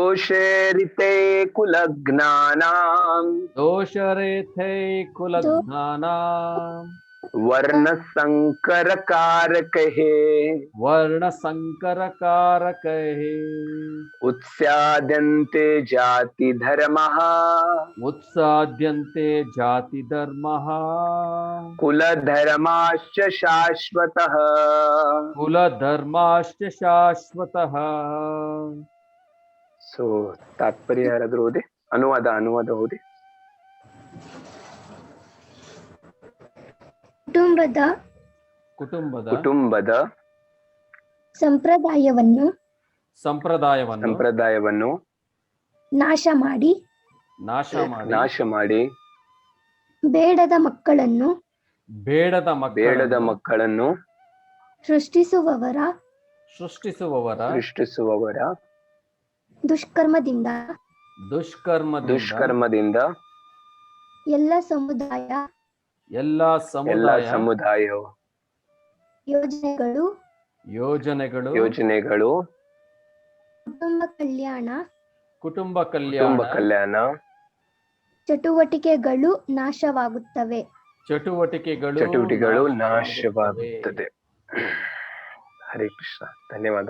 दोषरिते कुलज्ञानाम् दोषरेथे कुलज्ञानाम् वर्ण संकर कारकहे वर्ण संकर कारकहे उत्स्याद्यन्ते जाति धर्मः उत्साद्यन्ते जाति धर्मः कुल धर्माश्च शाश्वतः कुल धर्माश्च शाश्वतः. ಸೊ ತಾತ್ಪರ್ಯ ಯಾರಾದ್ರೂ ಓದಿ, ಅನುವಾದ ಓದಿ. ಕುಟುಂಬದ ಸಂಪ್ರದಾಯವನ್ನು ನಾಶ ಮಾಡಿ ಬೇಡದ ಮಕ್ಕಳನ್ನು ಸೃಷ್ಟಿಸುವವರ ದುಷ್ಕರ್ಮದಿಂದ ಎಲ್ಲ ಸಮುದಾಯ ಯೋಜನೆಗಳು ಕುಟುಂಬ ಕಲ್ಯಾಣ ಚಟುವಟಿಕೆಗಳು ನಾಶವಾಗುತ್ತವೆ. ಹರೇ ಕೃಷ್ಣ. ಧನ್ಯವಾದ.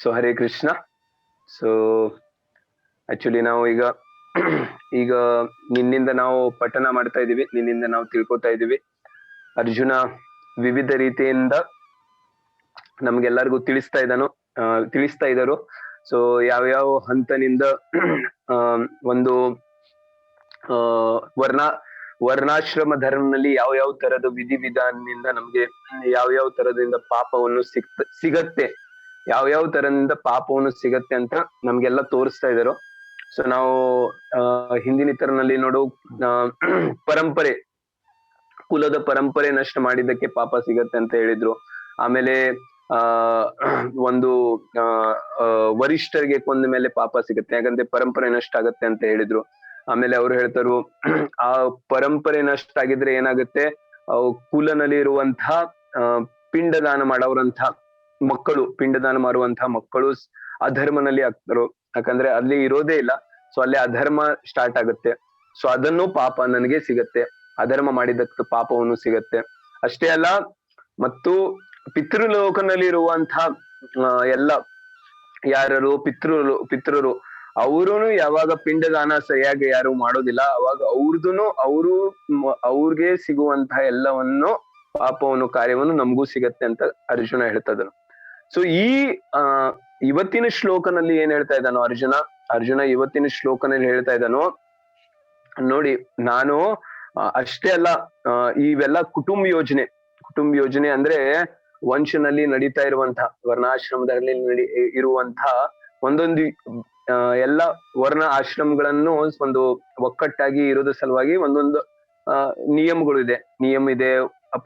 So Hare Krishna. So actually ನಾವು ಈಗ ನಿನ್ನಿಂದ ನಾವು ಪಠನ ಮಾಡ್ತಾ ಇದೀವಿ, ನಿನ್ನಿಂದ ನಾವು ತಿಳ್ಕೊತಾ ಇದೀವಿ. ಅರ್ಜುನ ವಿವಿಧ ರೀತಿಯಿಂದ ನಮ್ಗೆಲ್ಲರಿಗೂ ತಿಳಿಸ್ತಾ ಇದ್ದಾರು. ಸೊ ಯಾವ್ಯಾವ ಹಂತನಿಂದ ಒಂದು ವರ್ಣಾಶ್ರಮ ಧರ್ಮದಲ್ಲಿ ಯಾವ ತರದ ವಿಧಿವಿಧಾನದಿಂದ ನಮ್ಗೆ ಯಾವ ತರದಿಂದ ಪಾಪವನ್ನು ಸಿಗತ್ತೆ, ಯಾವ ತರದಿಂದ ಪಾಪವನ್ನು ಸಿಗತ್ತೆ ಅಂತ ನಮ್ಗೆಲ್ಲ ತೋರಿಸ್ತಾ ಇದ್ದಾರು. ಸೊ ನಾವು ಹಿಂದಿನ ತರನಲ್ಲಿ ನೋಡು ಪರಂಪರೆ, ಕುಲದ ಪರಂಪರೆ ನಷ್ಟ ಮಾಡಿದ್ದಕ್ಕೆ ಪಾಪ ಸಿಗತ್ತೆ ಅಂತ ಹೇಳಿದ್ರು. ಆಮೇಲೆ ಒಂದು ವರಿಷ್ಠರಿಗೆ ಕೊಂದ ಮೇಲೆ ಪಾಪ ಸಿಗತ್ತೆ, ಯಾಕಂದ್ರೆ ಪರಂಪರೆ ನಷ್ಟ ಆಗತ್ತೆ ಅಂತ ಹೇಳಿದ್ರು. ಆಮೇಲೆ ಅವ್ರು ಹೇಳ್ತಾರು ಆ ಪರಂಪರೆ ನಷ್ಟ ಆಗಿದ್ರೆ ಏನಾಗುತ್ತೆ, ಕುಲನಲ್ಲಿ ಇರುವಂತಹ ಪಿಂಡದಾನ ಮಾಡುವಂತಹ ಮಕ್ಕಳು ಅಧರ್ಮನಲ್ಲಿ ಆಗ್ತಾರೋ, ಯಾಕಂದ್ರೆ ಅಲ್ಲಿ ಇರೋದೇ ಇಲ್ಲ. ಸೊ ಅಲ್ಲಿ ಅಧರ್ಮ ಸ್ಟಾರ್ಟ್ ಆಗುತ್ತೆ. ಸೊ ಅದನ್ನು ಪಾಪ ನನಗೆ ಸಿಗತ್ತೆ, ಅಧರ್ಮ ಮಾಡಿದ್ದಕ್ಕೆ ಪಾಪವನ್ನು ಸಿಗತ್ತೆ. ಅಷ್ಟೇ ಅಲ್ಲ, ಮತ್ತು ಪಿತೃಲೋಕನಲ್ಲಿ ಇರುವಂತಹ ಎಲ್ಲ ಯಾರು ಪಿತೃರು ಅವರುನು ಯಾವಾಗ ಪಿಂಡದಾನ ಸರಿಯಾಗಿ ಯಾರು ಮಾಡೋದಿಲ್ಲ, ಅವಾಗ ಅವ್ರಿಗೆ ಸಿಗುವಂತಹ ಎಲ್ಲವನ್ನು ಪಾಪವನ್ನು ಕಾರ್ಯವನ್ನು ನಮಗೂ ಸಿಗತ್ತೆ ಅಂತ ಅರ್ಜುನ ಹೇಳ್ತದನು. ಸೊ ಇವತ್ತಿನ ಶ್ಲೋಕನಲ್ಲಿ ಏನ್ ಹೇಳ್ತಾ ಇದ್ದಾನೋ ಅರ್ಜುನ ಇವತ್ತಿನ ಶ್ಲೋಕನಲ್ಲಿ ಹೇಳ್ತಾ ಇದ್ದಾನೋ ನೋಡಿ, ನಾನು ಅಷ್ಟೇ ಅಲ್ಲ, ಇವೆಲ್ಲ ಕುಟುಂಬ ಯೋಜನೆ ಅಂದ್ರೆ ವಂಶನಲ್ಲಿ ನಡೀತಾ ಇರುವಂತಹ ವರ್ಣಾಶ್ರಮದಲ್ಲಿ ಇರುವಂತಹ ಒಂದೊಂದು ಎಲ್ಲ ವರ್ಣ ಆಶ್ರಮಗಳನ್ನು ಒಂದು ಒಕ್ಕಟ್ಟಾಗಿ ಇರೋದ್ರ ಸಲುವಾಗಿ ಒಂದೊಂದು ನಿಯಮ ಇದೆ,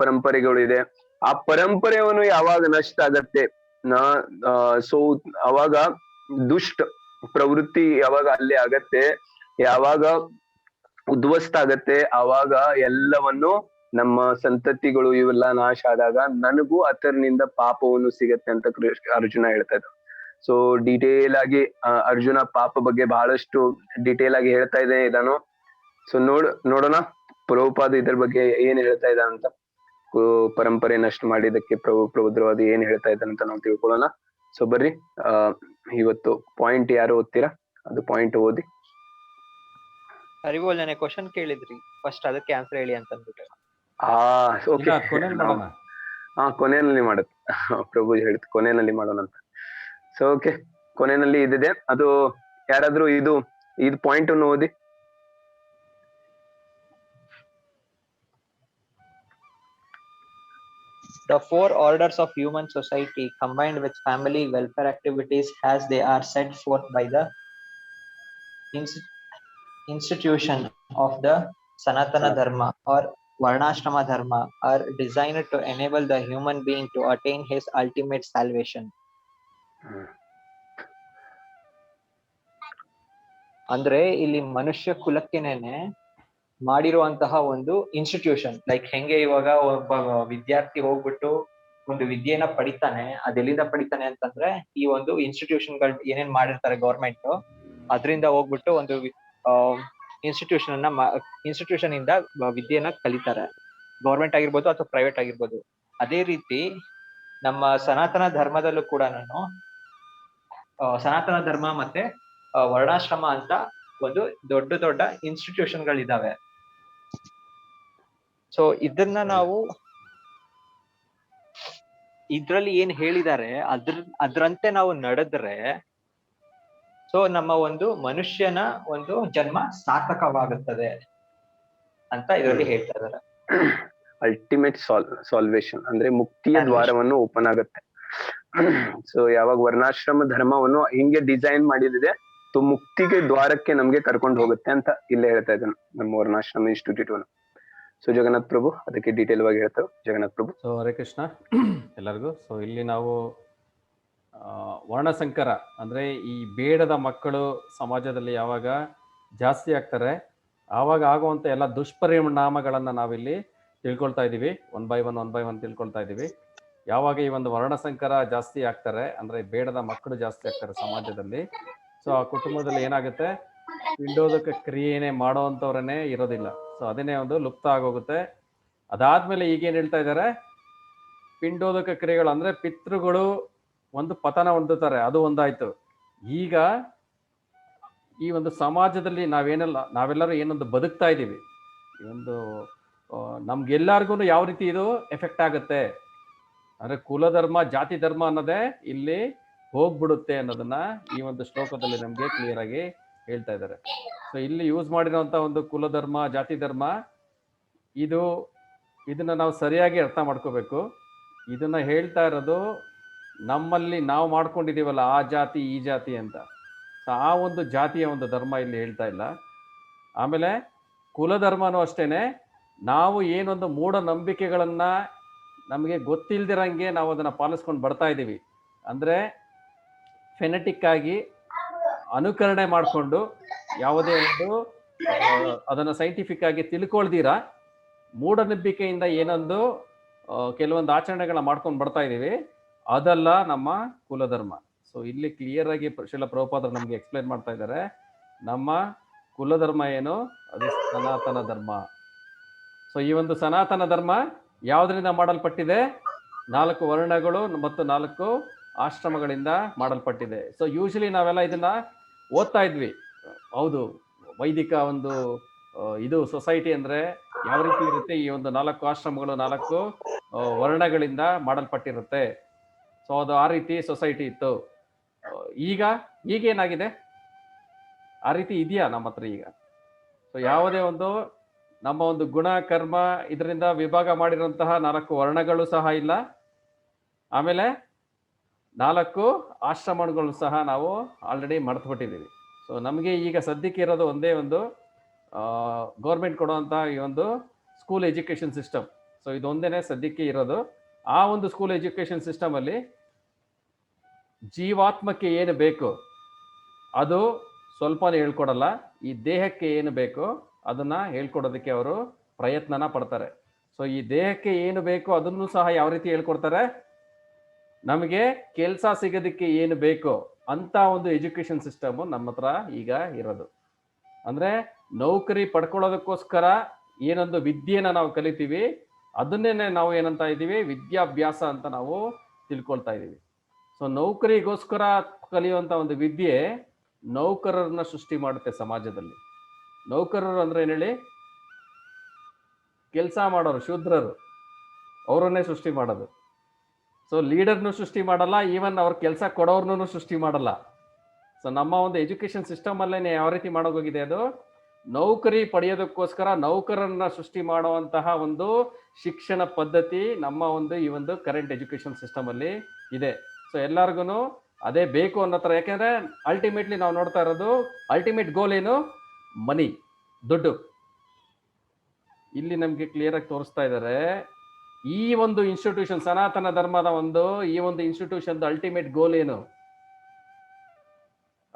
ಪರಂಪರೆಗಳು ಇದೆ. ಆ ಪರಂಪರೆಯನ್ನು ಯಾವಾಗ ನಷ್ಟ ಆಗತ್ತೆ, ಸೊ ಅವಾಗ ದುಷ್ಟ ಪ್ರವೃತ್ತಿ ಯಾವಾಗ ಅಲ್ಲಿ ಆಗತ್ತೆ, ಯಾವಾಗ ಉದ್ವಸ್ತ ಆಗತ್ತೆ, ಆವಾಗ ಎಲ್ಲವನ್ನು ನಮ್ಮ ಸಂತತಿಗಳು ಇವೆಲ್ಲ ನಾಶ ಆದಾಗ ನನಗೂ ಅದರಿಂದ ಪಾಪವನ್ನು ಸಿಗತ್ತೆ ಅಂತ ಅರ್ಜುನ ಹೇಳ್ತಾ ಇದ್ದ. ಸೊ ಡಿಟೇಲ್ ಆಗಿ ಅರ್ಜುನ ಪಾಪ ಬಗ್ಗೆ ಬಹಳಷ್ಟು ಡಿಟೇಲ್ ಆಗಿ ಹೇಳ್ತಾ ಇದ್ದಾನೋ. ಸೊ ನೋಡೋಣ ಪ್ರಭುಪಾದ ಇದ್ರ ಬಗ್ಗೆ ಏನ್ ಹೇಳ್ತಾ ಇದ್ದಾನಂತ, ಪರಂಪರೆ ನಷ್ಟ ಮಾಡಿದಕ್ಕೆ ಪ್ರಭುದ್ರವಾದ ಏನ್ ಹೇಳ್ತಾ ಇದ್ದಾನಂತ ನಾವು ತಿಳ್ಕೊಳ್ಳೋಣ. ಸೊ ಬರ್ರಿ, ಇವತ್ತು ಪಾಯಿಂಟ್ ಯಾರು ಓದ್ತೀರಾ, ಅದು ಪಾಯಿಂಟ್ ಓದಿ. ಅರಿವು ನನಗೆ ಕ್ವಶನ್ ಕೇಳಿದ್ರಿ, ಫಸ್ಟ್ ಅದಕ್ಕೆ ಆನ್ಸರ್ ಹೇಳಿ ಅಂತ ಅಂದ್ಬಿಟ್ಟೆ. ಕೊನೆಯಲ್ಲಿ ಮಾಡುತ್ತೆ ಪ್ರಭು ಹೇಳಿದ್, ಕೊನೆಯಲ್ಲಿ ಮಾಡೋಣ ಅಂತ. ಸೊ ಓಕೆ, ಕೊನೆಯಲ್ಲಿ ಇದಿದೆ, ಅದು ಯಾರಾದ್ರೂ ಇದು ಪಾಯಿಂಟ್ ಅನ್ನು ಓದಿ. The four orders of human society combined with family welfare activities as they are set forth by the institution of the Sanatana Dharma or Varnashrama Dharma are designed to enable the human being to attain his ultimate salvation. ಅಂದ್ರೆ ಇಲ್ಲಿ ಮನುಷ್ಯ ಕುಲಕ್ಕೆನೇನೆ ಮಾಡಿರುವಂತಹ ಒಂದು institution. Like ಹೆಂಗೆ ಇವಾಗ ಒಬ್ಬ ವಿದ್ಯಾರ್ಥಿ ಹೋಗ್ಬಿಟ್ಟು ಒಂದು ವಿದ್ಯೆನ ಪಡಿತಾನೆ, ಅದೆಲ್ಲಿಂದ ಪಡಿತಾನೆ ಅಂತಂದ್ರೆ ಈ ಒಂದು ಇನ್ಸ್ಟಿಟ್ಯೂಷನ್ಗಳು ಏನೇನ್ ಮಾಡಿರ್ತಾರೆ ಗೌರ್ಮೆಂಟ್, ಅದರಿಂದ ಹೋಗ್ಬಿಟ್ಟು ಒಂದು ಇನ್ಸ್ಟಿಟ್ಯೂಷನ್ ಇಂದ ವಿದ್ಯೆನ ಕಲಿತಾರೆ, ಗೌರ್ಮೆಂಟ್ ಆಗಿರ್ಬೋದು ಅಥವಾ ಪ್ರೈವೇಟ್ ಆಗಿರ್ಬೋದು. ಅದೇ ರೀತಿ ನಮ್ಮ ಸನಾತನ ಧರ್ಮದಲ್ಲೂ ಕೂಡ ಸನಾತನ ಧರ್ಮ ಮತ್ತೆ ವರ್ಣಾಶ್ರಮ ಅಂತ ಒಂದು ದೊಡ್ಡ ದೊಡ್ಡ ಇನ್ಸ್ಟಿಟ್ಯೂಷನ್ಗಳಿದಾವೆ. ಸೊ ಇದನ್ನ ನಾವು ಇದ್ರಲ್ಲಿ ಏನ್ ಹೇಳಿದ್ದಾರೆ ಅದ್ರಂತೆ ನಾವು ನಡೆದ್ರೆ ಸೊ ನಮ್ಮ ಒಂದು ಮನುಷ್ಯನ ಒಂದು ಜನ್ಮ ಸಾರ್ಥಕವಾಗುತ್ತದೆ ಅಂತ ಇದರಲ್ಲಿ ಹೇಳ್ತಾ ಇದ್ದಾರೆ. ಅಲ್ಟಿಮೇಟ್ ಸಾಲ್ವೇಷನ್ ಅಂದ್ರೆ ಮುಕ್ತಿಯ ದ್ವಾರವನ್ನು ಓಪನ್ ಆಗುತ್ತೆ. ಸೊ ಯಾವಾಗ ವರ್ಣಾಶ್ರಮ ಧರ್ಮವನ್ನು ಹಿಂಗೆ ಡಿಸೈನ್ ಮಾಡಿದಿದೆ, ಸೊ ಮುಕ್ತಿಗೆ ದ್ವಾರಕ್ಕೆ ನಮ್ಗೆ ಕರ್ಕೊಂಡು ಹೋಗುತ್ತೆ ಅಂತ ಇಲ್ಲೇ ಹೇಳ್ತಾ ಇದ್ದಾನೆ ನಮ್ಮ ವರ್ಣಾಶ್ರಮ ಇನ್ಸ್ಟಿಟ್ಯೂಟ್ ಅನ್ನು. ಸೊ ಜಗನ್ನಾಥ್ ಪ್ರಭು ಅದಕ್ಕೆ ಡೀಟೇಲ್ ಆಗಿ ಹೇಳ್ತಾರೆ. ಜಗನ್ನಾಥ್ ಪ್ರಭು. ಸೊ ಹರೇ ಕೃಷ್ಣ ಎಲ್ಲರಿಗೂ. ಸೊ ಇಲ್ಲಿ ನಾವು ವರ್ಣಸಂಕರ ಅಂದ್ರೆ ಈ ಬೇಡದ ಮಕ್ಕಳು ಸಮಾಜದಲ್ಲಿ ಯಾವಾಗ ಜಾಸ್ತಿ ಆಗ್ತಾರೆ ಆವಾಗ ಆಗುವಂತ ಎಲ್ಲ ದುಷ್ಪರಿಣಾಮಗಳನ್ನ ನಾವಿಲ್ಲಿ ತಿಳ್ಕೊಳ್ತಾ ಇದೀವಿ. ಒನ್ ಬೈ ಒನ್ ತಿಳ್ಕೊಳ್ತಾ ಇದೀವಿ. ಯಾವಾಗ ಈ ಒಂದು ವರ್ಣಸಂಕರ ಜಾಸ್ತಿ ಆಗ್ತಾರೆ ಅಂದ್ರೆ ಬೇಡದ ಮಕ್ಕಳು ಜಾಸ್ತಿ ಆಗ್ತಾರೆ ಸಮಾಜದಲ್ಲಿ, ಸೊ ಆ ಕುಟುಂಬದಲ್ಲಿ ಏನಾಗುತ್ತೆ, ಪಿಂಡೋದಕ ಕ್ರಿಯೆನೇ ಮಾಡೋವಂಥವ್ರನ್ನೇ ಇರೋದಿಲ್ಲ. ಸೊ ಅದನ್ನೇ ಒಂದು ಲುಪ್ತ ಆಗೋಗುತ್ತೆ. ಅದಾದ್ಮೇಲೆ ಈಗೇನ್ ಹೇಳ್ತಾ ಇದ್ದಾರೆ, ಪಿಂಡೋದಕ ಕ್ರಿಯೆಗಳು ಅಂದ್ರೆ ಪಿತೃಗಳು ಒಂದು ಪತನ ಹೊಂದುತ್ತಾರೆ, ಅದು ಒಂದಾಯ್ತು. ಈಗ ಈ ಒಂದು ಸಮಾಜದಲ್ಲಿ ನಾವೆಲ್ಲರೂ ಏನೊಂದು ಬದುಕ್ತಾ ಇದ್ದೀವಿ, ಈ ಒಂದು ನಮ್ಗೆಲ್ಲರಿಗೂ ಯಾವ ರೀತಿ ಇದು ಎಫೆಕ್ಟ್ ಆಗುತ್ತೆ ಅಂದ್ರೆ ಕುಲಧರ್ಮ ಜಾತಿ ಧರ್ಮ ಅನ್ನೋದೇ ಇಲ್ಲಿ ಹೋಗ್ಬಿಡುತ್ತೆ ಅನ್ನೋದನ್ನ ಈ ಒಂದು ಶ್ಲೋಕದಲ್ಲಿ ನಮ್ಗೆ ಕ್ಲಿಯರ್ ಆಗಿ ಹೇಳ್ತಾ ಇದ್ದಾರೆ. ಸೊ ಇಲ್ಲಿ ಯೂಸ್ ಮಾಡಿರೋಂಥ ಒಂದು ಕುಲಧರ್ಮ ಜಾತಿ ಧರ್ಮ ಇದನ್ನ ನಾವು ಸರಿಯಾಗಿ ಅರ್ಥ ಮಾಡ್ಕೋಬೇಕು. ಇದನ್ನ ಹೇಳ್ತಾ ಇರೋದು ನಮ್ಮಲ್ಲಿ ನಾವು ಮಾಡ್ಕೊಂಡಿದೀವಲ್ಲ ಆ ಜಾತಿ ಈ ಜಾತಿ ಅಂತ, ಸೊ ಆ ಒಂದು ಜಾತಿಯ ಒಂದು ಧರ್ಮ ಇಲ್ಲಿ ಹೇಳ್ತಾ ಇಲ್ಲ. ಆಮೇಲೆ ಕುಲಧರ್ಮನೂ ಅಷ್ಟೇನೆ, ನಾವು ಏನೊಂದು ಮೂಢನಂಬಿಕೆಗಳನ್ನ ನಮಗೆ ಗೊತ್ತಿಲ್ದಿರಂಗೆ ನಾವು ಅದನ್ನ ಪಾಲಿಸ್ಕೊಂಡು ಬರ್ತಾ ಇದ್ದೀವಿ. ಅಂದ್ರೆ ಫೆನೆಟಿಕ್ ಆಗಿ ಅನುಕರಣೆ ಮಾಡಿಕೊಂಡು ಯಾವುದೇ ಒಂದು ಅದನ್ನ ಸೈಂಟಿಫಿಕ್ ಆಗಿ ತಿಳ್ಕೊಳ್ದಿರ ಮೂಢನಂಬಿಕೆಯಿಂದ ಏನೊಂದು ಕೆಲವೊಂದು ಆಚರಣೆಗಳನ್ನ ಮಾಡ್ಕೊಂಡು ಬರ್ತಾ ಇದ್ದೀವಿ, ಅದಲ್ಲ ನಮ್ಮ ಕುಲಧರ್ಮ. ಸೊ ಇಲ್ಲಿ ಕ್ಲಿಯರ್ ಆಗಿ ಶ್ರೀಲ ಪ್ರಭುಪಾದರು ನಮ್ಗೆ ಎಕ್ಸ್ಪ್ಲೈನ್ ಮಾಡ್ತಾ ಇದ್ದಾರೆ, ನಮ್ಮ ಕುಲಧರ್ಮ ಏನು, ಅದು ಸನಾತನ ಧರ್ಮ. ಸೊ ಈ ಒಂದು ಸನಾತನ ಧರ್ಮ ಯಾವುದರಿಂದ ಮಾಡಲ್ಪಟ್ಟಿದೆ, 4 ವರ್ಣಗಳು ಮತ್ತು 4 ಆಶ್ರಮಗಳಿಂದ ಮಾಡಲ್ಪಟ್ಟಿದೆ. ಸೊ ಯೂಶಲಿ ನಾವೆಲ್ಲ ಇದನ್ನ ಓದ್ತಾ ಇದ್ವಿ. ಹೌದು, ವೈದಿಕ ಒಂದು ಇದು ಸೊಸೈಟಿ ಅಂದ್ರೆ ಯಾವ ರೀತಿ ಇರುತ್ತೆ, ಈ ಒಂದು 4 ಆಶ್ರಮಗಳು 4 ವರ್ಣಗಳಿಂದ ಮಾಡಲ್ಪಟ್ಟಿರುತ್ತೆ. ಸೊ ಅದು ಆ ರೀತಿ ಸೊಸೈಟಿ ಇತ್ತು. ಈಗೇನಾಗಿದೆ, ಆ ರೀತಿ ಇದೆಯಾ ನಮ್ಮ ಹತ್ರ ಈಗ? ಸೊ ಯಾವುದೇ ಒಂದು ನಮ್ಮ ಒಂದು ಗುಣ ಕರ್ಮ ಇದರಿಂದ ವಿಭಾಗ ಮಾಡಿರುವಂತಹ 4 ವರ್ಣಗಳು ಸಹ ಇಲ್ಲ. ಆಮೇಲೆ 4 ಆಶ್ರಮಗಳು ಸಹ ನಾವು ಆಲ್ರೆಡಿ ಮರೆತುಬಿಟ್ಟಿದ್ದೀವಿ. ಸೊ ನಮಗೆ ಈಗ ಸದ್ಯಕ್ಕೆ ಇರೋದು ಒಂದೇ ಒಂದು ಗೌರ್ಮೆಂಟ್ ಕೊಡುವಂಥ ಈ ಒಂದು ಸ್ಕೂಲ್ ಎಜುಕೇಷನ್ ಸಿಸ್ಟಮ್. ಸೊ ಇದೊಂದೇನೆ ಸದ್ಯಕ್ಕೆ ಇರೋದು. ಆ ಒಂದು ಸ್ಕೂಲ್ ಎಜುಕೇಷನ್ ಸಿಸ್ಟಮ್ ಅಲ್ಲಿ ಜೀವಾತ್ಮಕ್ಕೆ ಏನು ಬೇಕು ಅದು ಸ್ವಲ್ಪನೇ ಹೇಳ್ಕೊಡಲ್ಲ, ಈ ದೇಹಕ್ಕೆ ಏನು ಬೇಕು ಅದನ್ನ ಹೇಳ್ಕೊಡೋದಕ್ಕೆ ಅವರು ಪ್ರಯತ್ನನ ಪಡ್ತಾರೆ. ಸೊ ಈ ದೇಹಕ್ಕೆ ಏನು ಬೇಕು ಅದನ್ನು ಸಹ ಯಾವ ರೀತಿ ಹೇಳ್ಕೊಡ್ತಾರೆ, ನಮಗೆ ಕೆಲಸ ಸಿಗೋದಕ್ಕೆ ಏನು ಬೇಕು ಅಂತ ಒಂದು ಎಜುಕೇಶನ್ ಸಿಸ್ಟಮ್ ನಮ್ಮ ಹತ್ರ ಈಗ ಇರೋದು. ಅಂದ್ರೆ ನೌಕರಿ ಪಡ್ಕೊಳ್ಳೋದಕ್ಕೋಸ್ಕರ ಏನೊಂದು ವಿದ್ಯೆನ ನಾವು ಕಲಿತೀವಿ, ಅದನ್ನೇ ನಾವು ಏನಂತ ಇದ್ದೀವಿ, ವಿದ್ಯಾಭ್ಯಾಸ ಅಂತ ನಾವು ತಿಳ್ಕೊಳ್ತಾ ಇದ್ದೀವಿ. ಸೊ ನೌಕರಿಗೋಸ್ಕರ ಕಲಿಯುವಂತ ಒಂದು ವಿದ್ಯೆ ನೌಕರರನ್ನ ಸೃಷ್ಟಿ ಮಾಡುತ್ತೆ ಸಮಾಜದಲ್ಲಿ. ನೌಕರರು ಅಂದ್ರೆ ಏನ್ ಹೇಳಿ, ಕೆಲಸ ಮಾಡೋರು, ಶೂದ್ರರು, ಅವರನ್ನೇ ಸೃಷ್ಟಿ ಮಾಡೋದು. ಸೊ ಲೀಡರ್ನು ಸೃಷ್ಟಿ ಮಾಡಲ್ಲ, ಈವನ್ ಅವ್ರ ಕೆಲಸ ಕೊಡೋರ್ನು ಸೃಷ್ಟಿ ಮಾಡಲ್ಲ. ಸೊ ನಮ್ಮ ಒಂದು ಎಜುಕೇಶನ್ ಸಿಸ್ಟಮ್ ಅಲ್ಲೇನೆ ಯಾವ ರೀತಿ ಮಾಡೋಗೋಗಿದೆ, ಅದು ನೌಕರಿ ಪಡೆಯೋದಕ್ಕೋಸ್ಕರ ನೌಕರರನ್ನ ಸೃಷ್ಟಿ ಮಾಡುವಂತಹ ಒಂದು ಶಿಕ್ಷಣ ಪದ್ಧತಿ ನಮ್ಮ ಒಂದು ಈ ಒಂದು ಕರೆಂಟ್ ಎಜುಕೇಶನ್ ಸಿಸ್ಟಮ್ ಅಲ್ಲಿ ಇದೆ. ಸೊ ಎಲ್ಲರಿಗೂ ಅದೇ ಬೇಕು ಅನ್ನೋ ಥರ. ಯಾಕೆಂದ್ರೆ ಅಲ್ಟಿಮೇಟ್ಲಿ ನಾವು ನೋಡ್ತಾ ಇರೋದು ಅಲ್ಟಿಮೇಟ್ ಗೋಲ್ ಏನು, ಮನಿ, ದುಡ್ಡು. ಇಲ್ಲಿ ನಮ್ಗೆ ಕ್ಲಿಯರ್ ಆಗಿ ತೋರಿಸ್ತಾ ಇದ್ದಾರೆ, ಈ ಒಂದು ಇನ್ಸ್ಟಿಟ್ಯೂಷನ್ ಸನಾತನ ಧರ್ಮದ ಒಂದು ಈ ಒಂದು ಇನ್ಸ್ಟಿಟ್ಯೂಷನ್ ಅಲ್ಟಿಮೇಟ್ ಗೋಲ್ ಏನು,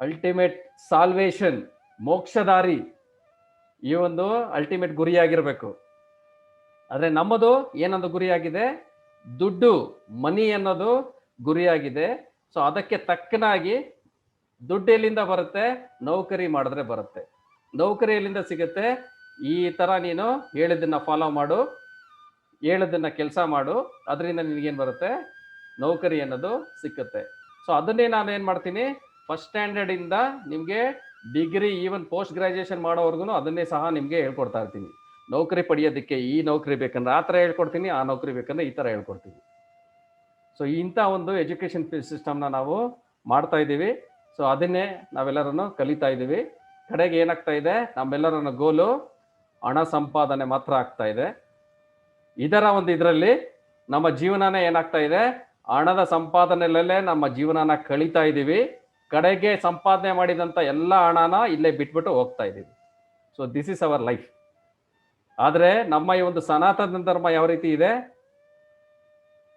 ಅಲ್ಟಿಮೇಟ್ ಸಾಲ್ವೇಷನ್, ಮೋಕ್ಷದಾರಿ, ಈ ಒಂದು ಅಲ್ಟಿಮೇಟ್ ಗುರಿಯಾಗಿರ್ಬೇಕು. ಆದ್ರೆ ನಮ್ಮದು ಏನೊಂದು ಗುರಿಯಾಗಿದೆ, ದುಡ್ಡು, ಮನಿ ಅನ್ನೋದು ಗುರಿಯಾಗಿದೆ. ಸೊ ಅದಕ್ಕೆ ತಕ್ಕನಾಗಿ ದುಡ್ಡು ಎಲ್ಲಿಂದ ಬರುತ್ತೆ? ನೌಕರಿ ಮಾಡಿದ್ರೆ ಬರುತ್ತೆ. ನೌಕರಿ ಎಲ್ಲಿಂದ ಸಿಗುತ್ತೆ? ಈ ತರ ನೀನು ಹೇಳಿದ್ದನ್ನ ಫಾಲೋ ಮಾಡು, ಹೇಳೋದನ್ನ ಕೆಲಸ ಮಾಡು, ಅದರಿಂದ ನಿನಗೇನು ಬರುತ್ತೆ? ನೌಕರಿ ಅನ್ನೋದು ಸಿಕ್ಕುತ್ತೆ. ಸೊ ಅದನ್ನೇ ನಾನು ಏನು ಮಾಡ್ತೀನಿ, ಫಸ್ಟ್ ಸ್ಟ್ಯಾಂಡರ್ಡ್ ಇಂದ ನಿಮಗೆ ಡಿಗ್ರಿ, ಈವನ್ ಪೋಸ್ಟ್ ಗ್ರಾಜುಯೇಷನ್ ಮಾಡೋವರೆಗೂ ಅದನ್ನೇ ಸಹ ನಿಮಗೆ ಹೇಳ್ಕೊಡ್ತಾ ಇರ್ತೀನಿ. ನೌಕರಿ ಪಡೆಯೋದಕ್ಕೆ ಈ ನೌಕರಿ ಬೇಕಂದ್ರೆ ಆ ಥರ ಹೇಳ್ಕೊಡ್ತೀನಿ, ಆ ನೌಕರಿ ಬೇಕಂದ್ರೆ ಈ ಥರ ಹೇಳ್ಕೊಡ್ತೀನಿ. ಸೊ ಇಂಥ ಒಂದು ಎಜುಕೇಷನ್ ಸಿಸ್ಟಮ್ನ ನಾವು ಮಾಡ್ತಾ ಇದ್ದೀವಿ. ಸೊ ಅದನ್ನೇ ನಾವೆಲ್ಲರನ್ನು ಕಲಿತಾ ಇದ್ದೀವಿ. ಕಡೆಗೆ ಏನಾಗ್ತಾ ಇದೆ, ನಮ್ಮೆಲ್ಲರನ್ನ ಗೋಲು ಹಣ ಸಂಪಾದನೆ ಮಾತ್ರ ಆಗ್ತಾ ಇದೆ. ಇದರ ಒಂದು ಇದರಲ್ಲಿ ನಮ್ಮ ಜೀವನನೇ ಏನಾಗ್ತಾ ಇದೆ, ಹಣದ ಸಂಪಾದನೆಯಲ್ಲೇ ನಮ್ಮ ಜೀವನನ ಕಳೀತಾ ಇದ್ದೀವಿ. ಕಡೆಗೆ ಸಂಪಾದನೆ ಮಾಡಿದಂಥ ಎಲ್ಲ ಹಣನ ಇಲ್ಲೇ ಬಿಟ್ಬಿಟ್ಟು ಹೋಗ್ತಾ ಇದ್ದೀವಿ. So this is our life. ಆದರೆ ನಮ್ಮ ಈ ಒಂದು ಸನಾತನ ಧರ್ಮ ಯಾವ ರೀತಿ ಇದೆ,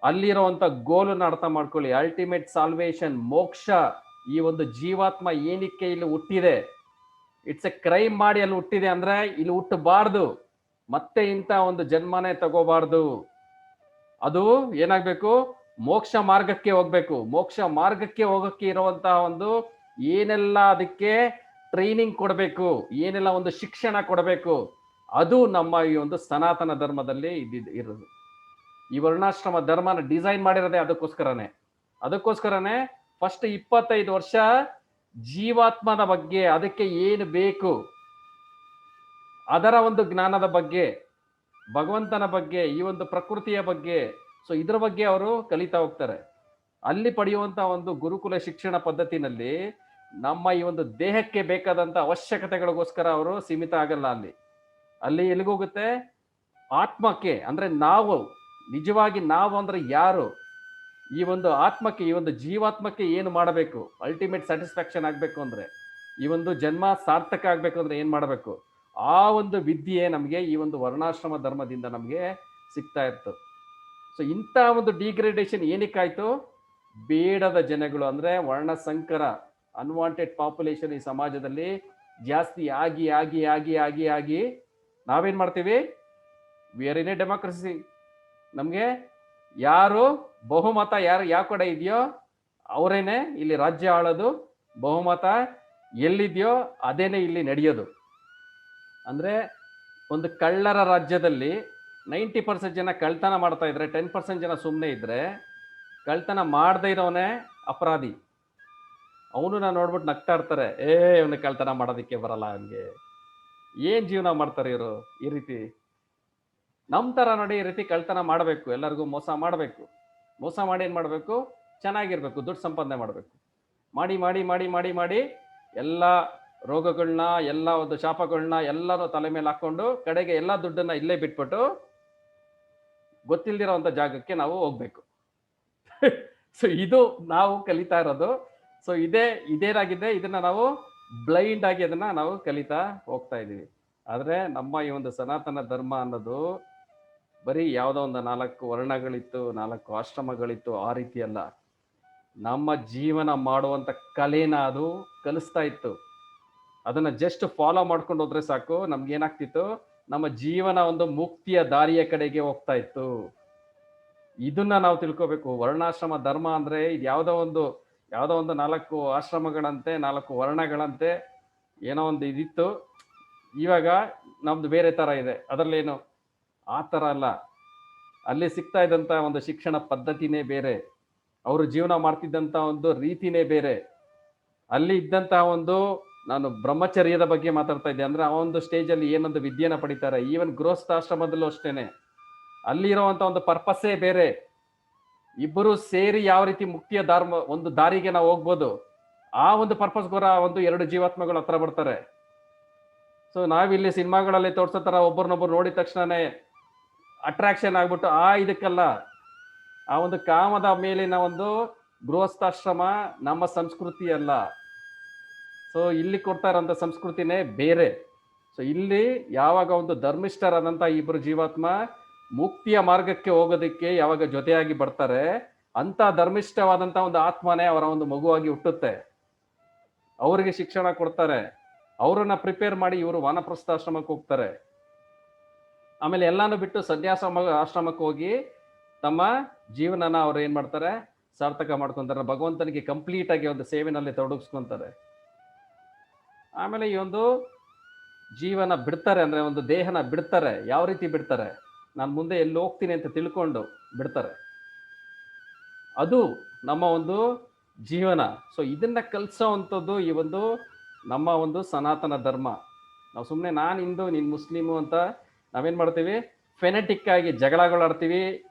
ಅಲ್ಲಿರುವಂಥ ಗೋಲನ್ನು ಅರ್ಥ ಮಾಡ್ಕೊಳ್ಳಿ. ಅಲ್ಟಿಮೇಟ್ ಸಾಲ್ವೇಷನ್, ಮೋಕ್ಷ. ಈ ಒಂದು ಜೀವಾತ್ಮ ಏನಕ್ಕೆ ಇಲ್ಲಿ ಹುಟ್ಟಿದೆ, ಇಟ್ಸ್ ಎ ಕ್ರೈಮ್ ಮಾಡಿ ಅಲ್ಲಿ ಹುಟ್ಟಿದೆ ಅಂದ್ರೆ ಇಲ್ಲಿ ಹುಟ್ಟಬಾರ್ದು, ಮತ್ತೆ ಇಂಥ ಒಂದು ಜನ್ಮನೇ ತಗೋಬಾರ್ದು. ಅದು ಏನಾಗಬೇಕು, ಮೋಕ್ಷ ಮಾರ್ಗಕ್ಕೆ ಹೋಗ್ಬೇಕು. ಮೋಕ್ಷ ಮಾರ್ಗಕ್ಕೆ ಹೋಗಕ್ಕೆ ಇರುವಂತಹ ಒಂದು ಏನೆಲ್ಲ ಅದಕ್ಕೆ ಟ್ರೈನಿಂಗ್ ಕೊಡಬೇಕು, ಏನೆಲ್ಲ ಒಂದು ಶಿಕ್ಷಣ ಕೊಡಬೇಕು, ಅದು ನಮ್ಮ ಈ ಒಂದು ಸನಾತನ ಧರ್ಮದಲ್ಲಿ ಇರೋದು. ಈ ವರ್ಣಾಶ್ರಮ ಧರ್ಮನ ಡಿಸೈನ್ ಮಾಡಿರೋದೇ ಅದಕ್ಕೋಸ್ಕರನೇ ಫಸ್ಟ್ 25 ವರ್ಷ ಜೀವಾತ್ಮದ ಬಗ್ಗೆ, ಅದಕ್ಕೆ ಏನು ಬೇಕು ಅದರ ಒಂದು ಜ್ಞಾನದ ಬಗ್ಗೆ, ಭಗವಂತನ ಬಗ್ಗೆ, ಈ ಒಂದು ಪ್ರಕೃತಿಯ ಬಗ್ಗೆ, ಸೊ ಇದ್ರ ಬಗ್ಗೆ ಅವರು ಕಲಿತಾ ಹೋಗ್ತಾರೆ. ಅಲ್ಲಿ ಪಡೆಯುವಂತ ಒಂದು ಗುರುಕುಲ ಶಿಕ್ಷಣ ಪದ್ಧತಿನಲ್ಲಿ ನಮ್ಮ ಈ ಒಂದು ದೇಹಕ್ಕೆ ಬೇಕಾದಂತ ಅವಶ್ಯಕತೆಗಳಿಗೋಸ್ಕರ ಅವರು ಸೀಮಿತ ಆಗಲ್ಲ. ಅಲ್ಲಿ ಎಲ್ಲಿಗೋಗುತ್ತೆ, ಆತ್ಮಕ್ಕೆ, ಅಂದ್ರೆ ನಾವು ನಿಜವಾಗಿ ನಾವು ಅಂದ್ರೆ ಯಾರು, ಈ ಒಂದು ಆತ್ಮಕ್ಕೆ, ಈ ಒಂದು ಜೀವಾತ್ಮಕ್ಕೆ ಏನು ಮಾಡಬೇಕು, ಅಲ್ಟಿಮೇಟ್ ಸ್ಯಾಟಿಸ್ಫ್ಯಾಕ್ಷನ್ ಆಗ್ಬೇಕು ಅಂದ್ರೆ, ಈ ಒಂದು ಜನ್ಮ ಸಾರ್ಥಕ ಆಗ್ಬೇಕು ಅಂದ್ರೆ ಏನ್ ಮಾಡಬೇಕು, ಆ ಒಂದು ವಿದ್ಯೆ ನಮಗೆ ಈ ಒಂದು ವರ್ಣಾಶ್ರಮ ಧರ್ಮದಿಂದ ನಮಗೆ ಸಿಗ್ತಾ ಇತ್ತು. ಸೊ ಇಂಥ ಒಂದು ಡಿಗ್ರೇಡೇಷನ್ ಏನಕ್ಕಾಯ್ತು, ಬೇಡದ ಜನಗಳು ಅಂದ್ರೆ ವರ್ಣ ಸಂಕರ, ಅನ್ವಾಂಟೆಡ್ ಪಾಪ್ಯುಲೇಷನ್ ಈ ಸಮಾಜದಲ್ಲಿ ಜಾಸ್ತಿ ಆಗಿ ಆಗಿ ಆಗಿ ಆಗಿ ಆಗಿ ನಾವೇನ್ ಮಾಡ್ತೀವಿ, we are in a democracy. ನಮಗೆ ಯಾರು ಬಹುಮತ ಯಾರು ಯಾವ ಕಡೆ ಇದೆಯೋ ಅವರೇನೆ ಇಲ್ಲಿ ರಾಜ್ಯ ಆಳೋದು, ಬಹುಮತ ಎಲ್ಲಿದೆಯೋ ಅದೇನೆ ಇಲ್ಲಿ ನಡೆಯೋದು. ಅಂದ್ರೆ ಒಂದು ಕಳ್ಳರ ರಾಜ್ಯದಲ್ಲಿ 90% ಜನ ಕಳ್ತನ ಮಾಡ್ತಾ ಇದ್ರೆ 10% ಜನ ಸುಮ್ಮನೆ ಇದ್ರೆ, ಕಳ್ತನ ಮಾಡದೇ ಇರೋನೇ ಅಪರಾಧಿ. ಅವನು ನೋಡ್ಬಿಟ್ಟು ನಗ್ತಾ ಇರ್ತಾರೆ, ಇವನು ಕಳ್ತನ ಮಾಡೋದಕ್ಕೆ ಬರಲ್ಲ, ಅವನಿಗೆ ಏನ್ ಜೀವನ ಮಾಡ್ತಾರೆ ಇವರು. ಈ ರೀತಿ ನಮ್ಮ ತರ ನೋಡಿ, ಈ ರೀತಿ ಕಳ್ತನ ಮಾಡಬೇಕು, ಎಲ್ಲರಿಗೂ ಮೋಸ ಮಾಡಬೇಕು, ಮೋಸ ಮಾಡಿ ಏನ್ ಮಾಡಬೇಕು, ಚೆನ್ನಾಗಿರ್ಬೇಕು, ದುಡ್ಡು ಸಂಪಾದನೆ ಮಾಡಬೇಕು, ಮಾಡಿ ಮಾಡಿ ಮಾಡಿ ಮಾಡಿ ಮಾಡಿ ಎಲ್ಲ ರೋಗಗಳನ್ನ, ಎಲ್ಲ ಒಂದು ಶಾಪಗಳನ್ನ ಎಲ್ಲರೂ ತಲೆ ಮೇಲೆ ಹಾಕೊಂಡು ಕಡೆಗೆ ಎಲ್ಲ ದುಡ್ಡನ್ನ ಇಲ್ಲೇ ಬಿಟ್ಬಿಟ್ಟು ಗೊತ್ತಿಲ್ದಿರೋಂಥ ಜಾಗಕ್ಕೆ ನಾವು ಹೋಗ್ಬೇಕು. ಸೊ ಇದು ನಾವು ಕಲಿತಾ ಇರೋದು. ಸೊ ಇದೇನಾಗಿದೆ, ಇದನ್ನ ನಾವು ಬ್ಲೈಂಡ್ ಆಗಿ ಅದನ್ನ ನಾವು ಕಲಿತಾ ಹೋಗ್ತಾ ಇದೀವಿ. ಆದ್ರೆ ನಮ್ಮ ಈ ಒಂದು ಸನಾತನ ಧರ್ಮ ಅನ್ನೋದು ಬರೀ ಯಾವುದೋ ಒಂದು 4 ವರ್ಣಗಳಿತ್ತು, 4 ಆಶ್ರಮಗಳಿತ್ತು, ಆ ರೀತಿ ಅಲ್ಲ. ನಮ್ಮ ಜೀವನ ಮಾಡುವಂತ ಕಲೆನ ಅದು ಕಲಿಸ್ತಾ ಇತ್ತು. ಅದನ್ನ ಜಸ್ಟ್ ಫಾಲೋ ಮಾಡ್ಕೊಂಡು ಹೋದ್ರೆ ಸಾಕು, ನಮ್ಗೆ ಏನಾಗ್ತಿತ್ತು, ನಮ್ಮ ಜೀವನ ಒಂದು ಮುಕ್ತಿಯ ದಾರಿಯ ಕಡೆಗೆ ಹೋಗ್ತಾ ಇತ್ತು. ಇದನ್ನ ನಾವು ತಿಳ್ಕೊಬೇಕು. ವರ್ಣಾಶ್ರಮ ಧರ್ಮ ಅಂದ್ರೆ ಇದು ಯಾವುದೋ ಒಂದು 4 ಆಶ್ರಮಗಳಂತೆ, 4 ವರ್ಣಗಳಂತೆ ಏನೋ ಒಂದು ಇದಿತ್ತು. ಇವಾಗ ನಮ್ದು ಬೇರೆ ತರ ಇದೆ. ಅದರಲ್ಲೇನು ಆ ತರ ಅಲ್ಲ. ಅಲ್ಲಿ ಸಿಗ್ತಾ ಇದ್ದಂತ ಒಂದು ಶಿಕ್ಷಣ ಪದ್ಧತಿನೇ ಬೇರೆ, ಅವರು ಜೀವನ ಮಾಡ್ತಿದ್ದಂತ ಒಂದು ರೀತಿನೇ ಬೇರೆ. ಅಲ್ಲಿ ಇದ್ದಂತ ಒಂದು, ನಾನು ಬ್ರಹ್ಮಚರ್ಯದ ಬಗ್ಗೆ ಮಾತಾಡ್ತಾ ಇದ್ದೆ, ಅಂದ್ರೆ ಆ ಒಂದು ಸ್ಟೇಜ್ ಅಲ್ಲಿ ಏನೊಂದು ವಿದ್ಯೆನ ಪಡಿತಾರೆ. ಈವನ್ ಗೃಹಸ್ಥಾಶ್ರಮದಲ್ಲೂ ಅಷ್ಟೇನೆ, ಅಲ್ಲಿರುವಂತ ಒಂದು ಪರ್ಪಸ್ಸೇ ಬೇರೆ. ಇಬ್ಬರು ಸೇರಿ ಯಾವ ರೀತಿ ಮುಕ್ತಿಯ ಒಂದು ದಾರಿಗೆ ನಾವು ಹೋಗ್ಬೋದು, ಆ ಒಂದು ಪರ್ಪಸ್ಗೋರ ಒಂದು 2 ಜೀವಾತ್ಮಗಳು ಹತ್ರ ಬರ್ತಾರೆ. ಸೊ ನಾವಿಲ್ಲಿ ಸಿನಿಮಾಗಳಲ್ಲಿ ತೋರ್ಸೋ ತರ ಒಬ್ಬರನ್ನೊಬ್ಬರು ನೋಡಿದ ತಕ್ಷಣನೇ ಅಟ್ರಾಕ್ಷನ್ ಆಗ್ಬಿಟ್ಟು ಇದಕ್ಕಲ್ಲ, ಆ ಒಂದು ಕಾಮದ ಮೇಲಿನ ಒಂದು ಗೃಹಸ್ಥಾಶ್ರಮ ನಮ್ಮ ಸಂಸ್ಕೃತಿ ಅಲ್ಲ. ಸೊ ಇಲ್ಲಿ ಕೊಡ್ತಾ ಇರೋಂಥ ಸಂಸ್ಕೃತಿನೇ ಬೇರೆ. ಸೊ ಇಲ್ಲಿ ಯಾವಾಗ ಒಂದು ಧರ್ಮಿಷ್ಠರಾದಂಥ ಇಬ್ಬರು ಜೀವಾತ್ಮ ಮುಕ್ತಿಯ ಮಾರ್ಗಕ್ಕೆ ಹೋಗೋದಕ್ಕೆ ಯಾವಾಗ ಜೊತೆಯಾಗಿ ಬರ್ತಾರೆ, ಅಂತ ಧರ್ಮಿಷ್ಠವಾದಂಥ ಒಂದು ಆತ್ಮನೇ ಅವರ ಒಂದು ಮಗುವಾಗಿ ಹುಟ್ಟುತ್ತೆ. ಅವರಿಗೆ ಶಿಕ್ಷಣ ಕೊಡ್ತಾರೆ, ಅವರನ್ನ ಪ್ರಿಪೇರ್ ಮಾಡಿ ಇವರು ವಾನಪ್ರಸ್ಥಾಶ್ರಮಕ್ಕೆ ಹೋಗ್ತಾರೆ. ಆಮೇಲೆ ಎಲ್ಲಾನು ಬಿಟ್ಟು ಸನ್ಯಾಸ ಆಶ್ರಮಕ್ಕೆ ಹೋಗಿ ತಮ್ಮ ಜೀವನನ ಅವ್ರು ಏನ್ ಮಾಡ್ತಾರೆ, ಸಾರ್ಥಕ ಮಾಡ್ಕೊಂತಾರೆ, ಭಗವಂತನಿಗೆ ಕಂಪ್ಲೀಟ್ ಆಗಿ ಒಂದು ಸೇವೆನಲ್ಲಿ ತೊಡಗಿಸ್ಕೊಂತಾರೆ. ಆಮೇಲೆ ಈ ಒಂದು ಜೀವನ ಬಿಡ್ತಾರೆ, ಅಂದ್ರೆ ಒಂದು ದೇಹನ ಬಿಡ್ತಾರೆ. ಯಾವ ರೀತಿ ಬಿಡ್ತಾರೆ? ನಾನು ಮುಂದೆ ಎಲ್ಲಿ ಹೋಗ್ತೀನಿ ಅಂತ ತಿಳ್ಕೊಂಡು ಬಿಡ್ತಾರೆ. ಅದು ನಮ್ಮ ಒಂದು ಜೀವನ. ಸೊ ಇದನ್ನ ಕಲಿಸೋವಂಥದ್ದು ಈ ಒಂದು ನಮ್ಮ ಒಂದು ಸನಾತನ ಧರ್ಮ. ನಾವು ಸುಮ್ಮನೆ ನಾನು ಹಿಂದೂ ನೀನು ಮುಸ್ಲಿಮು ಅಂತ ನಾವೇನು ಮಾಡ್ತೀವಿ, ಫೆನೆಟಿಕ್ ಆಗಿ ಜಗಳಗಳಾಡ್ತೀವಿ.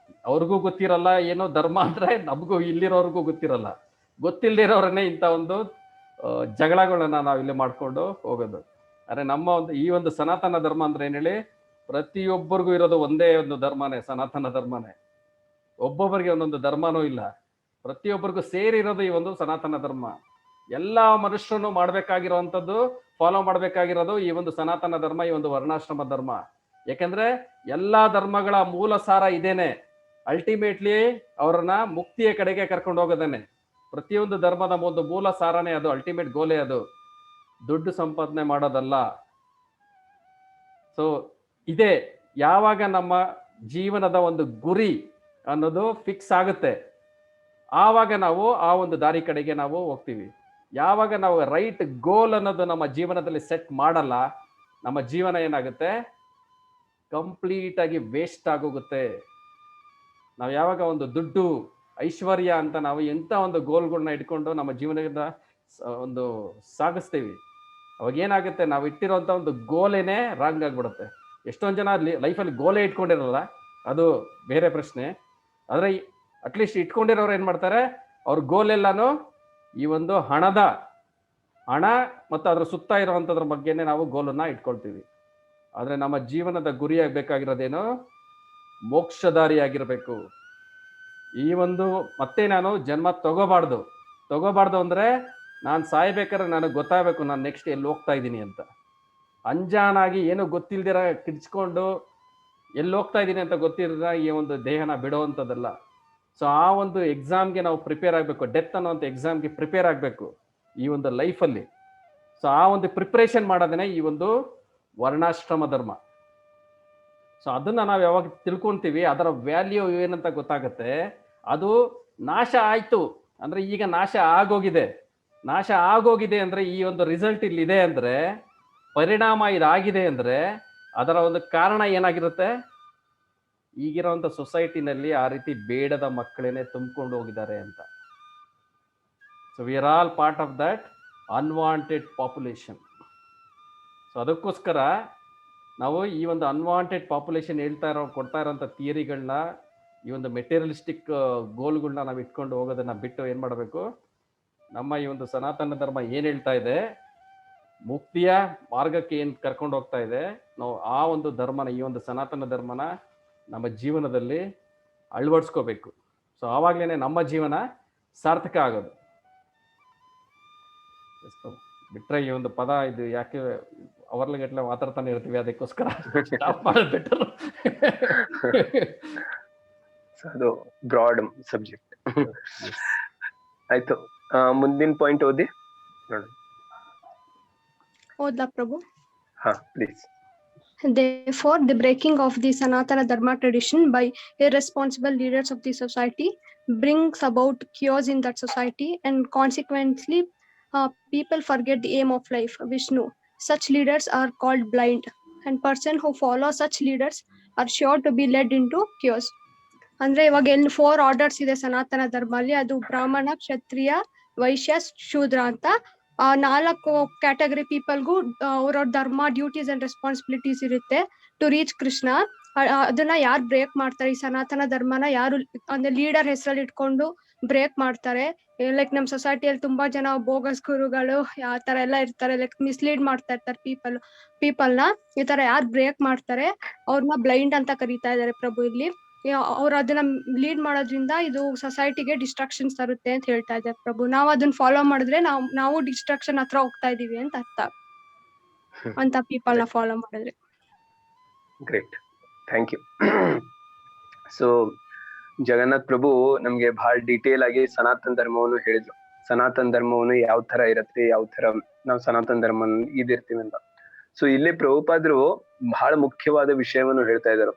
ಅವ್ರಿಗೂ ಗೊತ್ತಿರಲ್ಲ ಏನೋ ಧರ್ಮ ಅಂದರೆ, ನಮಗೂ ಇಲ್ಲಿರೋರ್ಗೂ ಗೊತ್ತಿರಲ್ಲ. ಗೊತ್ತಿಲ್ಲದಿರೋರನ್ನೇ ಇಂಥ ಒಂದು ಜಗಳಗಳನ್ನ ನಾವು ಇಲ್ಲಿ ಮಾಡ್ಕೊಂಡು ಹೋಗೋದು. ಆದರೆ ನಮ್ಮ ಒಂದು ಈ ಒಂದು ಸನಾತನ ಧರ್ಮ ಅಂದ್ರೆ ಏನು ಹೇಳಿ, ಪ್ರತಿಯೊಬ್ಬರಿಗೂ ಇರೋದು ಒಂದೇ ಒಂದು ಧರ್ಮನೇ, ಸನಾತನ ಧರ್ಮನೇ. ಒಬ್ಬೊಬ್ಬರಿಗೆ ಒಂದೊಂದು ಧರ್ಮನೂ ಇಲ್ಲ, ಪ್ರತಿಯೊಬ್ಬರಿಗೂ ಸೇರಿರೋದು ಈ ಒಂದು ಸನಾತನ ಧರ್ಮ. ಎಲ್ಲ ಮನುಷ್ಯರನ್ನು ಮಾಡಬೇಕಾಗಿರೋವಂಥದ್ದು, ಫಾಲೋ ಮಾಡಬೇಕಾಗಿರೋದು ಈ ಒಂದು ಸನಾತನ ಧರ್ಮ, ಈ ಒಂದು ವರ್ಣಾಶ್ರಮ ಧರ್ಮ. ಯಾಕಂದ್ರೆ ಎಲ್ಲಾ ಧರ್ಮಗಳ ಮೂಲ ಸಾರ ಇದೇನೆ, ಅಲ್ಟಿಮೇಟ್ಲಿ ಅವರನ್ನ ಮುಕ್ತಿಯ ಕಡೆಗೆ ಕರ್ಕೊಂಡು ಹೋಗೋದೇನೆ. ಪ್ರತಿಯೊಂದು ಧರ್ಮದ ಒಂದು ಮೂಲ ಸಾರನೇ ಅದು, ಅಲ್ಟಿಮೇಟ್ ಗೋಲೇ ಅದು, ದುಡ್ಡು ಸಂಪಾದನೆ ಮಾಡೋದಲ್ಲ. ಸೊ ಇದೇ ಯಾವಾಗ ನಮ್ಮ ಜೀವನದ ಒಂದು ಗುರಿ ಅನ್ನೋದು ಫಿಕ್ಸ್ ಆಗುತ್ತೆ, ಆವಾಗ ನಾವು ಆ ಒಂದು ದಾರಿ ಕಡೆಗೆ ನಾವು ಹೋಗ್ತೀವಿ. ಯಾವಾಗ ನಾವು ರೈಟ್ ಗೋಲ್ ಅನ್ನೋದು ನಮ್ಮ ಜೀವನದಲ್ಲಿ ಸೆಟ್ ಮಾಡಲ್ಲ, ನಮ್ಮ ಜೀವನ ಏನಾಗುತ್ತೆ, ಕಂಪ್ಲೀಟ್ ಆಗಿ ವೇಸ್ಟ್ ಆಗೋಗುತ್ತೆ. ನಾವು ಯಾವಾಗ ಒಂದು ದುಡ್ಡು ಐಶ್ವರ್ಯ ಅಂತ ನಾವು ಎಂಥ ಒಂದು ಗೋಲ್ಗಳನ್ನ ಇಟ್ಕೊಂಡು ನಮ್ಮ ಜೀವನದಿಂದ ಒಂದು ಸಾಗಿಸ್ತೀವಿ, ಅವಾಗ ಏನಾಗುತ್ತೆ, ನಾವು ಇಟ್ಟಿರೋಂಥ ಒಂದು ಗೋಲೇನೆ ರಾಂಗ್ ಆಗಿಬಿಡುತ್ತೆ. ಎಷ್ಟೊಂದು ಜನ ಲೈಫಲ್ಲಿ ಗೋಲೇ ಇಟ್ಕೊಂಡಿರಲ್ಲ, ಅದು ಬೇರೆ ಪ್ರಶ್ನೆ. ಆದರೆ ಅಟ್ಲೀಸ್ಟ್ ಇಟ್ಕೊಂಡಿರೋರು ಏನು ಮಾಡ್ತಾರೆ, ಅವ್ರ ಗೋಲ್ ಎಲ್ಲಾನು ಈ ಒಂದು ಹಣ ಮತ್ತು ಅದರ ಸುತ್ತ ಇರುವಂಥದ್ರ ಬಗ್ಗೆನೇ ನಾವು ಗೋಲನ್ನ ಇಟ್ಕೊಳ್ತೀವಿ. ಆದರೆ ನಮ್ಮ ಜೀವನದ ಗುರಿಯಾಗಿ ಬೇಕಾಗಿರೋದೇನು, ಮೋಕ್ಷದಾರಿಯಾಗಿರಬೇಕು. ಈ ಒಂದು ಮತ್ತೆ ನಾನು ಜನ್ಮ ತಗೋಬಾರ್ದು ಅಂದರೆ ನಾನು ಸಾಯ್ಬೇಕಾದ್ರೆ ನನಗೆ ಗೊತ್ತಾಗಬೇಕು ನಾನು ನೆಕ್ಸ್ಟ್ ಎಲ್ಲಿ ಹೋಗ್ತಾ ಇದ್ದೀನಿ ಅಂತ. ಅಂಜಾನಾಗಿ ಏನು ಗೊತ್ತಿಲ್ದಿರ ಕಿರ್ಚ್ಕೊಂಡು ಎಲ್ಲಿ ಹೋಗ್ತಾ ಇದ್ದೀನಿ ಅಂತ ಗೊತ್ತಿರ ಈ ಒಂದು ದೇಹನ ಬಿಡುವಂಥದ್ದಲ್ಲ. ಸೊ ಆ ಒಂದು ಎಕ್ಸಾಮ್ಗೆ ನಾವು ಪ್ರಿಪೇರ್ ಆಗಬೇಕು, ಡೆತ್ ಅನ್ನೋಂಥ ಎಕ್ಸಾಮ್ಗೆ ಪ್ರಿಪೇರ್ ಆಗಬೇಕು ಈ ಒಂದು ಲೈಫಲ್ಲಿ. ಸೊ ಆ ಒಂದು ಪ್ರಿಪ್ರೇಷನ್ ಮಾಡೋದೇ ಈ ಒಂದು ವರ್ಣಾಶ್ರಮ ಧರ್ಮ. ಸೊ ಅದನ್ನ ನಾವು ಯಾವಾಗ ತಿಳ್ಕೊಂತೀವಿ, ಅದರ ವ್ಯಾಲ್ಯೂ ಏನಂತ ಗೊತ್ತಾಗುತ್ತೆ. ಅದು ನಾಶ ಆಯ್ತು ಅಂದ್ರೆ, ಈಗ ನಾಶ ಆಗೋಗಿದೆ ಅಂದ್ರೆ, ಈ ಒಂದು ರಿಸಲ್ಟ್ ಇಲ್ಲಿದೆ ಅಂದ್ರೆ, ಪರಿಣಾಮ ಇದಾಗಿದೆ ಅಂದ್ರೆ, ಅದರ ಒಂದು ಕಾರಣ ಏನಾಗಿರುತ್ತೆ, ಈಗಿರೋಂಥ ಸೊಸೈಟಿನಲ್ಲಿ ಆ ರೀತಿ ಬೇಡದ ಮಕ್ಕಳೇನೆ ತುಂಬಿಕೊಂಡು ಹೋಗಿದ್ದಾರೆ ಅಂತ. So we are all part of that unwanted population. So ಅದಕ್ಕೋಸ್ಕರ ನಾವು ಈ ಒಂದು ಅನ್ವಾಂಟೆಡ್ ಪಾಪ್ಯುಲೇಷನ್ ಕೊಡ್ತಾ ಇರೋಂಥ ಥಿಯರಿಗಳನ್ನ, ಈ ಒಂದು ಮೆಟೀರಿಯಲಿಸ್ಟಿಕ್ ಗೋಲ್ಗಳನ್ನ ನಾವು ಇಟ್ಕೊಂಡು ಹೋಗೋದನ್ನ ಬಿಟ್ಟು ಏನು ಮಾಡಬೇಕು, ನಮ್ಮ ಈ ಒಂದು ಸನಾತನ ಧರ್ಮ ಏನು ಹೇಳ್ತಾ ಇದೆ, ಮುಕ್ತಿಯ ಮಾರ್ಗಕ್ಕೆ ಏನು ಕರ್ಕೊಂಡು ಹೋಗ್ತಾ ಇದೆ, ನಾವು ಆ ಒಂದು ಧರ್ಮನ, ಈ ಒಂದು ಸನಾತನ ಧರ್ಮನ ನಮ್ಮ ಜೀವನದಲ್ಲಿ ಅಳವಡಿಸ್ಕೋಬೇಕು. ಸೊ ಆವಾಗಲೇ ನಮ್ಮ ಜೀವನ ಸಾರ್ಥಕ ಆಗೋದು. ಬಿಟ್ರೆ ಈ ಒಂದು ಪದ ಇದು ಯಾಕೆ ಅವರ್ಲಗಟ್ಲೆ ಮಾತಾಡ್ತಾನೆ ಇರ್ತೀವಿ, ಅದಕ್ಕೋಸ್ಕರ ಸ್ಟಾಪ್ ಮಾಡೋದು ಬೆಟರ್. ಅದು ಬ್ರಾಡ್ ಸಬ್ಜೆಕ್ಟ್. ಆಯ್ತು, ಮುಂದಿನ ಪಾಯಿಂಟ್ ಓದಿ ನೋಡಿ. ಓದ್ಲಾ ಪ್ರಭು? ಹಾ please. Therefore, the breaking of the Sanatana Dharma tradition by irresponsible leaders of the society brings about chaos in that society, and consequently, people forget the aim of life, Vishnu. Such leaders are called blind, and person who follow such leaders are sure to be led into chaos. ಅಂದ್ರೆ ಇವಾಗ ಏನು 4 orders ಇದೆ ಸನಾತನ ಧರ್ಮಲ್ಲಿ, ಅದು ಬ್ರಾಹ್ಮಣ, ಕ್ಷತ್ರಿಯ, ವೈಶ್ಯ, ಶೂದ್ರ ಅಂತ 4 category ಪೀಪಲ್ಗೂ ಅವ್ರವ್ರ ಧರ್ಮ, ಡ್ಯೂಟೀಸ್ ಅಂಡ್ ರೆಸ್ಪಾನ್ಸಿಬಿಲಿಟೀಸ್ ಇರುತ್ತೆ ಟು ರೀಚ್ ಕೃಷ್ಣ. ಅದನ್ನ ಯಾರು ಬ್ರೇಕ್ ಮಾಡ್ತಾರೆ, ಈ ಸನಾತನ ಧರ್ಮನ ಯಾರು ಅಂದ್ರೆ ಲೀಡರ್ ಹೆಸರಲ್ಲಿ ಇಟ್ಕೊಂಡು ಬ್ರೇಕ್ ಮಾಡ್ತಾರೆ, ಲೈಕ್ ನಮ್ ಸೊಸೈಟಿಯಲ್ಲಿ ತುಂಬಾ ಜನ ಬೋಗಸ್ ಗುರುಗಳು ಆ ತರ ಎಲ್ಲ ಇರ್ತಾರೆ, ಲೈಕ್ ಮಿಸ್ಲೀಡ್ ಮಾಡ್ತಾ ಇರ್ತಾರೆ ಪೀಪಲ್ನ. ಈ ತರ ಯಾರು ಬ್ರೇಕ್ ಮಾಡ್ತಾರೆ ಅವ್ರನ್ನ ಬ್ಲೈಂಡ್ ಅಂತ ಕರೀತಾ ಇದಾರೆ ಪ್ರಭು ಇಲ್ಲಿ. ಅವ್ರು ಅದನ್ನ ಲೀಡ್ ಮಾಡೋದ್ರಿಂದ ಇದು ಸೊಸೈಟಿಗೆ ಡಿಸ್ಟ್ರಾಕ್ಷನ್ಸ್ ತರುತ್ತೆ ಅಂತ ಹೇಳ್ತಾ ಇದ್ದಾರೆ ಪ್ರಭು. ನಾವು ಅದನ್ನ ಫಾಲೋ ಮಾಡಿದ್ರೆ ನಾವು ಡಿಸ್ಟ್ರಾಕ್ಷನ್ ಹತ್ರ ಹೋಗ್ತಾ ಇದೀವಿ ಅಂತ ಅರ್ಥ, ಅಂತ ಪೀಪಲ್ ನ ಫಾಲೋ ಮಾಡಿದ್ರೆ. Great, thank you. So Jagannath Prabhu ನಮ್ಗೆ ಬಹಳ ಡೀಟೇಲ್ ಆಗಿ ಸನಾತನ ಧರ್ಮವನ್ನು ಹೇಳಿದ್ರು. ಸನಾತನ ಧರ್ಮವನ್ನು ಯಾವ ತರ ಇರತ್ತೆ, ಯಾವ ತರ ನಾವು ಸನಾತನ ಧರ್ಮ ಇದಿರ್ತೀವಿ ಅಂತ. ಸೊ ಇಲ್ಲಿ ಪ್ರಭುಪಾದರು ಬಹಳ ಮುಖ್ಯವಾದ ವಿಷಯವನ್ನು ಹೇಳ್ತಾ ಇದ್ದಾರೆ.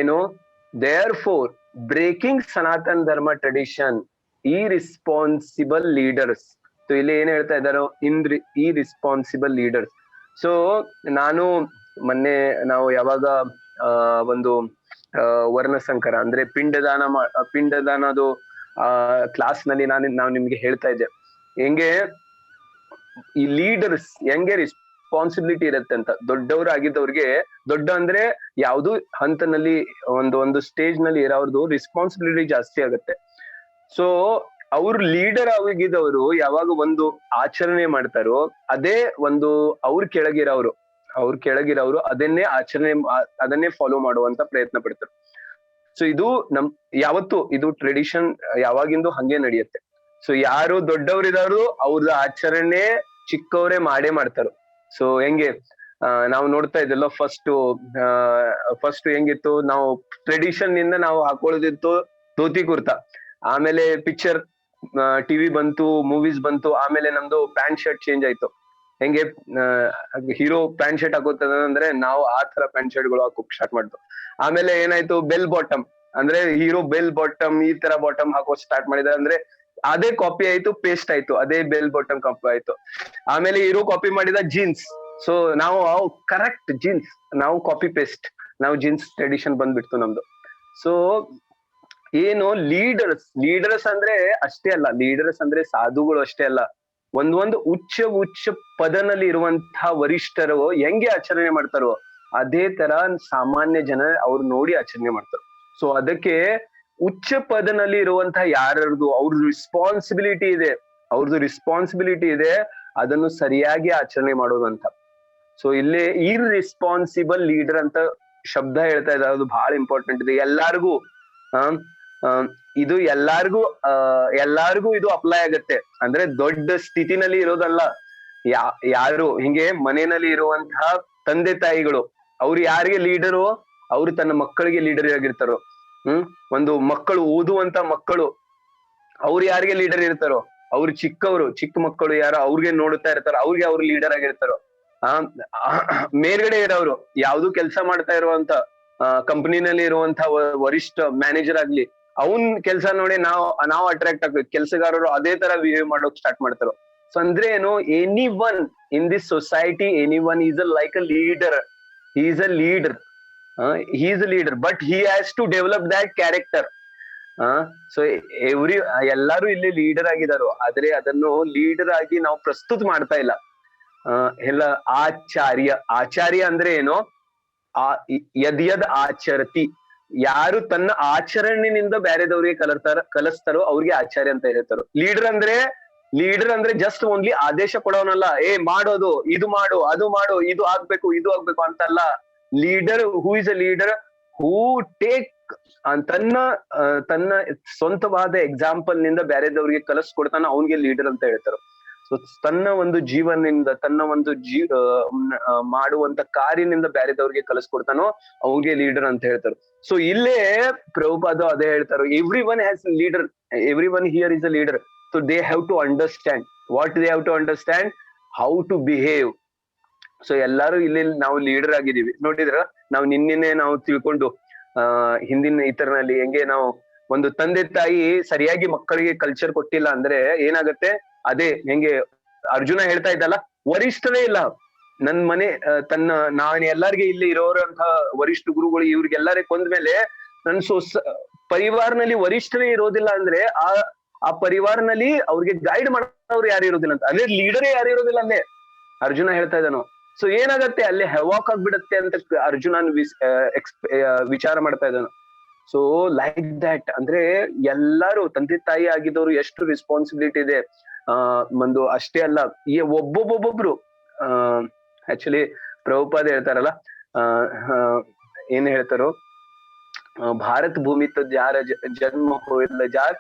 ಏನು, therefore ಬ್ರೇಕಿಂಗ್ ಸನಾತನ್ ಧರ್ಮ ಟ್ರೆಡಿಷನ್, irresponsible leaders. ಸೊ ಇಲ್ಲಿ ಏನ್ ಹೇಳ್ತಾ ಇದ್ದಾರೋ irresponsible leaders. ಸೊ ನಾನು ಮೊನ್ನೆ ನಾವು ಯಾವಾಗ ಒಂದು ವರ್ಣಸಂಕರ ಅಂದ್ರೆ ಪಿಂಡದಾನದು ಕ್ಲಾಸ್ ನಲ್ಲಿ ನಾವು ನಿಮ್ಗೆ ಹೇಳ್ತಾ ಇದ್ದೆ ಹೆಂಗೆ ಈ ಲೀಡರ್ಸ್ ಹೆಂಗೆ ರೆಸ್ಪಾನ್ಸಿಬಿಲಿಟಿ ಇರುತ್ತೆ ಅಂತ. ದೊಡ್ಡವರು ಆಗಿದ್ದವ್ರಿಗೆ, ದೊಡ್ಡ ಅಂದ್ರೆ ಯಾವ್ದು ಹಂತನಲ್ಲಿ ಒಂದು ಸ್ಟೇಜ್ ನಲ್ಲಿ ಇರೋರ್ದು ರೆಸ್ಪಾನ್ಸಿಬಿಲಿಟಿ ಜಾಸ್ತಿ ಆಗುತ್ತೆ. ಸೊ ಅವ್ರು ಲೀಡರ್ ಆಗಿದ್ದವರು ಯಾವಾಗ ಒಂದು ಆಚರಣೆ ಮಾಡ್ತಾರೋ ಅದೇ ಒಂದು ಅವ್ರ ಕೆಳಗಿರೋರು ಅದನ್ನೇ ಫಾಲೋ ಮಾಡುವಂತ ಪ್ರಯತ್ನ ಪಡ್ತಾರೆ. ಸೊ ಇದು ಯಾವತ್ತು ಇದು ಟ್ರೆಡಿಷನ್ ಯಾವಾಗಿಂದು ಹಂಗೆ ನಡೆಯುತ್ತೆ. ಸೊ ಯಾರು ದೊಡ್ಡವರಿದಾರು ಅವ್ರದ್ದು ಆಚರಣೆ ಚಿಕ್ಕವರೇ ಮಾಡ್ತಾರೋ. ಸೊ ಹೆಂಗೆ ನಾವು ನೋಡ್ತಾ ಇದ್ದಲ್ಲ, ಫಸ್ಟ್ ಹೆಂಗಿತ್ತು, ನಾವು ಟ್ರೆಡಿಷನ್ ನಿಂದ ನಾವು ಹಾಕೊಳ್ಳೋದಿತ್ತು ಧೋತಿ ಕುರ್ತಾ, ಆಮೇಲೆ ಪಿಕ್ಚರ್ ಟಿವಿ ಬಂತು, ಮೂವೀಸ್ ಬಂತು, ಆಮೇಲೆ ನಮ್ದು ಪ್ಯಾಂಟ್ ಶರ್ಟ್ ಚೇಂಜ್ ಆಯ್ತು. ಹೆಂಗೆ ಹೀರೋ ಪ್ಯಾಂಟ್ ಶರ್ಟ್ ಹಾಕೋತಂದ್ರೆ ನಾವು ಆ ತರ ಪ್ಯಾಂಟ್ ಶರ್ಟ್ ಗಳು ಹಾಕೋಕ್ ಸ್ಟಾರ್ಟ್ ಮಾಡ್ತು. ಆಮೇಲೆ ಏನಾಯ್ತು, ಬೆಲ್ ಬಾಟಮ್ ಅಂದ್ರೆ ಹೀರೋ ಬೆಲ್ ಬಾಟಮ್ ಈ ತರ ಬಾಟಮ್ ಹಾಕೋಕ್ ಸ್ಟಾರ್ಟ್ ಮಾಡಿದ, ಅಂದ್ರೆ ಅದೇ ಕಾಪಿ ಆಯ್ತು, ಪೇಸ್ಟ್ ಆಯ್ತು, ಅದೇ ಬೆಲ್ ಬಾಟಮ್ ಕಾಪಿ ಆಯ್ತು. ಆಮೇಲೆ ಹೀರೋ ಕಾಪಿ ಮಾಡಿದ ಜೀನ್ಸ್. ಸೊ ನಾವು ಕರೆಕ್ಟ್ ಜೀನ್ಸ್ ನಾವು ಕಾಪಿ ಪೇಸ್ಟ್, ನಾವು ಜೀನ್ಸ್ ಟ್ರೆಡಿಷನ್ ಬಂದ್ಬಿಡ್ತು ನಮ್ದು. ಸೊ ಏನು ಲೀಡರ್ಸ್ ಅಂದ್ರೆ ಅಷ್ಟೇ ಅಲ್ಲ, ಲೀಡರ್ಸ್ ಅಂದ್ರೆ ಸಾಧುಗಳು ಅಷ್ಟೇ ಅಲ್ಲ, ಒಂದು ಉಚ್ಚ ಪದನಲ್ಲಿ ಇರುವಂತಹ ವರಿಷ್ಠರು ಹೆಂಗೆ ಆಚರಣೆ ಮಾಡ್ತಾರೋ ಅದೇ ತರ ಸಾಮಾನ್ಯ ಜನ ಅವ್ರು ನೋಡಿ ಆಚರಣೆ ಮಾಡ್ತಾರೆ. ಸೊ ಅದಕ್ಕೆ ಉಚ್ಚ ಪದನಲ್ಲಿ ಇರುವಂತಹ ಯಾರದು ಅವ್ರದ್ದು ರೆಸ್ಪಾನ್ಸಿಬಿಲಿಟಿ ಇದೆ ಅದನ್ನು ಸರಿಯಾಗಿ ಆಚರಣೆ ಮಾಡೋದಂತ. ಸೊ ಇಲ್ಲೇ ಇರ್ರೆಸ್ಪಾನ್ಸಿಬಲ್ ಲೀಡರ್ ಅಂತ ಶಬ್ದ ಹೇಳ್ತಾ ಇದ್ದಾರೆ, ಅದು ಬಹಳ ಇಂಪಾರ್ಟೆಂಟ್ ಇದೆ. ಎಲ್ಲಾರ್ಗು ಇದು ಎಲ್ಲಾರ್ಗು ಇದು ಅಪ್ಲೈ ಆಗತ್ತೆ. ಅಂದ್ರೆ ದೊಡ್ಡ ಸ್ಥಿತಿನಲ್ಲಿ ಇರೋದಲ್ಲ, ಯಾರು ಹಿಂಗೆ ಮನೆಯಲ್ಲಿ ಇರುವಂತಹ ತಂದೆ ತಾಯಿಗಳು ಅವ್ರು ಯಾರಿಗೆ ಲೀಡರು, ಅವ್ರು ತನ್ನ ಮಕ್ಕಳಿಗೆ ಲೀಡರ್ ಆಗಿರ್ತಾರೋ. ಒಂದು ಮಕ್ಕಳು ಓದುವಂತ ಮಕ್ಕಳು ಅವ್ರು ಯಾರಿಗೆ ಲೀಡರ್ ಇರ್ತಾರೋ, ಅವ್ರು ಚಿಕ್ಕ ಮಕ್ಕಳು ಯಾರೋ ಅವ್ರಿಗೆ ನೋಡ್ತಾ ಇರ್ತಾರೋ, ಅವ್ರಿಗೆ ಅವ್ರು ಲೀಡರ್ ಆಗಿರ್ತಾರೋ. ಮೇಲ್ಗಡೆ ಇರೋರು ಯಾವ್ದು ಕೆಲಸ ಮಾಡ್ತಾ ಇರುವಂತ ಕಂಪನಿನಲ್ಲಿ ಇರುವಂತ ವರಿಷ್ಠ ಮ್ಯಾನೇಜರ್ ಆಗ್ಲಿ, ಅವನ್ ಕೆಲಸ ನೋಡಿ ನಾವು ಅಟ್ರಾಕ್ಟ್ ಆಗ್ಬೇಕು, ಕೆಲಸಗಾರರು ಅದೇ ತರ ಬಿಹೇವ್ ಮಾಡೋಕ್ ಸ್ಟಾರ್ಟ್ ಮಾಡ್ತಾರೋ. ಸೊ ಅಂದ್ರೆ ಏನು, any one in this society, any one is like a leader. he is a leader but he has to develop that character. So ಎಲ್ಲಾರು ಇಲ್ಲಿ ಲೀಡರ್ ಆಗಿದಾರೋ, ಆದ್ರೆ ಅದನ್ನು ಲೀಡರ್ ಆಗಿ ನಾವು ಪ್ರಸ್ತುತ ಮಾಡ್ತಾ ಇಲ್ಲ. ಎಲ್ಲ ಆಚಾರ್ಯ ಅಂದ್ರೆ ಏನು, ಯದ್ ಆಚರತಿ, ಯಾರು ತನ್ನ ಆಚರಣೆಯಿಂದ ಬೇರೆದವ್ರಿಗೆ ಕಲಿಸ್ತಾರೋ ಅವ್ರಿಗೆ ಆಚಾರ್ಯ ಅಂತ ಹೇಳ್ತಾರೋ. ಲೀಡರ್ ಅಂದ್ರೆ ಜಸ್ಟ್ ಓನ್ಲಿ ಆದೇಶ ಕೊಡೋನಲ್ಲ, ಮಾಡೋದು, ಇದು ಮಾಡು, ಅದು ಮಾಡು, ಇದು ಆಗ್ಬೇಕು ಅಂತಲ್ಲ. Leader who is a leader who take ತನ್ನ ಸ್ವಂತವಾದ ಎಕ್ಸಾಂಪಲ್ ನಿಂದ ಬೇರೆದವ್ರಿಗೆ ಕಲಿಸ್ಕೊಡ್ತಾನ, ಅವನ್ಗೆ ಲೀಡರ್ ಅಂತ ಹೇಳ್ತಾರೆ. ಸೊ ತನ್ನ ಒಂದು ಜೀವನದಿಂದ, ತನ್ನ ಒಂದು ಮಾಡುವಂತ ಕಾರ್ಯನಿಂದ ಬೇರೆದವ್ರಿಗೆ ಕಲಿಸ್ಕೊಡ್ತಾನೋ ಅವ್ಗೆ ಲೀಡರ್ ಅಂತ ಹೇಳ್ತಾರೆ. ಸೊ ಇಲ್ಲೇ ಪ್ರಭುಪಾದ ಅದೇ ಹೇಳ್ತಾರೋ, every one has leader, every one here is a leader. So they have to understand what they have to understand, how to behave. So ಎಲ್ಲಾರು ಇಲ್ಲಿ ನಾವು ಲೀಡರ್ ಆಗಿದೀವಿ. ನೋಡಿದ್ರ ನಾವು ನಿನ್ನೆ ನಾವು ತಿಳ್ಕೊಂಡು ಹಿಂದಿನ ಇತರನಲ್ಲಿ ಹೆಂಗೆ ನಾವು ಒಂದು ತಂದೆ ತಾಯಿ ಸರಿಯಾಗಿ ಮಕ್ಕಳಿಗೆ ಕಲ್ಚರ್ ಕೊಟ್ಟಿಲ್ಲ ಅಂದ್ರೆ ಏನಾಗತ್ತೆ, ಅದೇ ಹೆಂಗೆ ಅರ್ಜುನ ಹೇಳ್ತಾ ಇದ್ದಲ್ಲ, ವರಿಷ್ಠರೇ ಇಲ್ಲ ನನ್ ಮನೆ ನಾನು ಎಲ್ಲಾರ್ಗೆ ಇಲ್ಲಿ ಇರೋರಂತ ವರಿಷ್ಠ ಗುರುಗಳು ಇವ್ರಿಗೆಲ್ಲಾರೇ ಕೊಂದ್ಮೇಲೆ ನನ್ ಪರಿವಾರನಲ್ಲಿ ವರಿಷ್ಠರೇ ಇರೋದಿಲ್ಲ ಅಂದ್ರೆ ಆ ಪರಿವಾರನಲ್ಲಿ ಅವ್ರಿಗೆ ಗೈಡ್ ಮಾಡೋರು ಯಾರು ಇರೋದಿಲ್ಲ ಅಂತ, ಅಂದ್ರೆ ಲೀಡರೇ ಯಾರು ಇರೋದಿಲ್ಲ ಅಲ್ಲೇ ಅರ್ಜುನ ಹೇಳ್ತಾ ಇದ್ದಾನು. ಸೊ ಏನಾಗತ್ತೆ, ಅಲ್ಲಿ ಹೆವಾಕ್ ಆಗ್ಬಿಡತ್ತೆ ಅಂತ ಅರ್ಜುನ ವಿಚಾರ ಮಾಡ್ತಾ ಇದ್ದಾನು. ಸೊ ಲೈಕ್ ದಟ್ ಅಂದ್ರೆ ಎಲ್ಲಾರು ತಂದೆ ತಾಯಿ ಆಗಿದವರು ಎಷ್ಟು ರೆಸ್ಪಾನ್ಸಿಬಿಲಿಟಿ ಇದೆ. ಒಂದು ಅಷ್ಟೇ ಅಲ್ಲ, ಈ ಒಬ್ಬೊಬ್ಬೊಬ್ರು ಆಕ್ಚುಲಿ ಪ್ರಭುಪಾದ ಹೇಳ್ತಾರಲ್ಲ, ಏನ್ ಹೇಳ್ತಾರೋ, ಭಾರತ್ ಭೂಮಿ ತ ಜಾರ ಜನ್ಮ ಹೋಯಿಲ್ಲ ಜಾರ್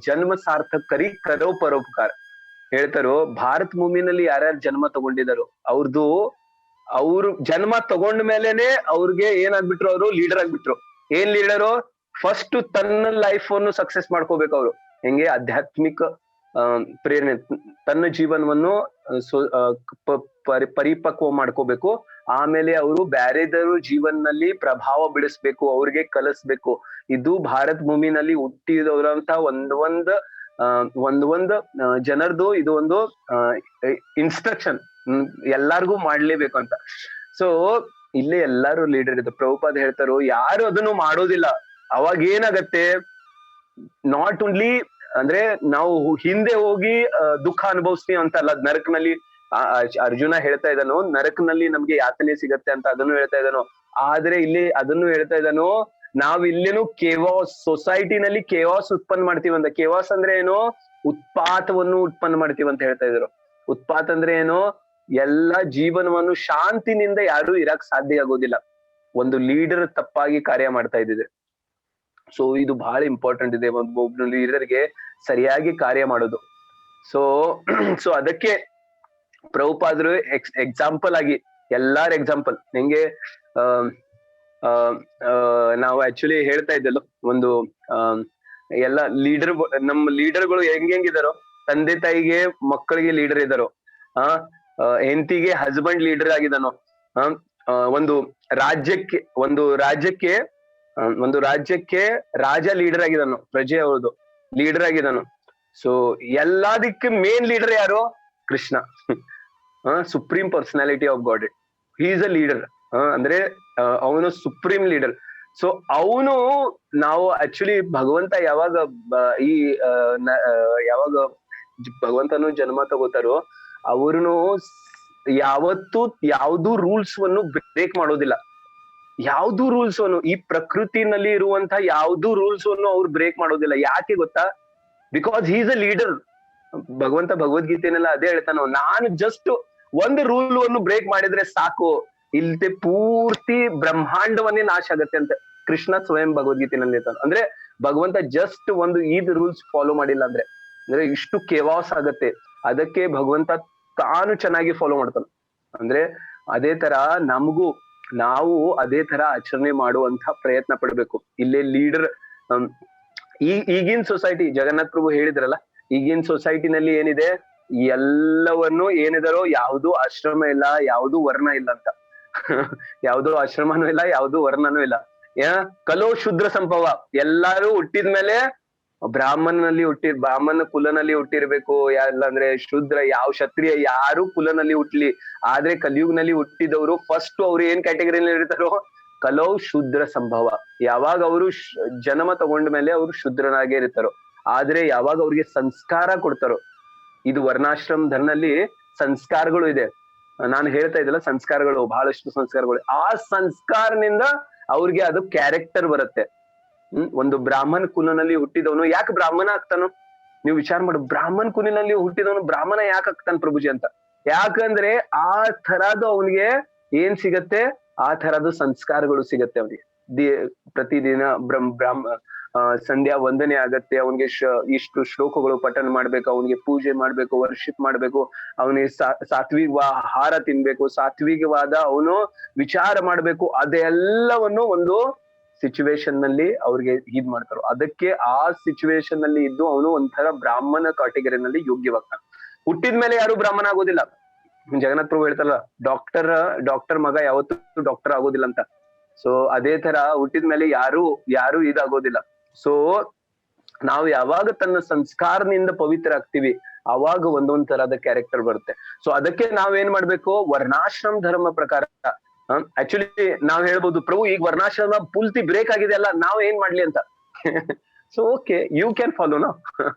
ಜನ್ಮ ಸಾರ್ಥಕ ಕರಿ ಕರೋ ಪರೋಪಕಾರ ಹೇಳ್ತಾರೋ. ಭಾರತ್ ಭೂಮಿನಲ್ಲಿ ಯಾರ್ಯಾರು ಜನ್ಮ ತಗೊಂಡಿದಾರೋ ಅವ್ರು ಜನ್ಮ ತಗೊಂಡ ಮೇಲೆನೆ ಅವ್ರಿಗೆ ಏನಾಗ್ಬಿಟ್ರು, ಅವರು ಲೀಡರ್ ಆಗ್ಬಿಟ್ರು. ಏನ್ ಲೀಡರು, ಫಸ್ಟ್ ತನ್ನ ಲೈಫ್ ಅನ್ನು ಸಕ್ಸೆಸ್ ಮಾಡ್ಕೋಬೇಕು ಅವರು. ಹೆಂಗೆ ಆಧ್ಯಾತ್ಮಿಕ ಪ್ರೇರಣೆ, ತನ್ನ ಜೀವನವನ್ನು ಪರಿಪಕ್ವ ಮಾಡ್ಕೋಬೇಕು. ಆಮೇಲೆ ಅವರು ಬ್ಯಾರೆದವರು ಜೀವನದಲ್ಲಿ ಪ್ರಭಾವ ಬೀಳಿಸ್ಬೇಕು, ಅವ್ರಿಗೆ ಕಲಿಸ್ಬೇಕು. ಇದು ಭಾರತ್ ಭೂಮಿನಲ್ಲಿ ಹುಟ್ಟಿದವರಂತ ಒಂದ್ ಜನರದು ಇದು ಒಂದು ಇನ್ಸ್ಟ್ರಕ್ಷನ್, ಎಲ್ಲಾರ್ಗೂ ಮಾಡ್ಲೇಬೇಕು ಅಂತ. ಸೊ ಇಲ್ಲೇ ಎಲ್ಲಾರು ಲೀಡರ್ ಇದೆ. ಪ್ರಭುಪಾದ್ ಹೇಳ್ತಾರೋ ಯಾರು ಅದನ್ನು ಮಾಡೋದಿಲ್ಲ, ಅವಾಗ ಏನಾಗತ್ತೆ, ನಾಟ್ ಓನ್ಲಿ ಅಂದ್ರೆ ನಾವು ಹಿಂದೆ ಹೋಗಿ ದುಃಖ ಅನುಭವಿಸ್ತೀವಿ ಅಂತ ಅಲ್ಲ, ನರಕನಲ್ಲಿ ಅರ್ಜುನ ಹೇಳ್ತಾ ಇದ್ದಾನೋ ನರಕನಲ್ಲಿ ನಮ್ಗೆ ಯಾತನೆ ಸಿಗತ್ತೆ ಅಂತ ಅದನ್ನು ಹೇಳ್ತಾ ಇದ್ದಾನೋ. ಆದ್ರೆ ಇಲ್ಲಿ ಅದನ್ನು ಹೇಳ್ತಾ ಇದ್ದಾನೋ, ನಾವ್ ಇಲ್ಲೇನು ಕೇವಾಸ್, ಸೊಸೈಟಿನಲ್ಲಿ ಕೇವಾಸ್ ಉತ್ಪನ್ನ ಮಾಡ್ತೀವಿ ಅಂತ. ಕೇವಾಸ್ ಅಂದ್ರೆ ಏನು, ಉತ್ಪಾತವನ್ನು ಉತ್ಪನ್ನ ಮಾಡ್ತೀವಿ ಅಂತ ಹೇಳ್ತಾ ಇದ್ರು. ಉತ್ಪಾತ ಅಂದ್ರೆ ಏನು, ಎಲ್ಲ ಜೀವನವನ್ನು ಶಾಂತಿನಿಂದ ಯಾರು ಇರಕ್ ಸಾಧ್ಯ ಆಗೋದಿಲ್ಲ, ಒಂದು ಲೀಡರ್ ತಪ್ಪಾಗಿ ಕಾರ್ಯ ಮಾಡ್ತಾ ಇದ್ದಿದೆ. ಸೊ ಇದು ಬಹಳ ಇಂಪಾರ್ಟೆಂಟ್ ಇದೆ ಒಬ್ಬ ಲೀಡರ್ಗೆ ಸರಿಯಾಗಿ ಕಾರ್ಯ ಮಾಡೋದು. ಸೊ ಅದಕ್ಕೆ ಪ್ರಭುಪಾದರು ಎಕ್ಸಾಂಪಲ್ ಆಗಿ ಎಲ್ಲಾರ ಎಕ್ಸಾಂಪಲ್ ಹೆಂಗೆ ನಾವು ಆಕ್ಚುಲಿ ಹೇಳ್ತಾ ಇದ್ದಲ್ಲ, ಒಂದು ಎಲ್ಲ ನಮ್ಮ ಲೀಡರ್ಗಳು ಹೆಂಗಿದಾರೋ, ತಂದೆ ತಾಯಿಗೆ ಮಕ್ಕಳಿಗೆ ಲೀಡರ್ ಇದ್ದಾರೋ, ಹೆಂಡತಿಗೆ ಹಸ್ಬೆಂಡ್ ಲೀಡರ್ ಆಗಿದಾನೋ, ಒಂದು ರಾಜ್ಯಕ್ಕೆ ರಾಜ ಲೀಡರ್ ಆಗಿದಾನೋ, ಪ್ರಜೆ ಅವ್ರದ್ದು ಲೀಡರ್ ಆಗಿದಾನೋ. ಸೊ ಎಲ್ಲದಕ್ಕೆ ಮೇನ್ ಲೀಡರ್ ಯಾರು, Krishna, supreme personality of god. He is a leader, ಅಂದ್ರೆ ಅವನು ಸುಪ್ರೀಂ ಲೀಡರ್. ಸೊ ಅವನು ನಾವು ಆಕ್ಚುಲಿ ಭಗವಂತ ಯಾವಾಗ ಯಾವಾಗ ಭಗವಂತನು ಜನ್ಮ ತಗೋತಾರೋ, ಅವ್ರನ್ನು ಯಾವತ್ತು ಯಾವ್ದು ರೂಲ್ಸ್ ವನ್ನು ಬ್ರೇಕ್ ಮಾಡೋದಿಲ್ಲ. ಯಾವ್ದು ರೂಲ್ಸ್ ಅನ್ನು, ಈ ಪ್ರಕೃತಿನಲ್ಲಿ ಇರುವಂತ ಯಾವ್ದು ರೂಲ್ಸ್ ಅನ್ನು ಅವ್ರು ಬ್ರೇಕ್ ಮಾಡೋದಿಲ್ಲ. ಯಾಕೆ ಗೊತ್ತಾ, because he is a leader. ಭಗವಂತ ಭಗವದ್ಗೀತೆನೆಲ್ಲ ಅದೇ ಹೇಳ್ತಾನೋ, ನಾನು ಜಸ್ಟ್ ಒಂದು ರೂಲ್ ಅನ್ನು ಬ್ರೇಕ್ ಮಾಡಿದ್ರೆ ಸಾಕು, ಇಲ್ದೆ ಪೂರ್ತಿ ಬ್ರಹ್ಮಾಂಡವನ್ನೇ ನಾಶ ಆಗತ್ತೆ ಅಂತ ಕೃಷ್ಣ ಸ್ವಯಂ ಭಗವದ್ಗೀತೆನಲ್ಲಿ ಹೇಳ್ತಾನೆ. ಅಂದ್ರೆ ಭಗವಂತ ಜಸ್ಟ್ ಒಂದು ಈದ್ ರೂಲ್ಸ್ ಫಾಲೋ ಮಾಡಿಲ್ಲ ಅಂದ್ರೆ ಇಷ್ಟು ಕೇವಾಸ್ ಆಗತ್ತೆ. ಅದಕ್ಕೆ ಭಗವಂತ ತಾನು ಚೆನ್ನಾಗಿ ಫಾಲೋ ಮಾಡ್ತಾನೆ. ಅಂದ್ರೆ ಅದೇ ತರ ನಾವು ಅದೇ ತರ ಆಚರಣೆ ಮಾಡುವಂತ ಪ್ರಯತ್ನ ಪಡ್ಬೇಕು. ಇಲ್ಲೇ ಲೀಡರ್ ಈಗಿನ ಸೊಸೈಟಿ, ಜಗನ್ನಾಥ್ ಪ್ರಭು ಹೇಳಿದ್ರಲ್ಲ, ಈಗಿನ ಸೊಸೈಟಿನಲ್ಲಿ ಏನಿದೆ, ಎಲ್ಲವನ್ನು ಏನಿದಾರೋ ಯಾವ್ದು ಆಶ್ರಮ ಇಲ್ಲ, ಯಾವ್ದು ವರ್ಣ ಇಲ್ಲ ಅಂತ. ಯಾವ್ದು ಆಶ್ರಮನೂ ಇಲ್ಲ, ಯಾವ್ದು ವರ್ಣನೂ ಇಲ್ಲ. ಕಲೋ ಶೂದ್ರ ಸಂಭವ, ಎಲ್ಲಾರು ಹುಟ್ಟಿದ್ಮೇಲೆ ಬ್ರಾಹ್ಮಣ ಕುಲನಲ್ಲಿ ಹುಟ್ಟಿರ್ಬೇಕು, ಇಲ್ಲಾಂದ್ರೆ ಶೂದ್ರ, ಯಾವ ಕ್ಷತ್ರಿಯ ಯಾರು ಕುಲನಲ್ಲಿ ಹುಟ್ಲಿ. ಆದ್ರೆ ಕಲಿಯುಗ್ನಲ್ಲಿ ಹುಟ್ಟಿದವರು ಫಸ್ಟ್ ಅವ್ರು ಏನ್ ಕ್ಯಾಟಗರಿಯಲ್ಲಿ ಇರ್ತಾರೋ, ಕಲೋ ಶೂದ್ರ ಸಂಭವ. ಯಾವಾಗ ಅವರು ಜನ್ಮ ತಗೊಂಡ ಮೇಲೆ ಅವರು ಶೂದ್ರನಾಗೇ ಇರ್ತಾರೋ. ಆದ್ರೆ ಯಾವಾಗ ಅವ್ರಿಗೆ ಸಂಸ್ಕಾರ ಕೊಡ್ತಾರೋ, ಇದು ವರ್ಣಾಶ್ರಮ ಧರ್ಮದಲ್ಲಿ ಸಂಸ್ಕಾರಗಳು ಇದೆ. ನಾನು ಹೇಳ್ತಾ ಇದ್ದಲ್ಲ, ಸಂಸ್ಕಾರಗಳು, ಬಹಳಷ್ಟು ಸಂಸ್ಕಾರಗಳು. ಆ ಸಂಸ್ಕಾರದಿಂದ ಅವ್ರಿಗೆ ಅದು ಕ್ಯಾರೆಕ್ಟರ್ ಬರುತ್ತೆ. ಒಂದು ಬ್ರಾಹ್ಮಣ ಕುಲನಲ್ಲಿ ಹುಟ್ಟಿದವನು ಯಾಕೆ ಬ್ರಾಹ್ಮಣ ಆಗ್ತಾನೋ, ನೀವು ವಿಚಾರ ಮಾಡು. ಬ್ರಾಹ್ಮಣ ಕುಲಿನಲ್ಲಿ ಹುಟ್ಟಿದವನು ಬ್ರಾಹ್ಮಣ ಯಾಕೆ ಆಗ್ತಾನ ಪ್ರಭುಜಿ ಅಂತ? ಯಾಕಂದ್ರೆ ಆ ತರದ್ದು ಅವನಿಗೆ ಏನ್ ಸಿಗತ್ತೆ, ಆ ತರದ್ದು ಸಂಸ್ಕಾರಗಳು ಸಿಗತ್ತೆ ಅವನಿಗೆ. ಪ್ರತಿದಿನ ಸಂಧ್ಯಾ ವಂದನೆ ಆಗತ್ತೆ, ಅವನಿಗೆ ಇಷ್ಟು ಶ್ಲೋಕಗಳು ಪಠನ ಮಾಡ್ಬೇಕು, ಅವನಿಗೆ ಪೂಜೆ ಮಾಡ್ಬೇಕು, ವರ್ಷಿಪ್ ಮಾಡ್ಬೇಕು, ಅವನಿಗೆ ಸಾತ್ವಿಕ ಆಹಾರ ತಿನ್ಬೇಕು, ಸಾತ್ವಿಕವಾದ ಅವನು ವಿಚಾರ ಮಾಡ್ಬೇಕು. ಅದೆಲ್ಲವನ್ನು ಒಂದು ಸಿಚುವೇಶನ್ ನಲ್ಲಿ ಅವ್ರಿಗೆ ಇದ್ ಮಾಡ್ತಾರೋ. ಅದಕ್ಕೆ ಆ ಸಿಚುವೇಶನ್ ನಲ್ಲಿ ಇದ್ದು ಅವನು ಒಂಥರ ಬ್ರಾಹ್ಮಣ ಕ್ಯಾಟಗರಿನಲ್ಲಿ ಯೋಗ್ಯವಾಗ್ತಾನೆ. ಹುಟ್ಟಿದ್ಮೇಲೆ ಯಾರು ಬ್ರಾಹ್ಮಣ ಆಗೋದಿಲ್ಲ. ಜಗನ್ನಾಥ್ ಪ್ರಭು ಹೇಳ್ತಾರಲ್ಲ, ಡಾಕ್ಟರ್ ಮಗ ಯಾವತ್ತೂ ಡಾಕ್ಟರ್ ಆಗೋದಿಲ್ಲ ಅಂತ. ಸೊ ಅದೇ ತರ ಹುಟ್ಟಿದ್ಮೇಲೆ ಯಾರು ಇದಾಗೋದಿಲ್ಲ. ಸೊ ನಾವು ಯಾವಾಗ ತನ್ನ ಸಂಸ್ಕಾರದಿಂದ ಪವಿತ್ರ ಆಗ್ತೀವಿ, ಅವಾಗ ಒಂದೊಂದ್ ತರದ ಕ್ಯಾರೆಕ್ಟರ್ ಬರುತ್ತೆ. ಸೊ ಅದಕ್ಕೆ ನಾವೇನ್ ಮಾಡ್ಬೇಕು, ವರ್ಣಾಶ್ರಮ ಧರ್ಮ ಪ್ರಕಾರ ಆಕ್ಚುಲಿ ನಾವ್ ಹೇಳ್ಬೋದು, ಪ್ರಭು ಈಗ ವರ್ಣಾಶ್ರಮ ಪೂರ್ತಿ ಬ್ರೇಕ್ ಆಗಿದೆ ಅಲ್ಲ, ನಾವ್ ಏನ್ ಮಾಡ್ಲಿ ಅಂತ. So okay, you can follow ನಾ.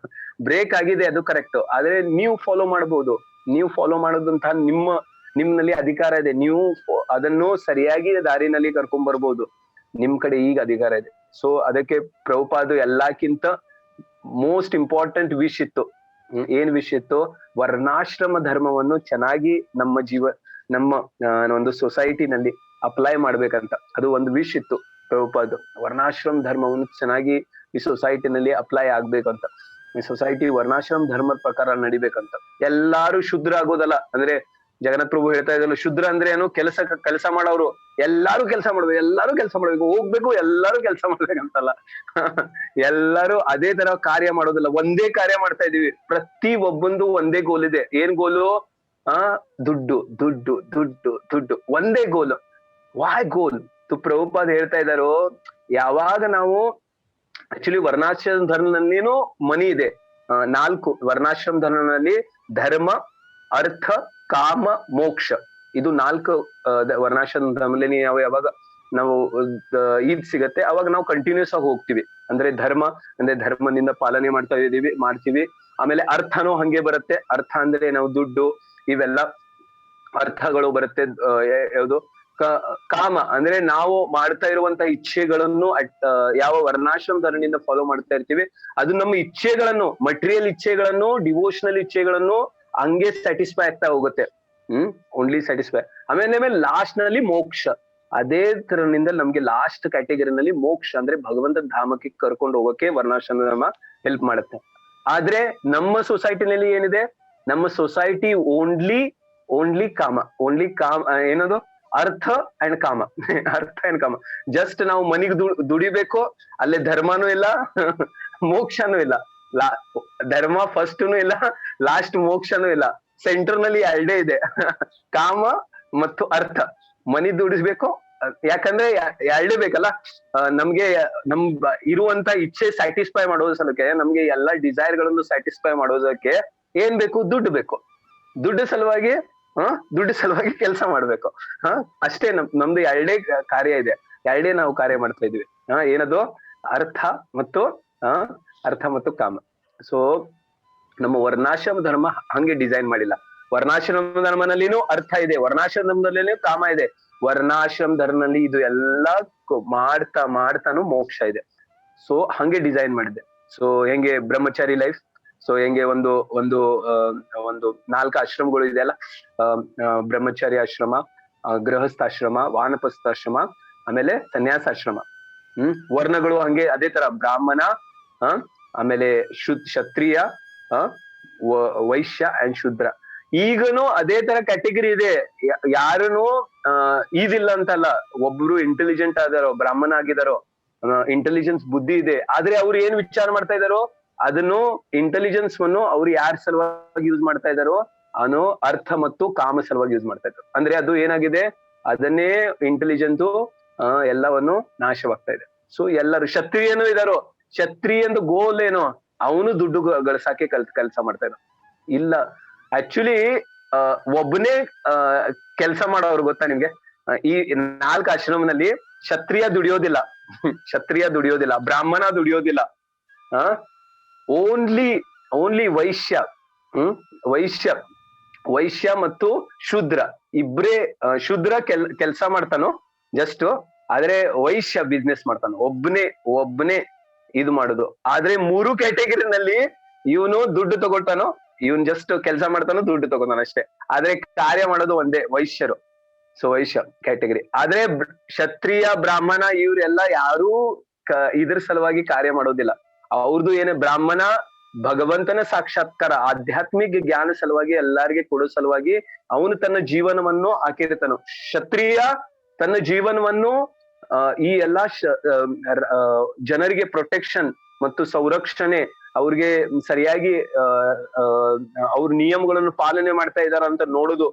ಬ್ರೇಕ್ ಆಗಿದೆ, ಅದು ಕರೆಕ್ಟ್. ಆದ್ರೆ ನೀವು ಫಾಲೋ ಮಾಡ್ಬೋದು. ನೀವು ಫಾಲೋ ಮಾಡೋದಂತ ನಿಮ್ನಲ್ಲಿ ಅಧಿಕಾರ ಇದೆ. ನೀವು ಅದನ್ನು ಸರಿಯಾಗಿ ದಾರಿನಲ್ಲಿ ಕರ್ಕೊಂಡ್ ಬರ್ಬೋದು. ನಿಮ್ ಕಡೆ ಈಗ ಅಧಿಕಾರ ಇದೆ. ಸೊ ಅದಕ್ಕೆ ಪ್ರಭುಪಾದ ಎಲ್ಲಕ್ಕಿಂತ ಮೋಸ್ಟ್ ಇಂಪಾರ್ಟೆಂಟ್ ವಿಷ್ ಇತ್ತು. ಏನ್ ವಿಷ್ ಇತ್ತು, ವರ್ಣಾಶ್ರಮ ಧರ್ಮವನ್ನು ಚೆನ್ನಾಗಿ ನಮ್ಮ ಒಂದು ಸೊಸೈಟಿನಲ್ಲಿ ಅಪ್ಲೈ ಮಾಡ್ಬೇಕಂತ. ಅದು ಒಂದು ವಿಷ್ ಇತ್ತು ಪ್ರಭುಪಾದ. ವರ್ಣಾಶ್ರಮ ಧರ್ಮವನ್ನು ಚೆನ್ನಾಗಿ ಈ ಸೊಸೈಟಿನಲ್ಲಿ ಅಪ್ಲೈ ಆಗ್ಬೇಕಂತ. ಈ ಸೊಸೈಟಿ ವರ್ಣಾಶ್ರಮ ಧರ್ಮದ ಪ್ರಕಾರ ನಡಿಬೇಕಂತ. ಎಲ್ಲಾರು ಶುದ್ರ ಆಗೋದಲ್ಲ. ಅಂದ್ರೆ ಜಗನ್ನಾಥ್ ಪ್ರಭು ಹೇಳ್ತಾ ಇದ್ದಲ್ಲ, ಶುದ್ರ ಅಂದ್ರೆ ಏನು, ಕೆಲಸ ಮಾಡೋರು. ಎಲ್ಲಾರು ಕೆಲಸ ಮಾಡ್ಬೇಕು, ಹೋಗ್ಬೇಕು, ಎಲ್ಲಾರು ಕೆಲಸ ಮಾಡ್ಬೇಕಂತಲ್ಲ. ಎಲ್ಲಾರು ಅದೇ ತರ ಕಾರ್ಯ ಮಾಡೋದಿಲ್ಲ, ಒಂದೇ ಕಾರ್ಯ ಮಾಡ್ತಾ ಇದೀವಿ. ಪ್ರತಿ ಒಬ್ಬಂದು ಒಂದೇ ಗೋಲ್ ಇದೆ. ಏನ್ ಗೋಲು, ದುಡ್ಡು ದುಡ್ಡು ದುಡ್ಡು ದುಡ್ಡು, ಒಂದೇ ಗೋಲ್. ವಾಯ್ ಗೋಲ್? ಪ್ರಭುಪಾದ್ ಹೇಳ್ತಾ ಇದ್ದಾರೋ, ಯಾವಾಗ ನಾವು ಆಕ್ಚುಲಿ ವರ್ಣಾಶ್ರಮ ಧರ್ಮದಲ್ಲಿನೂ ಮನಿ ಇದೆ. 4 ವರ್ಣಾಶ್ರಮ ಧರ್ಮದಲ್ಲಿ ಧರ್ಮ, ಅರ್ಥ, ಕಾಮ, ಮೋಕ್ಷ, ಇದು 4 ವರ್ಣಾಶ್ರಮ ಧರ್ಮದಲ್ಲಿ ನಾವು ಯಾವಾಗ ನಾವು ಇದ್ ಸಿಗತ್ತೆ ಅವಾಗ ನಾವು ಕಂಟಿನ್ಯೂಸ್ ಆಗಿ ಹೋಗ್ತಿವಿ. ಅಂದ್ರೆ ಧರ್ಮ ಅಂದ್ರೆ ಧರ್ಮದಿಂದ ಪಾಲನೆ ಮಾಡ್ತೀವಿ. ಆಮೇಲೆ ಅರ್ಥನೂ ಹಂಗೆ ಬರುತ್ತೆ. ಅರ್ಥ ಅಂದ್ರೆ ನಾವು ದುಡ್ಡು ಇವೆಲ್ಲ ಅರ್ಥಗಳು ಬರುತ್ತೆ. ಯಾವುದು ಕಾಮ ಅಂದ್ರೆ ನಾವು ಮಾಡ್ತಾ ಇರುವಂತಹ ಇಚ್ಛೆಗಳನ್ನು ಯಾವ ವರ್ಣಾಶ್ರಮ ಧರ್ಮದಿಂದ ಫಾಲೋ ಮಾಡ್ತಾ ಇರ್ತೀವಿ, ಅದು ನಮ್ಮ ಇಚ್ಛೆಗಳನ್ನು, ಮಟೀರಿಯಲ್ ಇಚ್ಛೆಗಳನ್ನು, ಡಿವೋಷನಲ್ ಇಚ್ಛೆಗಳನ್ನು ಹಂಗೆ ಸ್ಯಾಟಿಸ್ಫೈ ಆಗ್ತಾ ಹೋಗುತ್ತೆ. Only satisfy. ಆಮೇಲೆ ಲಾಸ್ಟ್ ನಲ್ಲಿ ಮೋಕ್ಷ. ಅದೇ ತರನಿಂದ ನಮ್ಗೆ ಲಾಸ್ಟ್ ಕ್ಯಾಟಗರಿನಲ್ಲಿ ಮೋಕ್ಷ ಅಂದ್ರೆ ಭಗವಂತ ಧಾಮಕ್ಕೆ ಕರ್ಕೊಂಡು ಹೋಗೋಕೆ ವರ್ಣಾಶ್ರಮ ಧರ್ಮ ಹೆಲ್ಪ್ ಮಾಡುತ್ತೆ. ಆದ್ರೆ ನಮ್ಮ ಸೊಸೈಟಿನಲ್ಲಿ ಏನಿದೆ, ನಮ್ಮ ಸೊಸೈಟಿ ಓನ್ಲಿ ಕಾಮ, ಏನದು ಅರ್ಥ ಅಂಡ್ ಕಾಮ. ಅರ್ಥ ಅಂಡ್ ಕಾಮ. ಜಸ್ಟ್ ನಾವು ಮನಿಗ್ ದುಡಿಬೇಕು, ಅಲ್ಲೇ ಧರ್ಮನೂ ಇಲ್ಲ ಮೋಕ್ಷನೂ ಇಲ್ಲ. ಧರ್ಮ ಫಸ್ಟ್ನು ಇಲ್ಲ, ಲಾಸ್ಟ್ ಮೋಕ್ಷನೂ ಇಲ್ಲ. ಸೆಂಟರ್ ನಲ್ಲಿ 2 ಇದೆ, ಕಾಮ ಮತ್ತು ಅರ್ಥ. ಮನಿ ದುಡಿಸ್ಬೇಕು, ಯಾಕಂದ್ರೆ 2 ಬೇಕಲ್ಲ ನಮ್ಗೆ. ನಮ್ ಇರುವಂತ ಇಚ್ಛೆ ಸ್ಯಾಟಿಸ್ಫೈ ಮಾಡೋದ್ರ ಸಲಕ್ಕೆ, ನಮ್ಗೆ ಎಲ್ಲಾ ಡಿಸೈರ್ ಗಳನ್ನು ಸ್ಯಾಟಿಸ್ಫೈ ಮಾಡೋದಕ್ಕೆ ಏನ್ ಬೇಕು? ದುಡ್ಡು ಬೇಕು. ದುಡ್ಡು ಸಲುವಾಗಿ ಕೆಲಸ ಮಾಡ್ಬೇಕು. ಅಷ್ಟೇ. ನಮ್ದು 2 ಕಾರ್ಯ ಇದೆ, 2 ನಾವು ಕಾರ್ಯ ಮಾಡ್ತಾ ಇದೀವಿ. ಏನದು? ಅರ್ಥ ಮತ್ತು ಕಾಮ. ಸೊ ನಮ್ಮ ವರ್ಣಾಶ್ರಮ ಧರ್ಮ ಹಂಗೆ ಡಿಸೈನ್ ಮಾಡಿಲ್ಲ. ವರ್ಣಾಶ್ರಮ ಧರ್ಮನಲ್ಲಿನೂ ಅರ್ಥ ಇದೆ, ವರ್ಣಾಶ್ರಮ ಧರ್ಮದಲ್ಲಿನೂ ಕಾಮ ಇದೆ. ವರ್ಣಾಶ್ರಮ ಧರ್ಮದಲ್ಲಿ ಇದು ಎಲ್ಲ ಮಾಡ್ತಾನು ಮೋಕ್ಷ ಇದೆ. ಸೊ ಹಂಗೆ ಡಿಸೈನ್ ಮಾಡಿದೆ. ಸೊ ಹೆಂಗೆ ಬ್ರಹ್ಮಚಾರಿ ಲೈಫ್, ಸೊ ಹೆಂಗೆ ಒಂದು 4 ಆಶ್ರಮಗಳು ಇದೆಯಲ್ಲ, ಬ್ರಹ್ಮಚಾರಿ ಆಶ್ರಮ, ಗೃಹಸ್ಥಾಶ್ರಮ, ವಾನಪ್ರಸ್ಥಾಶ್ರಮ, ಆಮೇಲೆ ಸನ್ಯಾಸಾಶ್ರಮ. ವರ್ಣಗಳು ಹಂಗೆ ಅದೇ ತರ ಬ್ರಾಹ್ಮಣ, ಆಮೇಲೆ ಕ್ಷತ್ರಿಯ, ವೈಶ್ಯ ಅಂಡ್ ಶೂದ್ರ. ಈಗನು ಅದೇ ತರ ಕ್ಯಾಟಗರಿ ಇದೆ. ಯಾರನು ಇದಿಲ್ಲ ಅಂತಲ್ಲ. ಒಬ್ರು ಇಂಟೆಲಿಜೆಂಟ್ ಆದಾರೋ, ಬ್ರಾಹ್ಮಣ ಆಗಿದಾರೋ, ಇಂಟೆಲಿಜೆನ್ಸ್ ಬುದ್ಧಿ ಇದೆ, ಆದ್ರೆ ಅವ್ರು ಏನ್ ವಿಚಾರ ಮಾಡ್ತಾ ಇದಾರೋ ಅದನ್ನು, ಇಂಟೆಲಿಜೆನ್ಸ್ ಅನ್ನು ಅವ್ರು ಯಾರ ಸಲುವಾಗಿ ಯೂಸ್ ಮಾಡ್ತಾ ಇದಾರೋ ಅವನು ಅರ್ಥ ಮತ್ತು ಕಾಮ ಸಲುವಾಗಿ ಯೂಸ್ ಮಾಡ್ತಾ ಇದ್ರು. ಅಂದ್ರೆ ಅದು ಏನಾಗಿದೆ, ಅದನ್ನೇ ಇಂಟೆಲಿಜೆನ್ಸ್ ಎಲ್ಲವನ್ನು ನಾಶವಾಗ್ತಾ ಇದೆ. ಸೊ ಎಲ್ಲರೂ ಕ್ಷತ್ರಿಯನು ಇದಾರೋ, ಕ್ಷತ್ರಿಯಂದು ಗೋಲ್ ಏನೋ, ಅವನು ದುಡ್ಡು ಗಳಿಸಾಕೆ ಕೆಲಸ ಮಾಡ್ತಾ ಇದ್ದ. ಇಲ್ಲ, ಆಕ್ಚುಲಿ ಒಬ್ಬನೇ ಕೆಲಸ ಮಾಡೋರು ಗೊತ್ತಾ ನಿಮ್ಗೆ? ಈ 4 ಆಶ್ರಮದಲ್ಲಿ ಕ್ಷತ್ರಿಯ ದುಡಿಯೋದಿಲ್ಲ, ಬ್ರಾಹ್ಮಣ ದುಡಿಯೋದಿಲ್ಲ. ಓನ್ಲಿ ವೈಶ್ಯ ಮತ್ತು ಶೂದ್ರ ಇಬ್ರೇ. ಶೂದ್ರ ಕೆಲ್ಸ ಮಾಡ್ತಾನೋ ಜಸ್ಟ್, ಆದ್ರೆ ವೈಶ್ಯ ಬಿಸ್ನೆಸ್ ಮಾಡ್ತಾನೋ. ಒಬ್ಬನೇ ಇದು ಮಾಡುದು. ಆದ್ರೆ 3 ಕ್ಯಾಟಗರಿನಲ್ಲಿ ಇವನು ದುಡ್ಡು ತಗೊಳ್ತಾನೋ, ಇವನ್ ಜಸ್ಟ್ ಕೆಲಸ ಮಾಡ್ತಾನೋ, ದುಡ್ಡು ತಗೋತಾನ ಅಷ್ಟೇ. ಆದ್ರೆ ಕಾರ್ಯ ಮಾಡೋದು ಒಂದೇ, ವೈಶ್ಯರು. ಸೊ ವೈಶ್ಯ ಕ್ಯಾಟಗರಿ. ಆದ್ರೆ ಕ್ಷತ್ರಿಯ, ಬ್ರಾಹ್ಮಣ ಇವರೆಲ್ಲ ಯಾರು ಇದ್ರ ಸಲುವಾಗಿ ಕಾರ್ಯ ಮಾಡೋದಿಲ್ಲ. ಅವ್ರದ್ದು ಏನೇ, ಬ್ರಾಹ್ಮಣ ಭಗವಂತನ ಸಾಕ್ಷಾತ್ಕಾರ, ಆಧ್ಯಾತ್ಮಿಕ ಜ್ಞಾನ ಸಲುವಾಗಿ ಎಲ್ಲಾರ್ಗೆ ಕೊಡೋ ಸಲುವಾಗಿ ಅವನು ತನ್ನ ಜೀವನವನ್ನು ಹಾಕಿರ್ತಾನೋ. ಕ್ಷತ್ರಿಯ ತನ್ನ ಜೀವನವನ್ನು ಈ ಎಲ್ಲಾ ಜನರಿಗೆ ಪ್ರೊಟೆಕ್ಷನ್ ಮತ್ತು ಸಂರಕ್ಷಣೆ, ಅವ್ರಿಗೆ ಸರಿಯಾಗಿ ಅವ್ರ ನಿಯಮಗಳನ್ನು ಪಾಲನೆ ಮಾಡ್ತಾ ಇದಾರ ಅಂತ ನೋಡುದು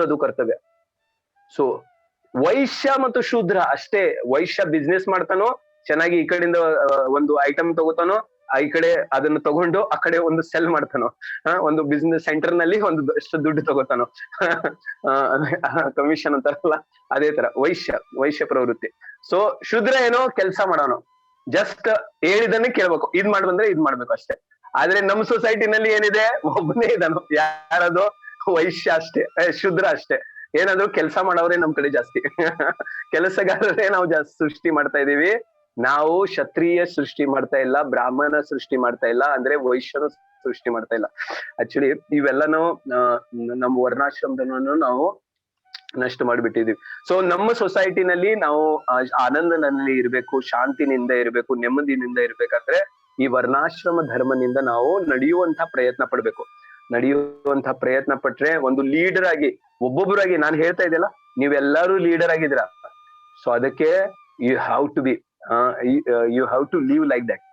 ಅದು ಕರ್ತವ್ಯ. ಸೊ ವೈಶ್ಯ ಮತ್ತು ಶೂದ್ರ ಅಷ್ಟೇ. ವೈಶ್ಯ ಬಿಸ್ನೆಸ್ ಮಾಡ್ತಾನೋ, ಚೆನ್ನಾಗಿ ಈ ಕಡೆಯಿಂದ ಒಂದು ಐಟಮ್ ತಗೋತಾನೋ, ಈ ಕಡೆ ಅದನ್ನು ತಗೊಂಡು ಆ ಕಡೆ ಒಂದು ಸೆಲ್ ಮಾಡ್ತಾನೋ, ಒಂದು ಬಿಸ್ನೆಸ್ ಸೆಂಟರ್ ನಲ್ಲಿ ಅಷ್ಟು ದುಡ್ಡು ತಗೋತಾನೋ, ಕಮಿಷನ್ ಅಂತಾರಲ್ಲ ಅದೇ ತರ ವೈಶ್ಯ ಪ್ರವೃತ್ತಿ. ಸೊ ಶೂದ್ರ ಏನೋ ಕೆಲಸ ಮಾಡೋನು, ಜಸ್ಟ್ ಹೇಳಿದನ್ನೇ ಕೇಳ್ಬೇಕು, ಇದ್ ಬಂದ್ರೆ ಇದ್ ಮಾಡ್ಬೇಕು ಅಷ್ಟೇ. ಆದ್ರೆ ನಮ್ ಸೊಸೈಟಿನಲ್ಲಿ ಏನಿದೆ, ಒಬ್ಬನೇ ಇದಾನು, ಯಾರದು? ವೈಶ್ಯ ಅಷ್ಟೇ, ಶೂದ್ರ ಅಷ್ಟೇ. ಏನಾದ್ರು ಕೆಲಸ ಮಾಡೋರೇ ನಮ್ ಕಡೆ ಜಾಸ್ತಿ. ಕೆಲಸಗಾರರೇ ನಾವು ಜಾಸ್ತಿ ಸೃಷ್ಟಿ ಮಾಡ್ತಾ ಇದೀವಿ. ನಾವು ಕ್ಷತ್ರಿಯ ಸೃಷ್ಟಿ ಮಾಡ್ತಾ ಇಲ್ಲ, ಬ್ರಾಹ್ಮಣ ಸೃಷ್ಟಿ ಮಾಡ್ತಾ ಇಲ್ಲ, ಅಂದ್ರೆ ವೈಶ್ಯನ ಸೃಷ್ಟಿ ಮಾಡ್ತಾ ಇಲ್ಲ. ಆಕ್ಚುಲಿ ಇವೆಲ್ಲನೂ ನಮ್ಮ ವರ್ಣಾಶ್ರಮದನ್ನು ನಾವು ನಷ್ಟ ಮಾಡಿಬಿಟ್ಟಿದೀವಿ. ಸೊ ನಮ್ಮ ಸೊಸೈಟಿನಲ್ಲಿ ನಾವು ಆನಂದನಲ್ಲಿ ಇರ್ಬೇಕು, ಶಾಂತಿನಿಂದ ಇರ್ಬೇಕು, ನೆಮ್ಮದಿನಿಂದ ಇರ್ಬೇಕಾದ್ರೆ ಈ ವರ್ಣಾಶ್ರಮ ಧರ್ಮನಿಂದ ನಾವು ನಡೆಯುವಂತ ಪ್ರಯತ್ನ ಪಟ್ರೆ ಒಂದು ಲೀಡರ್ ಆಗಿ, ಒಬ್ಬೊಬ್ಬರಾಗಿ, ನಾನು ಹೇಳ್ತಾ ಇದ್ದೆಲ್ಲ, ನೀವೆಲ್ಲರೂ ಲೀಡರ್ ಆಗಿದ್ದೀರಾ. ಸೊ ಅದಕ್ಕೆ you have to live like that.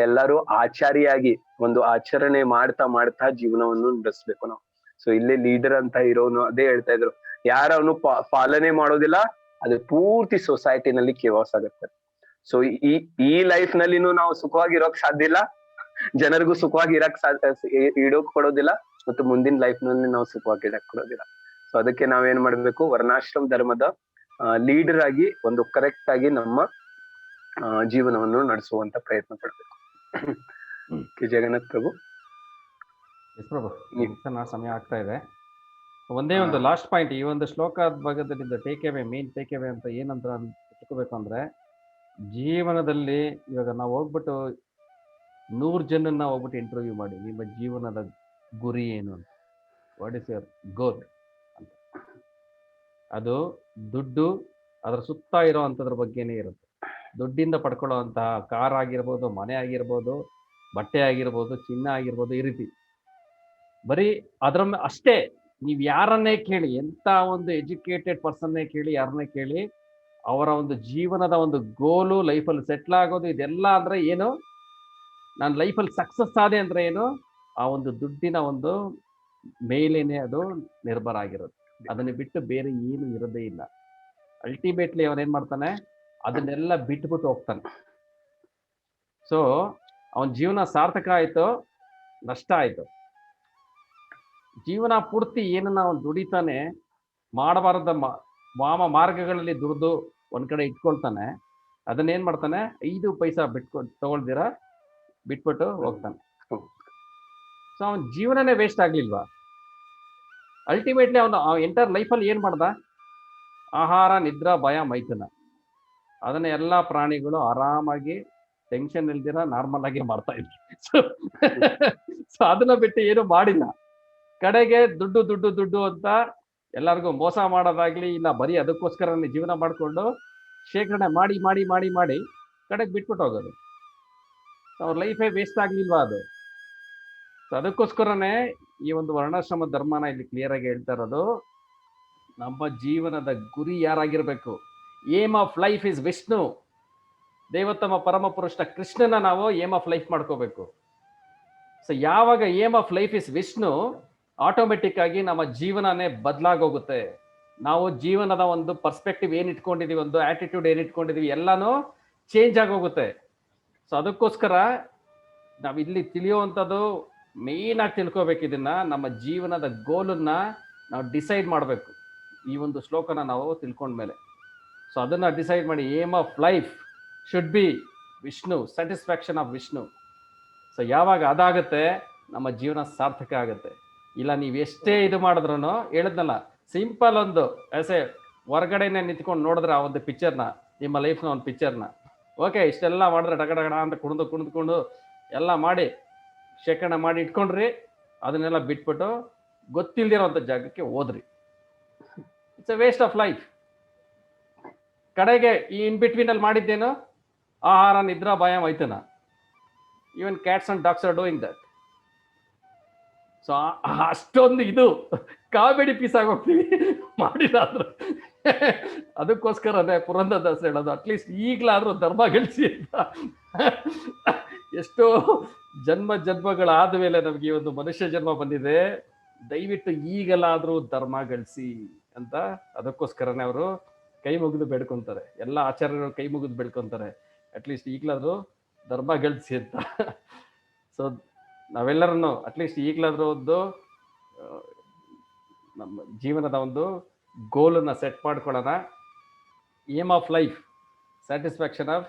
ಎಲ್ಲರೂ ಆಚಾರಿಯಾಗಿ ಒಂದು ಆಚರಣೆ ಮಾಡ್ತಾ ಜೀವನವನ್ನು ನಡೆಸ್ಬೇಕು ನಾವು. ಸೊ ಇಲ್ಲಿ ಲೀಡರ್ ಅಂತ ಇರೋನು ಅದೇ ಹೇಳ್ತಾ ಇದ್ರು, ಯಾರು ಅವನು ಪಾಲನೆ ಮಾಡೋದಿಲ್ಲ ಅದು ಪೂರ್ತಿ ಸೊಸೈಟಿನಲ್ಲಿ ಕೇವಾಸ್ ಆಗುತ್ತೆ. ಸೊ ಈ ಲೈಫ್ ನಲ್ಲಿನೂ ನಾವು ಸುಖವಾಗಿರೋಕ್ ಸಾಧ್ಯ ಇಲ್ಲ, ಜನರಿಗೂ ಸುಖವಾಗಿ ಇಡೋಕ್ ಕೊಡೋದಿಲ್ಲ, ಮತ್ತು ಮುಂದಿನ ಲೈಫ್ ನಲ್ಲಿ ನಾವು ಸುಖವಾಗಿ ಇಡಕ್ ಕೊಡೋದಿಲ್ಲ. ಸೊ ಅದಕ್ಕೆ ನಾವೇನ್ ಮಾಡ್ಬೇಕು, ವರ್ಣಾಶ್ರಮ ಧರ್ಮದ ಲೀಡರ್ ಆಗಿ ಒಂದು ಕರೆಕ್ಟ್ ಆಗಿ ನಮ್ಮ ಜೀವನವನ್ನು ನಡೆಸುವಂತ ಪ್ರಯತ್ನ ಪಡ್ಬೇಕು. ಜಗನ್ನಾಥ್ ಪ್ರಭು. ಎಸ್ ಪ್ರಭು, ಸಮಯ ಆಗ್ತಾ ಇದೆ. ಒಂದೇ ಒಂದು ಲಾಸ್ಟ್ ಪಾಯಿಂಟ್, ಈ ಒಂದು ಶ್ಲೋಕ ಭಾಗದಲ್ಲಿ take away, main take away ಅಂತ ಏನಂತ ತಿಳ್ಕೋಬೇಕು ಅಂದ್ರೆ, ಜೀವನದಲ್ಲಿ ಇವಾಗ ನಾವು ಹೋಗ್ಬಿಟ್ಟು 100 ಜನನ್ನ ಹೋಗ್ಬಿಟ್ಟು ಇಂಟರ್ವ್ಯೂ ಮಾಡಿ, ನಿಮ್ಮ ಜೀವನದ ಗುರಿ ಏನು ಅಂತ, ವಾಟ್ ಇಸ್ ಯುವರ್ ಗೋಲ್ ಅಂತ. ಅದು ದುಡ್ಡು ಅದರ ಸುತ್ತ ಇರೋ ಅಂಥದ್ರ ಬಗ್ಗೆನೇ ಇರುತ್ತೆ. ದುಡ್ಡಿಂದ ಪಡ್ಕೊಳ್ಳೋ ಅಂತಹ ಕಾರ್ ಆಗಿರ್ಬೋದು, ಮನೆ ಆಗಿರ್ಬೋದು, ಬಟ್ಟೆ ಆಗಿರ್ಬೋದು, ಚಿನ್ನ ಆಗಿರ್ಬೋದು, ಈ ರೀತಿ ಬರೀ ಅದರ ಅಷ್ಟೇ. ನೀವು ಯಾರನ್ನೇ ಕೇಳಿ, ಎಂಥ ಒಂದು ಎಜುಕೇಟೆಡ್ ಪರ್ಸನ್ನೇ ಕೇಳಿ, ಯಾರನ್ನೇ ಕೇಳಿ, ಅವರ ಒಂದು ಜೀವನದ ಒಂದು ಗೋಲು, ಲೈಫಲ್ಲಿ ಸೆಟ್ಲ್ ಆಗೋದು ಇದೆಲ್ಲ ಅಂದ್ರೆ ಏನು, ನಾನು ಲೈಫಲ್ಲಿ ಸಕ್ಸಸ್ ಆದೆ ಅಂದ್ರೆ ಏನು, ಆ ಒಂದು ದುಡ್ಡಿನ ಒಂದು ಮೇಲೇನೆ ಅದು ನಿರ್ಭರ ಆಗಿರುತ್ತೆ. ಅದನ್ನ ಬಿಟ್ಟು ಬೇರೆ ಏನು ಇರೋದೇ ಇಲ್ಲ. ಅಲ್ಟಿಮೇಟ್ಲಿ ಅವನೇನ್ ಮಾಡ್ತಾನೆ, ಅದನ್ನೆಲ್ಲ ಬಿಟ್ಬಿಟ್ಟು ಹೋಗ್ತಾನೆ. ಸೊ ಅವನ ಜೀವನ ಸಾರ್ಥಕ ಆಯ್ತು, ನಷ್ಟ ಆಯ್ತು. ಜೀವನ ಪೂರ್ತಿ ಏನನ್ನ ಅವನು ದುಡಿತಾನೆ, ಮಾಡಬಾರದ ವಾಮ ಮಾರ್ಗಗಳಲ್ಲಿ ದುಡಿದು ಒಂದ್ ಕಡೆ ಇಟ್ಕೊಳ್ತಾನೆ, ಅದನ್ನೇನ್ ಮಾಡ್ತಾನೆ, 5 ಪೈಸಾ ತಗೊಳ್ದಿರ ಬಿಟ್ಬಿಟ್ಟು ಹೋಗ್ತಾನೆ. ಸೊ ಅವನ ಜೀವನನೇ ವೇಸ್ಟ್ ಆಗ್ಲಿಲ್ವಾ? ಅಲ್ಟಿಮೇಟ್ಲಿ ಅವನು ಎಂಟರ್ ಲೈಫಲ್ಲಿ ಏನ್ ಮಾಡ್ದ, ಆಹಾರ, ನಿದ್ರಾ, ಭಯ, ಮೈಥುನ, ಅದನ್ನ ಎಲ್ಲಾ ಪ್ರಾಣಿಗಳು ಆರಾಮಾಗಿ ಟೆನ್ಷನ್ ಇಲ್ದಿರ ನಾರ್ಮಲ್ ಆಗಿ ಮಾಡ್ತಾ ಇದ್ರು. ಸೊ ಅದನ್ನ ಬಿಟ್ಟು ಏನು ಮಾಡಿಲ್ಲ. ಕಡೆಗೆ ದುಡ್ಡು ದುಡ್ಡು ದುಡ್ಡು ಅಂತ ಎಲ್ಲರಿಗೂ ಮೋಸ ಮಾಡೋದಾಗ್ಲಿ, ಇಲ್ಲ ಬರೀ ಅದಕ್ಕೋಸ್ಕರನೇ ಜೀವನ ಮಾಡಿಕೊಂಡು ಶೇಖರಣೆ ಮಾಡಿ ಮಾಡಿ ಮಾಡಿ ಮಾಡಿ ಕಡೆಗೆ ಬಿಟ್ಬಿಟ್ಟು ಹೋಗೋದು. ಅವ್ರ ಲೈಫೇ ವೇಸ್ಟ್ ಆಗ್ಲಿಲ್ವಾ ಅದು? ಸೊ ಅದಕ್ಕೋಸ್ಕರನೇ ಈ ಒಂದು ವರ್ಣಾಶ್ರಮ ಧರ್ಮನ ಇಲ್ಲಿ ಕ್ಲಿಯರ್ ಆಗಿ ಹೇಳ್ತಾ ಇರೋದು, ನಮ್ಮ ಜೀವನದ ಗುರಿ ಯಾರಾಗಿರ್ಬೇಕು, aim of life is Vishnu. ದೇವೋತ್ತಮ ಪರಮ ಪುರುಷ ಕೃಷ್ಣನ ನಾವು ಏಮ್ ಆಫ್ ಲೈಫ್ ಮಾಡ್ಕೋಬೇಕು. ಸೊ ಯಾವಾಗ aim of life is Vishnu, automatic ಆಗಿ ನಮ್ಮ ಜೀವನನೇ ಬದಲಾಗೋಗುತ್ತೆ. ನಾವು ಜೀವನದ ಒಂದು ಪರ್ಸ್ಪೆಕ್ಟಿವ್ ಏನ್ ಇಟ್ಕೊಂಡಿದೀವಿ, ಒಂದು ಆಟಿಟ್ಯೂಡ್ ಏನ್ ಇಟ್ಕೊಂಡಿದೀವಿ, ಎಲ್ಲಾನು ಚೇಂಜ್ ಆಗೋಗುತ್ತೆ. ಸೊ ಅದಕ್ಕೋಸ್ಕರ ನಾವ್ ಇಲ್ಲಿ ತಿಳಿಯುವಂಥದ್ದು ಮೇನ್ ಆಗಿ ತಿಳ್ಕೊಬೇಕು. ಇದನ್ನ ನಮ್ಮ ಜೀವನದ ಗೋಲನ್ನ ನಾವು ಡಿಸೈಡ್ ಮಾಡಬೇಕು, ಈ ಒಂದು ಶ್ಲೋಕನ ನಾವು ತಿಳ್ಕೊಂಡ್ಮೇಲೆ. ಸೊ ಅದನ್ನ ಡಿಸೈಡ್ ಮಾಡಿ, aim of life should be Vishnu, satisfaction of Vishnu. So ಯಾವಾಗ ಅದಾಗುತ್ತೆ, ನಮ್ಮ ಜೀವನ ಸಾರ್ಥಕ ಆಗುತ್ತೆ. ಇಲ್ಲ ನೀವು ಎಷ್ಟೇ ಇದು ಮಾಡಿದ್ರು, ಹೇಳಿದ್ನಲ್ಲ, ಸಿಂಪಲ್ ಒಂದು ಎಸೆ ಹೊರಗಡೆನೆ ನಿಂತ್ಕೊಂಡು ನೋಡಿದ್ರೆ ಆ ಒಂದು ಪಿಕ್ಚರ್ನ, ನಿಮ್ಮ ಲೈಫ್ನ ಒಂದು ಪಿಕ್ಚರ್ನ, ಓಕೆ ಇಷ್ಟೆಲ್ಲ ಮಾಡಿದ್ರೆ ಡಗಡಗಡ ಅಂತ ಕುಣಿದು ಎಲ್ಲ ಮಾಡಿ ಶೇಖರಣೆ ಮಾಡಿ ಇಟ್ಕೊಂಡ್ರಿ, ಅದನ್ನೆಲ್ಲ ಬಿಟ್ಬಿಟ್ಟು ಗೊತ್ತಿಲ್ದಿರೋಂಥ ಜಾಗಕ್ಕೆ ಹೋದ್ರಿ, it's a waste of life. ಕಡೆಗೆ ಈ ಇನ್ ಬಿಟ್ವೀನ್ ಅಲ್ಲಿ ಮಾಡಿದ್ದೇನು, ಆಹಾರ, ನಿದ್ರಾ, ಭಯ, ಮೈಥುನ. Even cats and dogs are doing that. So ಅಷ್ಟೊಂದು ಇದು ಕಾಮಿಡಿ ಪೀಸ್ ಆಗೋಗ್ತೀವಿ ಮಾಡಿಲ್ಲ ಅಂದ್ರೆ. ಅದಕ್ಕೋಸ್ಕರನೇ ಪುರಂದರದಾಸ್ ಹೇಳೋದು, ಅಟ್ಲೀಸ್ಟ್ ಈಗಲಾದ್ರೂ ಧರ್ಮ ಗಳಿಸಿ ಅಂತ. ಎಷ್ಟೋ ಜನ್ಮಗಳಾದ ಮೇಲೆ ನಮ್ಗೆ ಈ ಒಂದು ಮನುಷ್ಯ ಜನ್ಮ ಬಂದಿದೆ, ದಯವಿಟ್ಟು ಈಗಲಾದ್ರೂ ಧರ್ಮ ಗಳಿಸಿ ಅಂತ. ಅದಕ್ಕೋಸ್ಕರನೇ ಅವರು ಕೈ ಮುಗಿದು ಬೇಡ್ಕೊಂತಾರೆ, ಎಲ್ಲ ಆಚಾರ್ಯರು ಕೈ ಮುಗಿದು ಬೇಡ್ಕೊಂತಾರೆ, ಅಟ್ಲೀಸ್ಟ್ ಈಗಲಾದ್ರೂ ಧರ್ಮ ಗಳಿಸಿ ಅಂತ. ಸೊ ನಾವೆಲ್ಲರನ್ನು ಅಟ್ಲೀಸ್ಟ್ ಈಗಲಾದ್ರೂ ಒಂದು ನಮ್ಮ ಜೀವನದ ಒಂದು ಗೋಲನ್ನ ಸೆಟ್ ಮಾಡ್ಕೊಳ್ಳೋಣ. Aim of life, satisfaction of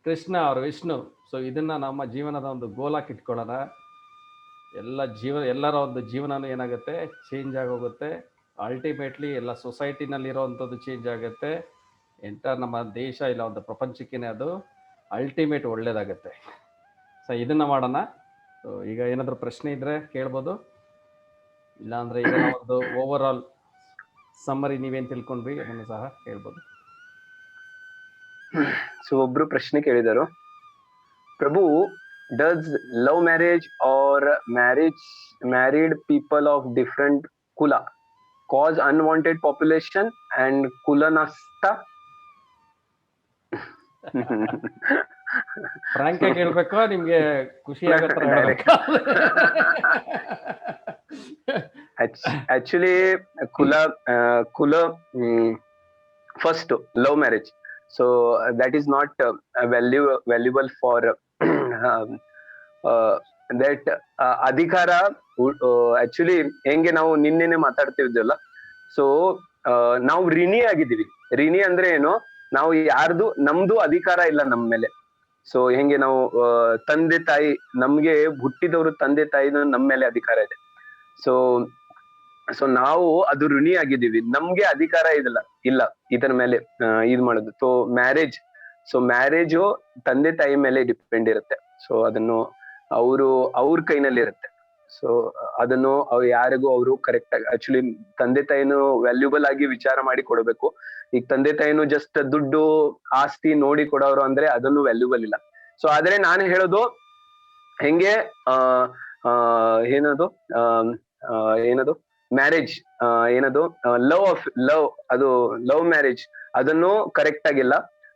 Krishna ಅವ್ರ ವಿಷ್ಣು. ಸೊ ಇದನ್ನ ನಮ್ಮ ಜೀವನದ ಒಂದು ಗೋಲಾಗಿ ಇಟ್ಕೊಳ್ಳೋಣ. ಎಲ್ಲರ ಒಂದು ಜೀವನನೂ ಏನಾಗುತ್ತೆ, ಚೇಂಜ್ ಆಗೋಗುತ್ತೆ. ಅಲ್ಟಿಮೇಟ್ಲಿ ಎಲ್ಲ ಸೊಸೈಟಿನಲ್ಲಿರೋವಂಥದ್ದು ಚೇಂಜ್ ಆಗುತ್ತೆ. ಎಂಟರ್ ನಮ್ಮ ದೇಶ ಇಲ್ಲ ಒಂದು ಪ್ರಪಂಚಕ್ಕೇನೆ ಅದು ಅಲ್ಟಿಮೇಟ್ ಒಳ್ಳೇದಾಗತ್ತೆ. ಸೊ ಇದನ್ನ ಮಾಡೋಣ. ಸೊ ಈಗ ಏನಾದರೂ ಪ್ರಶ್ನೆ ಇದ್ರೆ ಕೇಳ್ಬೋದು, ಇಲ್ಲಾಂದ್ರೆ ಈಗ ಒಂದು ಓವರ್ ಆಲ್ ಸಮ್ಮರಿ ನೀವೇನ್ ತಿಳ್ಕೊಂಡ್ರಿ ಅದನ್ನು ಸಹ ಹೇಳ್ಬೋದು. ಸೊ ಒಬ್ರು ಪ್ರಶ್ನೆ ಕೇಳಿದರು, Prabhu, does love marriage or married people of different ಕುಲ ಕಾಸ್ ಅನ್ವಾಂಟೆಡ್ ಪಾಪ್ಯುಲೇಷನ್ ಅಂಡ್ ಕುಲ ನಷ್ಟ? ಫ್ರಾಂಕ್ ಆಗಿ ಹೇಳ್ಬೇಕು, ನಿಮ್ಗೆ ಖುಷಿ ಆಗತ್ತ? ಆಕ್ಚುಲಿ ಕುಲ ಕುಲ first love marriage. So that is not valuable for that ಅಧಿಕಾರ. ಆಕ್ಚುಲಿ ಹೆಂಗೆ ನಾವು ನಿನ್ನೆನೆ ಮಾತಾಡ್ತಿದ್ವಲ್ಲ, ಸೊ ನಾವು ಋಣಿ ಆಗಿದ್ದೀವಿ. ಋಣಿ ಅಂದ್ರೆ ಏನು, ನಾವು ಯಾರ್ದು ನಮ್ದು ಅಧಿಕಾರ ಇಲ್ಲ ನಮ್ಮ ಮೇಲೆ. ಸೊ ಹೆಂಗೆ ನಾವು ತಂದೆ ತಾಯಿ, ನಮ್ಗೆ ಹುಟ್ಟಿದವರು ತಂದೆ ತಾಯಿದು ನಮ್ಮ ಮೇಲೆ ಅಧಿಕಾರ ಇದೆ. ಸೊ ಸೊ ನಾವು ಅದು ಋಣಿ ಆಗಿದ್ದೀವಿ, ನಮ್ಗೆ ಅಧಿಕಾರ ಇಲ್ಲ ಇದರ ಮೇಲೆ ಇದ್ ಮಾಡೋದು. ಸೊ ಮ್ಯಾರೇಜು ತಂದೆ ತಾಯಿ ಮೇಲೆ ಡಿಪೆಂಡ್ ಇರುತ್ತೆ. ಸೊ ಅದನ್ನು ಅವ್ರ ಕೈನಲ್ಲಿ ಇರುತ್ತೆ. ಸೊ ಅದನ್ನು ಯಾರಿಗೂ ಅವರು ಕರೆಕ್ಟ್ ಆಗಿ, ಆಕ್ಚುಲಿ ತಂದೆ ತಾಯಿನೂ ವ್ಯಾಲ್ಯೂಬಲ್ ಆಗಿ ವಿಚಾರ ಮಾಡಿ ಕೊಡಬೇಕು. ಈಗ ತಂದೆ ತಾಯಿನೂ ಜಸ್ಟ್ ದುಡ್ಡು ಆಸ್ತಿ ನೋಡಿ ಕೊಡೋರು ಅಂದ್ರೆ ಅದನ್ನು ವ್ಯಾಲ್ಯೂಬಲ್ ಇಲ್ಲ. ಸೊ ಆದ್ರೆ ನಾನು ಹೇಳೋದು ಹೆಂಗೆ ಏನದು ಮ್ಯಾರೇಜ್, ಏನದು ಲವ್ ಅದು ಲವ್ ಮ್ಯಾರೇಜ್ ಅದನ್ನು ಕರೆಕ್ಟ್ ಆಗಿಲ್ಲ.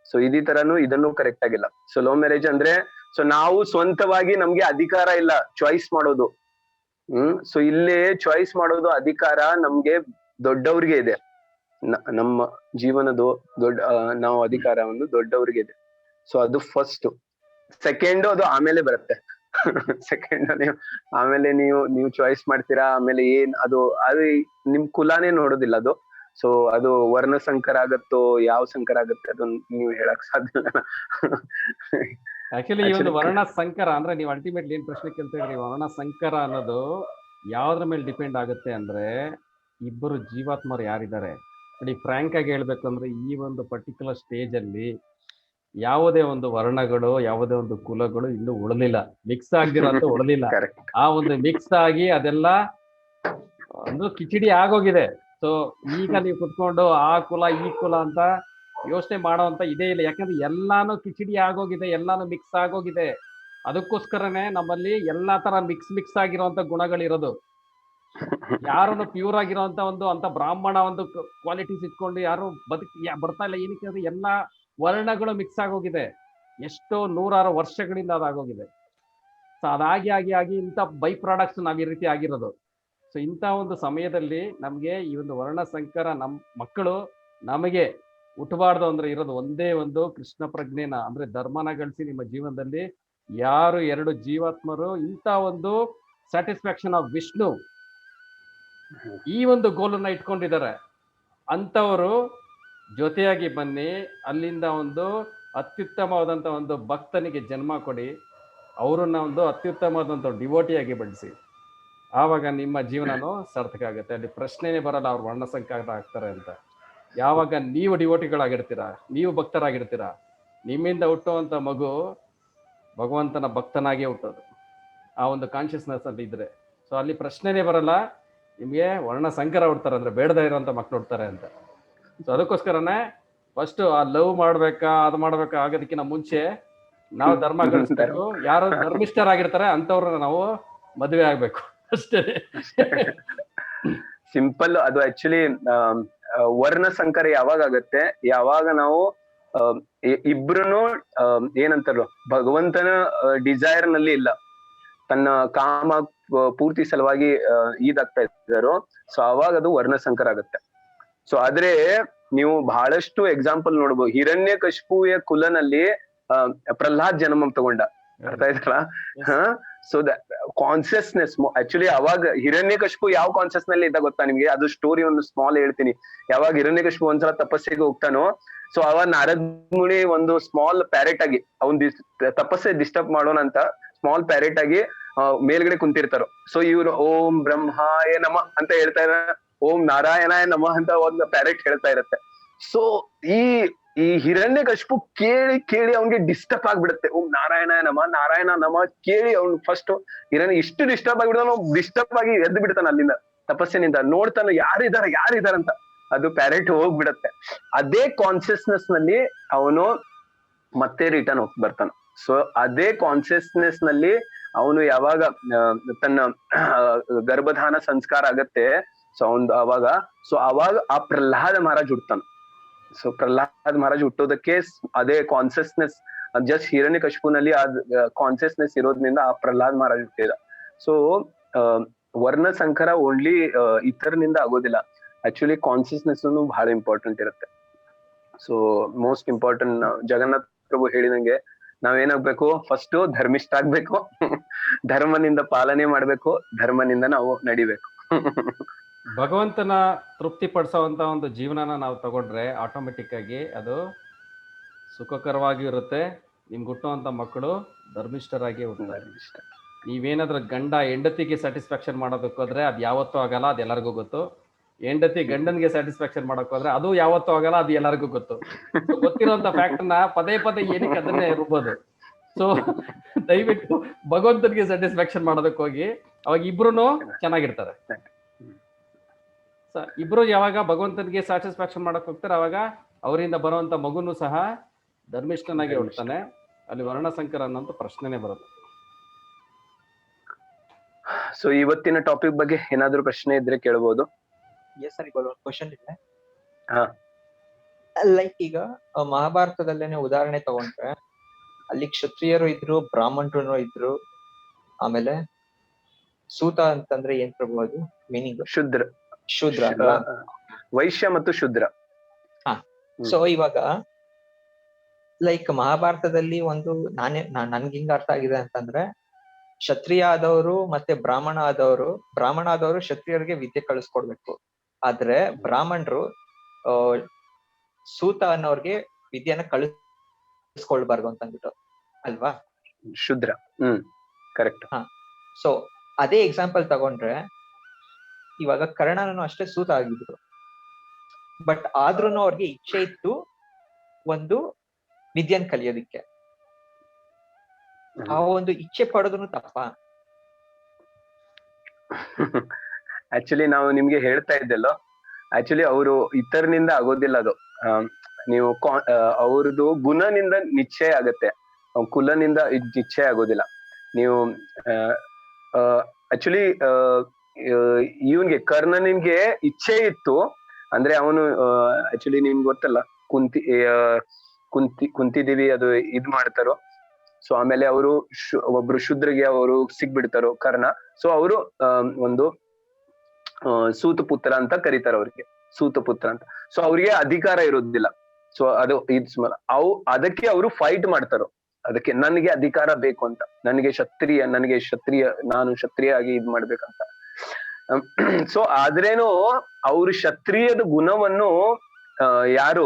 ಸೊ ಇದೇ ತರನು ಇದನ್ನು ಕರೆಕ್ಟ್ ಆಗಿಲ್ಲ. ಸೊ ಲವ್ ಮ್ಯಾರೇಜ್ ಅಂದ್ರೆ ಸೊ ನಾವು ಸ್ವಂತವಾಗಿ ನಮ್ಗೆ ಅಧಿಕಾರ ಇಲ್ಲ ಚಾಯ್ಸ್ ಮಾಡೋದು. ಸೊ ಇಲ್ಲಿ ಚಾಯ್ಸ್ ಮಾಡೋದು ಅಧಿಕಾರ ನಮ್ಗೆ ದೊಡ್ಡವ್ರಿಗೆ ಇದೆ. ನಮ್ಮ ಜೀವನದ ನಾವು ಅಧಿಕಾರ ಒಂದು ದೊಡ್ಡವ್ರಿಗೆ ಇದೆ. ಸೊ ಅದು ಫಸ್ಟ್. ಸೆಕೆಂಡ್ ಅದು ಆಮೇಲೆ ಬರುತ್ತೆ. ಸೆಕೆಂಡ್ ಆಮೇಲೆ ನೀವು ಚಾಯ್ಸ್ ಮಾಡ್ತೀರಾ. ಆಮೇಲೆ ಅದು ನಿಮ್ ಕುಲಾನೇ ನೋಡೋದಿಲ್ಲ ಅದು. ಸೊ ಅದು ವರ್ಣ ಸಂಕರ ಆಗತ್ತೋ ಯಾವ ಸಂಕರ ಆಗತ್ತೆ ಅದನ್ನ ನೀವು ಹೇಳಕ್ ಸಾಧ್ಯ ಇಲ್ಲ. ಆಕ್ಚುಲಿ ಈ ಒಂದು ವರ್ಣ ಸಂಕರ ಅಂದ್ರೆ ನೀವು ಅಲ್ಟಿಮೇಟ್ಲಿ ಏನ್ ಪ್ರಶ್ನೆ ಕೇಳ್ತಾ ಇದ್ರಿ, ವರ್ಣ ಸಂಕರ ಅನ್ನೋದು ಯಾವ್ದ್ರ ಮೇಲೆ ಡಿಪೆಂಡ್ ಆಗುತ್ತೆ ಅಂದ್ರೆ ಇಬ್ಬರು ಜೀವಾತ್ಮರು ಯಾರಿದ್ದಾರೆ ನೋಡಿ. ಫ್ರಾಂಕ್ ಆಗಿ ಹೇಳ್ಬೇಕು ಅಂದ್ರೆ ಈ ಒಂದು ಪರ್ಟಿಕ್ಯುಲರ್ ಸ್ಟೇಜ್ ಅಲ್ಲಿ ಯಾವುದೇ ಒಂದು ವರ್ಣಗಳು, ಯಾವುದೇ ಒಂದು ಕುಲಗಳು ಇನ್ನು ಉಳಿಲಿಲ್ಲ, ಮಿಕ್ಸ್ ಆಗಿರೋಂತ ಉಳಿಲಿಲ್ಲ. ಆ ಒಂದು ಮಿಕ್ಸ್ ಆಗಿ ಅದೆಲ್ಲ ಒಂದು ಕಿಚಡಿ ಆಗೋಗಿದೆ. ಸೊ ಈಗ ನೀವು ಕುತ್ಕೊಂಡು ಆ ಕುಲ ಈ ಕುಲ ಅಂತ ಯೋಚನೆ ಮಾಡೋಂತ ಇದೇ ಇಲ್ಲ. ಯಾಕಂದ್ರೆ ಎಲ್ಲಾನು ಕಿಚಡಿ ಆಗೋಗಿದೆ, ಎಲ್ಲಾನು ಮಿಕ್ಸ್ ಆಗೋಗಿದೆ. ಅದಕ್ಕೋಸ್ಕರನೇ ನಮ್ಮಲ್ಲಿ ಎಲ್ಲಾ ತರ ಮಿಕ್ಸ್ ಆಗಿರುವಂತ ಗುಣಗಳಿರೋದು. ಯಾರನ್ನು ಪ್ಯೂರ್ ಆಗಿರೋಂತ ಒಂದು ಅಂತ ಬ್ರಾಹ್ಮಣ ಒಂದು ಕ್ವಾಲಿಟೀಸ್ ಇಟ್ಕೊಂಡು ಯಾರು ಬರ್ತಾ ಇಲ್ಲ. ಏನಕ್ಕೆ ಅಂದ್ರೆ ಎಲ್ಲಾ ವರ್ಣಗಳು ಮಿಕ್ಸ್ ಆಗೋಗಿದೆ. ಎಷ್ಟೋ ನೂರಾರು ವರ್ಷಗಳಿಂದ ಅದಾಗೋಗಿದೆ. ಸೊ ಅದಾಗಿ ಆಗಿ ಇಂಥ ಬೈ ಪ್ರಾಡಕ್ಟ್ಸ್ ನಾವ್ ಈ ರೀತಿ ಆಗಿರೋದು. ಸೊ ಇಂಥ ಒಂದು ಸಮಯದಲ್ಲಿ ನಮ್ಗೆ ಈ ಒಂದು ವರ್ಣ ಸಂಕರ ನಮ್ ಮಕ್ಕಳು ನಮಗೆ ಹುಟ್ಟಬಾರ್ದು ಅಂದ್ರೆ ಇರೋದು ಒಂದೇ ಒಂದು ಕೃಷ್ಣ ಪ್ರಜ್ಞೆನ ಅಂದ್ರೆ ಧರ್ಮನ ಗಳಿಸಿ ನಿಮ್ಮ ಜೀವನದಲ್ಲಿ ಯಾರು ಎರಡು ಜೀವಾತ್ಮರು ಇಂಥ ಒಂದು ಸ್ಯಾಟಿಸ್ಫ್ಯಾಕ್ಷನ್ ಆಫ್ ವಿಷ್ಣು ಈ ಒಂದು ಗೋಲನ್ನ ಇಟ್ಕೊಂಡಿದ್ದಾರೆ ಅಂಥವರು ಜೊತೆಯಾಗಿ ಬನ್ನಿ. ಅಲ್ಲಿಂದ ಒಂದು ಅತ್ಯುತ್ತಮವಾದಂಥ ಒಂದು ಭಕ್ತನಿಗೆ ಜನ್ಮ ಕೊಡಿ, ಅವರನ್ನ ಒಂದು ಅತ್ಯುತ್ತಮವಾದಂಥ ಡಿವೋಟಿಯಾಗಿ ಬೆಳೆಸಿ. ಆವಾಗ ನಿಮ್ಮ ಜೀವನನೂ ಸಾರ್ಥಕ ಆಗುತ್ತೆ. ಅಲ್ಲಿ ಪ್ರಶ್ನೆನೇ ಬರಲ್ಲ ಅವ್ರು ವರ್ಣ ಸಂಕರ ಆಗ್ತಾರೆ ಅಂತ. ಯಾವಾಗ ನೀವು ಡಿವೋಟಿಗಳಾಗಿರ್ತೀರಾ, ನೀವು ಭಕ್ತರಾಗಿರ್ತೀರಾ, ನಿಮ್ಮಿಂದ ಹುಟ್ಟುವಂಥ ಮಗು ಭಗವಂತನ ಭಕ್ತನಾಗೇ ಹುಟ್ಟೋದು. ಆ ಒಂದು ಕಾನ್ಷಿಯಸ್ನೆಸ್ ಅಲ್ಲಿ ಇದ್ರೆ ಸೊ ಅಲ್ಲಿ ಪ್ರಶ್ನೆನೇ ಬರಲ್ಲ ನಿಮಗೆ ವರ್ಣ ಸಂಕರ ಹುಡ್ತಾರೆ ಅಂದ್ರೆ ಬೇಡದ ಇರೋಂಥ ಮಕ್ಳು ಹುಡ್ತಾರೆ ಅಂತ. ಸೊ ಅದಕ್ಕೋಸ್ಕರನೇ ಫಸ್ಟ್ ಆ ಲವ್ ಮಾಡ್ಬೇಕಾ ಅದು ಮಾಡ್ಬೇಕಾ ಆಗೋದಕ್ಕಿಂತ ಮುಂಚೆ ನಾವು ಧರ್ಮ ಗಳಿಸ್ಬೇಕು. ಯಾರು ಧರ್ಮಿಷ್ಠರಾಗಿರ್ತಾರೆ ಅಂಥವ್ರನ್ನ ನಾವು ಮದುವೆ ಆಗ್ಬೇಕು ಅಷ್ಟೇ. ಸಿಂಪಲ್. ಅದು ಆಕ್ಚುಲಿ ವರ್ಣ ಸಂಕರ ಯಾವಾಗ ಆಗತ್ತೆ, ಯಾವಾಗ ನಾವು ಇಬ್ರು ಏನಂತಾರೋ ಭಗವಂತನ ಡಿಸೈರ್ ನಲ್ಲಿ ಇಲ್ಲ, ತನ್ನ ಕಾಮ ಪೂರ್ತಿ ಸಲುವಾಗಿ ಇದಾಗ್ತಾ ಇದ್ದಾರೋ, ಸೊ ಅವಾಗ ಅದು ವರ್ಣ ಸಂಕರ ಆಗತ್ತೆ. ಸೊ ಆದ್ರೆ ನೀವು ಬಹಳಷ್ಟು ಎಕ್ಸಾಂಪಲ್ ನೋಡ್ಬೋದು. ಹಿರಣ್ಯಕಶಿಪುವಿನ ಕುಲನಲ್ಲಿ ಪ್ರಹ್ಲಾದ್ ಜನ್ಮ ತಗೊಂಡ, ಅರ್ಥ ಆಯ್ತಲ್ಲ. ಸೊ ಕಾನ್ಸಿಯಸ್ನೆಸ್ ಆಕ್ಚುಲಿ ಅವಾಗ ಹಿರಣ್ಯಕಶಿಪು ಯಾವ ಕಾನ್ಸಿಯಸ್ ನಲ್ಲಿ ಇದ್ದ ಗೊತ್ತಾ ನಿಮ್ಗೆ? ಅದು ಸ್ಟೋರಿ ಒಂದು ಸ್ಮಾಲ್ ಹೇಳ್ತೀನಿ. ಯಾವಾಗ ಹಿರಣ್ಯಕಶಿಪು ಒಂದ್ಸಲ ತಪಸ್ಸಿಗೆ ಹೋಗ್ತಾನೋ, ಸೊ ಅವಾಗ ನಾರದ್ ಮುನಿ ಒಂದು ಸ್ಮಾಲ್ ಪ್ಯಾರೆಟ್ ಆಗಿ ಅವನ್ ತಪಸ್ಸೆ ಡಿಸ್ಟರ್ಬ್ ಮಾಡೋಣ ಅಂತ ಸ್ಮಾಲ್ ಪ್ಯಾರೆಟ್ ಆಗಿ ಮೇಲ್ಗಡೆ ಕುಂತಿರ್ತಾರೋ. ಸೊ ಇವ್ರು ಓಂ ಬ್ರಹ್ಮಾಯ ನಮ ಅಂತ ಹೇಳ್ತಾ ಇದ್ದಾರೆ, ಓಂ ನಾರಾಯಣಾಯ ನಮ ಅಂತ ಒಂದು ಪ್ಯಾರೆಟ್ ಹೇಳ್ತಾ ಇರತ್ತೆ. ಸೊ ಈ ಹಿರಣ್ಯಕಶಿಪು ಕೇಳಿ ಅವ್ನಿಗೆ ಡಿಸ್ಟರ್ಬ್ ಆಗ್ಬಿಡುತ್ತೆ. ಓಂ ನಾರಾಯಣ ನಮ ಕೇಳಿ ಅವ್ನು ಫಸ್ಟ್ ಹಿರಣ್ಯ ಇಷ್ಟು ಡಿಸ್ಟರ್ಬ್ ಆಗ್ಬಿಡ್ತಾನ, ಡಿಸ್ಟರ್ಬ್ ಆಗಿ ಎದ್ದು ಬಿಡ್ತಾನ ಅಲ್ಲಿಂದ ತಪಸ್ಸಿನಿಂದ. ನೋಡ್ತಾನ ಯಾರಿದಾರಂತ, ಅದು ಪ್ಯಾರೆಟ್ ಹೋಗ್ಬಿಡತ್ತೆ. ಅದೇ ಕಾನ್ಸಿಯಸ್ನೆಸ್ ನಲ್ಲಿ ಅವನು ಮತ್ತೆ ರಿಟರ್ನ್ ಹೋಗಿ ಬರ್ತಾನ. ಸೊ ಅದೇ ಕಾನ್ಸಿಯಸ್ನೆಸ್ ನಲ್ಲಿ ಅವನು ಯಾವಾಗ ತನ್ನ ಗರ್ಭಧಾನ ಸಂಸ್ಕಾರ ಆಗತ್ತೆ, ಸೊ ಅವಾಗ ಆ ಪ್ರಹ್ಲಾದ ಮಹಾರಾಜ್ ಹುಡ್ತಾನ. ಸೊ ಪ್ರಹ್ಲಾದ್ ಮಹಾರಾಜ್ ಹುಟ್ಟೋದಕ್ಕೆ ಅದೇ ಕಾನ್ಸಿಯಸ್ನೆಸ್, ಜಸ್ಟ್ ಹಿರಣ್ಯಕಶಿಪುನಲ್ಲಿ ಕಾನ್ಸಿಯಸ್ನೆಸ್ ಇರೋದ್ರಿಂದ ಆ ಪ್ರಹ್ಲಾದ್ ಮಹಾರಾಜ್ ಹುಟ್ಟಿದ. ಸೊ ವರ್ಣ ಸಂಕರ ಓನ್ಲಿ ಇತರನಿಂದ ಆಗೋದಿಲ್ಲ. ಆಕ್ಚುಲಿ ಕಾನ್ಸಿಯಸ್ನೆಸ್ ಬಹಳ ಇಂಪಾರ್ಟೆಂಟ್ ಇರುತ್ತೆ. ಸೊ ಮೋಸ್ಟ್ ಇಂಪಾರ್ಟೆಂಟ್ ಜಗನ್ನಾಥ್ ಪ್ರಭು ಹೇಳಿದಂಗೆ ನಾವೇನಾಗ್ಬೇಕು, ಫಸ್ಟ್ ಧರ್ಮಿಷ್ಠ ಆಗ್ಬೇಕು, ಧರ್ಮನಿಂದ ಪಾಲನೆ ಮಾಡ್ಬೇಕು, ಧರ್ಮನಿಂದ ನಾವು ನಡಿಬೇಕು. ಭಗವಂತನ ತೃಪ್ತಿ ಪಡಿಸೋವಂತ ಒಂದು ಜೀವನನ ನಾವು ತಗೊಂಡ್ರೆ ಆಟೋಮೆಟಿಕ್ ಆಗಿ ಅದು ಸುಖಕರವಾಗಿ ಇರುತ್ತೆ. ನಿಮ್ಗೆ ಹುಟ್ಟುವಂತ ಮಕ್ಕಳು ಧರ್ಮಿಷ್ಠರಾಗಿ ಹುಟ್ಟುತ್ತಾರೆ. ನೀವೇನಾದ್ರೂ ಗಂಡ ಹೆಂಡತಿಗೆ ಸ್ಯಾಟಿಸ್ಫ್ಯಾಕ್ಷನ್ ಮಾಡೋದಕ್ಕೋದ್ರೆ ಅದು ಯಾವತ್ತೂ ಆಗಲ್ಲ, ಅದು ಎಲ್ಲರಿಗೂ ಗೊತ್ತು. ಹೆಂಡತಿ ಗಂಡನ್ಗೆ ಸ್ಯಾಟಿಸ್ಫ್ಯಾಕ್ಷನ್ ಮಾಡಕ್ ಹೋದ್ರೆ ಅದು ಯಾವತ್ತೂ ಆಗಲ್ಲ, ಅದು ಎಲ್ಲರಿಗೂ ಗೊತ್ತು. ಗೊತ್ತಿರುವಂತ ಫ್ಯಾಕ್ಟ್ನ ಪದೇ ಪದೇ ಏನಕ್ಕೆ ಅದನ್ನೇ ರುಬ್ಬೋದು. ಸೊ ದಯವಿಟ್ಟು ಭಗವಂತನಿಗೆ ಸ್ಯಾಟಿಸ್ಫ್ಯಾಕ್ಷನ್ ಮಾಡೋದಕ್ಕೆ ಹೋಗಿ, ಅವಾಗ ಇಬ್ರು ಚೆನ್ನಾಗಿರ್ತಾರೆ. ಇಬ್ರು ಯಾವಾಗ ಭಗವಂತನಿಗೆ ಸ್ಯಾಟಿಸ್ಫ್ಯಾಕ್ಷನ್ ಮಾಡಕ್ ಹೋಗ್ತಾರೆ, ಅವಾಗ ಅವರಿಂದ ಬರುವಂತ ಮಗುನು ಸಹ ಧರ್ಮಿಷ್ಠನಾಗಿ ಹುಡ್ತಾನೆ. ಅಲ್ಲಿ ವರ್ಣಸಂಕರ ಅನ್ನೋಂಥ ಪ್ರಶ್ನೆನೇ ಬರುತ್ತೆ. ಸೊ ಇವತ್ತಿನ ಟಾಪಿಕ್ ಬಗ್ಗೆ ಏನಾದ್ರೂ ಪ್ರಶ್ನೆ ಇದ್ರೆ ಕೇಳ್ಬೋದು. ಎಸ್ ಸರ್, ಇವಾಗ ಒಂದು ಕ್ವಶನ್ ಇದೆ. ಹಾ. ಲೈಕ್ ಈಗ ಮಹಾಭಾರತದಲ್ಲೇನೆ ಉದಾಹರಣೆ ತಗೊಂಡ್ರೆ ಅಲ್ಲಿ ಕ್ಷತ್ರಿಯರು ಇದ್ರು, ಬ್ರಾಹ್ಮಣರು ಇದ್ರು, ಆಮೇಲೆ ಸೂತ ಅಂತಂದ್ರೆ ಏನ್ ಪ್ರಭು ಅದು ಮೀನಿಂಗ್? ಶೂದ್ರ ಅಲ್ವಾ? ವೈಶ್ಯ ಮತ್ತು ಶೂದ್ರ. ಸೊ ಇವಾಗ ಲೈಕ್ ಮಹಾಭಾರತದಲ್ಲಿ ಒಂದು ನನ್ಗೆ ಹಿಂಗ ಅರ್ಥ ಆಗಿದೆ ಅಂತಂದ್ರೆ, ಕ್ಷತ್ರಿಯ ಆದವರು ಮತ್ತೆ ಬ್ರಾಹ್ಮಣ ಆದವರು ಕ್ಷತ್ರಿಯರಿಗೆ ವಿದ್ಯೆ ಕಳಿಸ್ಕೊಡ್ಬೇಕು. ಆದ್ರೆ ಬ್ರಾಹ್ಮಣರು ಸೂತ ಅನ್ನೋರ್ಗೆ ವಿದ್ಯೆನ ಕಳಿಸ್ಕೊಳ್ಬಾರ್ದು ಅಂತ ಅಂದ್ಬಿಟ್ಟು ಅಲ್ವಾ? ಶೂದ್ರ. ಕರೆಕ್ಟ್. ಸೊ ಅದೇ ಎಕ್ಸಾಂಪಲ್ ತಗೊಂಡ್ರೆ ಇವಾಗ ಕರ್ಣನೂ ಅಷ್ಟೇ ಸೂತ ಆಗಿದ್ರು, ಬಟ್ ಆದ್ರೂನು ಅವ್ರಿಗೆ ಇಚ್ಛೆ ಇತ್ತು ಒಂದು ವಿದ್ಯೆನ್ ಕಲಿಯೋದಿಕ್ಕೆ. ಆ ಒಂದು ಇಚ್ಛೆ ಪಡೋದನ್ನು ತಪ್ಪ? ಆಕ್ಚುಲಿ ನಾವು ನಿಮ್ಗೆ ಹೇಳ್ತಾ ಇದ್ದಲ್ಲೋ, ಆಕ್ಚುಲಿ ಅವರು ಇತರನಿಂದ ಆಗೋದಿಲ್ಲ ಅದು. ನೀವು ಅವ್ರದ್ದು ಗುಣನಿಂದ ನಿಶ್ಚಯ ಆಗತ್ತೆ, ಕುಲನಿಂದ ನಿಶ್ಚಯ ಆಗೋದಿಲ್ಲ. ನೀವು ಆಕ್ಚುಲಿ ಇವನ್ಗೆ ಕರ್ಣನಿಗೆ ಇಚ್ಛೆ ಇತ್ತು ಅಂದ್ರೆ ಅವನು ಆಕ್ಚುಲಿ ನಿಮ್ಗೆ ಗೊತ್ತಲ್ಲ, ಕುಂತಿದೇವಿ ಅದು ಇದ್ ಮಾಡ್ತಾರೋ. ಸೊ ಆಮೇಲೆ ಅವರು ಒಬ್ರು ಶೂದ್ರಿಗೆ ಅವರು ಸಿಗ್ಬಿಡ್ತಾರೋ ಕರ್ಣ. ಸೊ ಅವರು ಒಂದು ಸೂತಪುತ್ರ ಅಂತ ಕರೀತಾರೆ ಅವ್ರಿಗೆ, ಸೂತಪುತ್ರ ಅಂತ. ಸೊ ಅವ್ರಿಗೆ ಅಧಿಕಾರ ಇರೋದಿಲ್ಲ. ಸೊ ಅದು ಅದಕ್ಕೆ ಅವರು ಫೈಟ್ ಮಾಡ್ತಾರೋ, ಅದಕ್ಕೆ ನನಗೆ ಅಧಿಕಾರ ಬೇಕು ಅಂತ, ನನಗೆ ಕ್ಷತ್ರಿಯ ನಾನು ಕ್ಷತ್ರಿಯ ಆಗಿ ಇದ್ ಮಾಡ್ಬೇಕಂತ. ಸೊ ಆದ್ರೇನು ಅವ್ರು ಕ್ಷತ್ರಿಯದ ಗುಣವನ್ನು ಯಾರು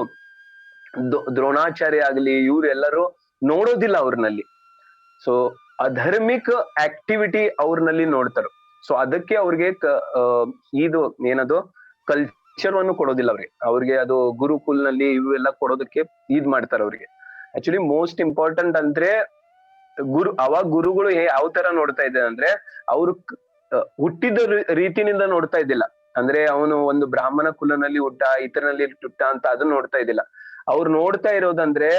ದ್ರೋಣಾಚಾರ್ಯ ಆಗ್ಲಿ ಇವ್ರೆಲ್ಲರೂ ನೋಡೋದಿಲ್ಲ ಅವ್ರನಲ್ಲಿ. ಸೊ ಅಧರ್ಮಿಕ್ ಆಕ್ಟಿವಿಟಿ ಅವ್ರನಲ್ಲಿ ನೋಡ್ತಾರ. ಸೊ ಅದಕ್ಕೆ ಅವ್ರಿಗೆ ಇದು ಏನದು ಕಲ್ಚರ್ವನ್ನು ಕೊಡೋದಿಲ್ಲ ಅವ್ರಿಗೆ ಅದು ಗುರುಕುಲ್ನಲ್ಲಿ ಇವೆಲ್ಲ ಕೊಡೋದಕ್ಕೆ ಇದ್ ಮಾಡ್ತಾರೆ ಅವ್ರಿಗೆ. ಆಕ್ಚುಲಿ ಮೋಸ್ಟ್ ಇಂಪಾರ್ಟೆಂಟ್ ಅಂದ್ರೆ ಅವಾಗ ಗುರುಗಳು ಯಾವ ತರ ನೋಡ್ತಾ ಇದ್ದಾರೆ ಅಂದ್ರೆ, ಅವ್ರು ಹುಟ್ಟಿದ ರೀತಿನಿಂದ ನೋಡ್ತಾ ಇದ್ದಿಲ್ಲ. ಅಂದ್ರೆ ಅವನು ಒಂದು ಬ್ರಾಹ್ಮಣ ಕುಲನಲ್ಲಿ ಹುಟ್ಟ, ಇತರನಲ್ಲಿ ಹುಟ್ಟ ಅಂತ ಅದನ್ನ ನೋಡ್ತಾ ಇದ್ದಿಲ್ಲ. ಅವ್ರು ನೋಡ್ತಾ ಇರೋದಂದ್ರೆ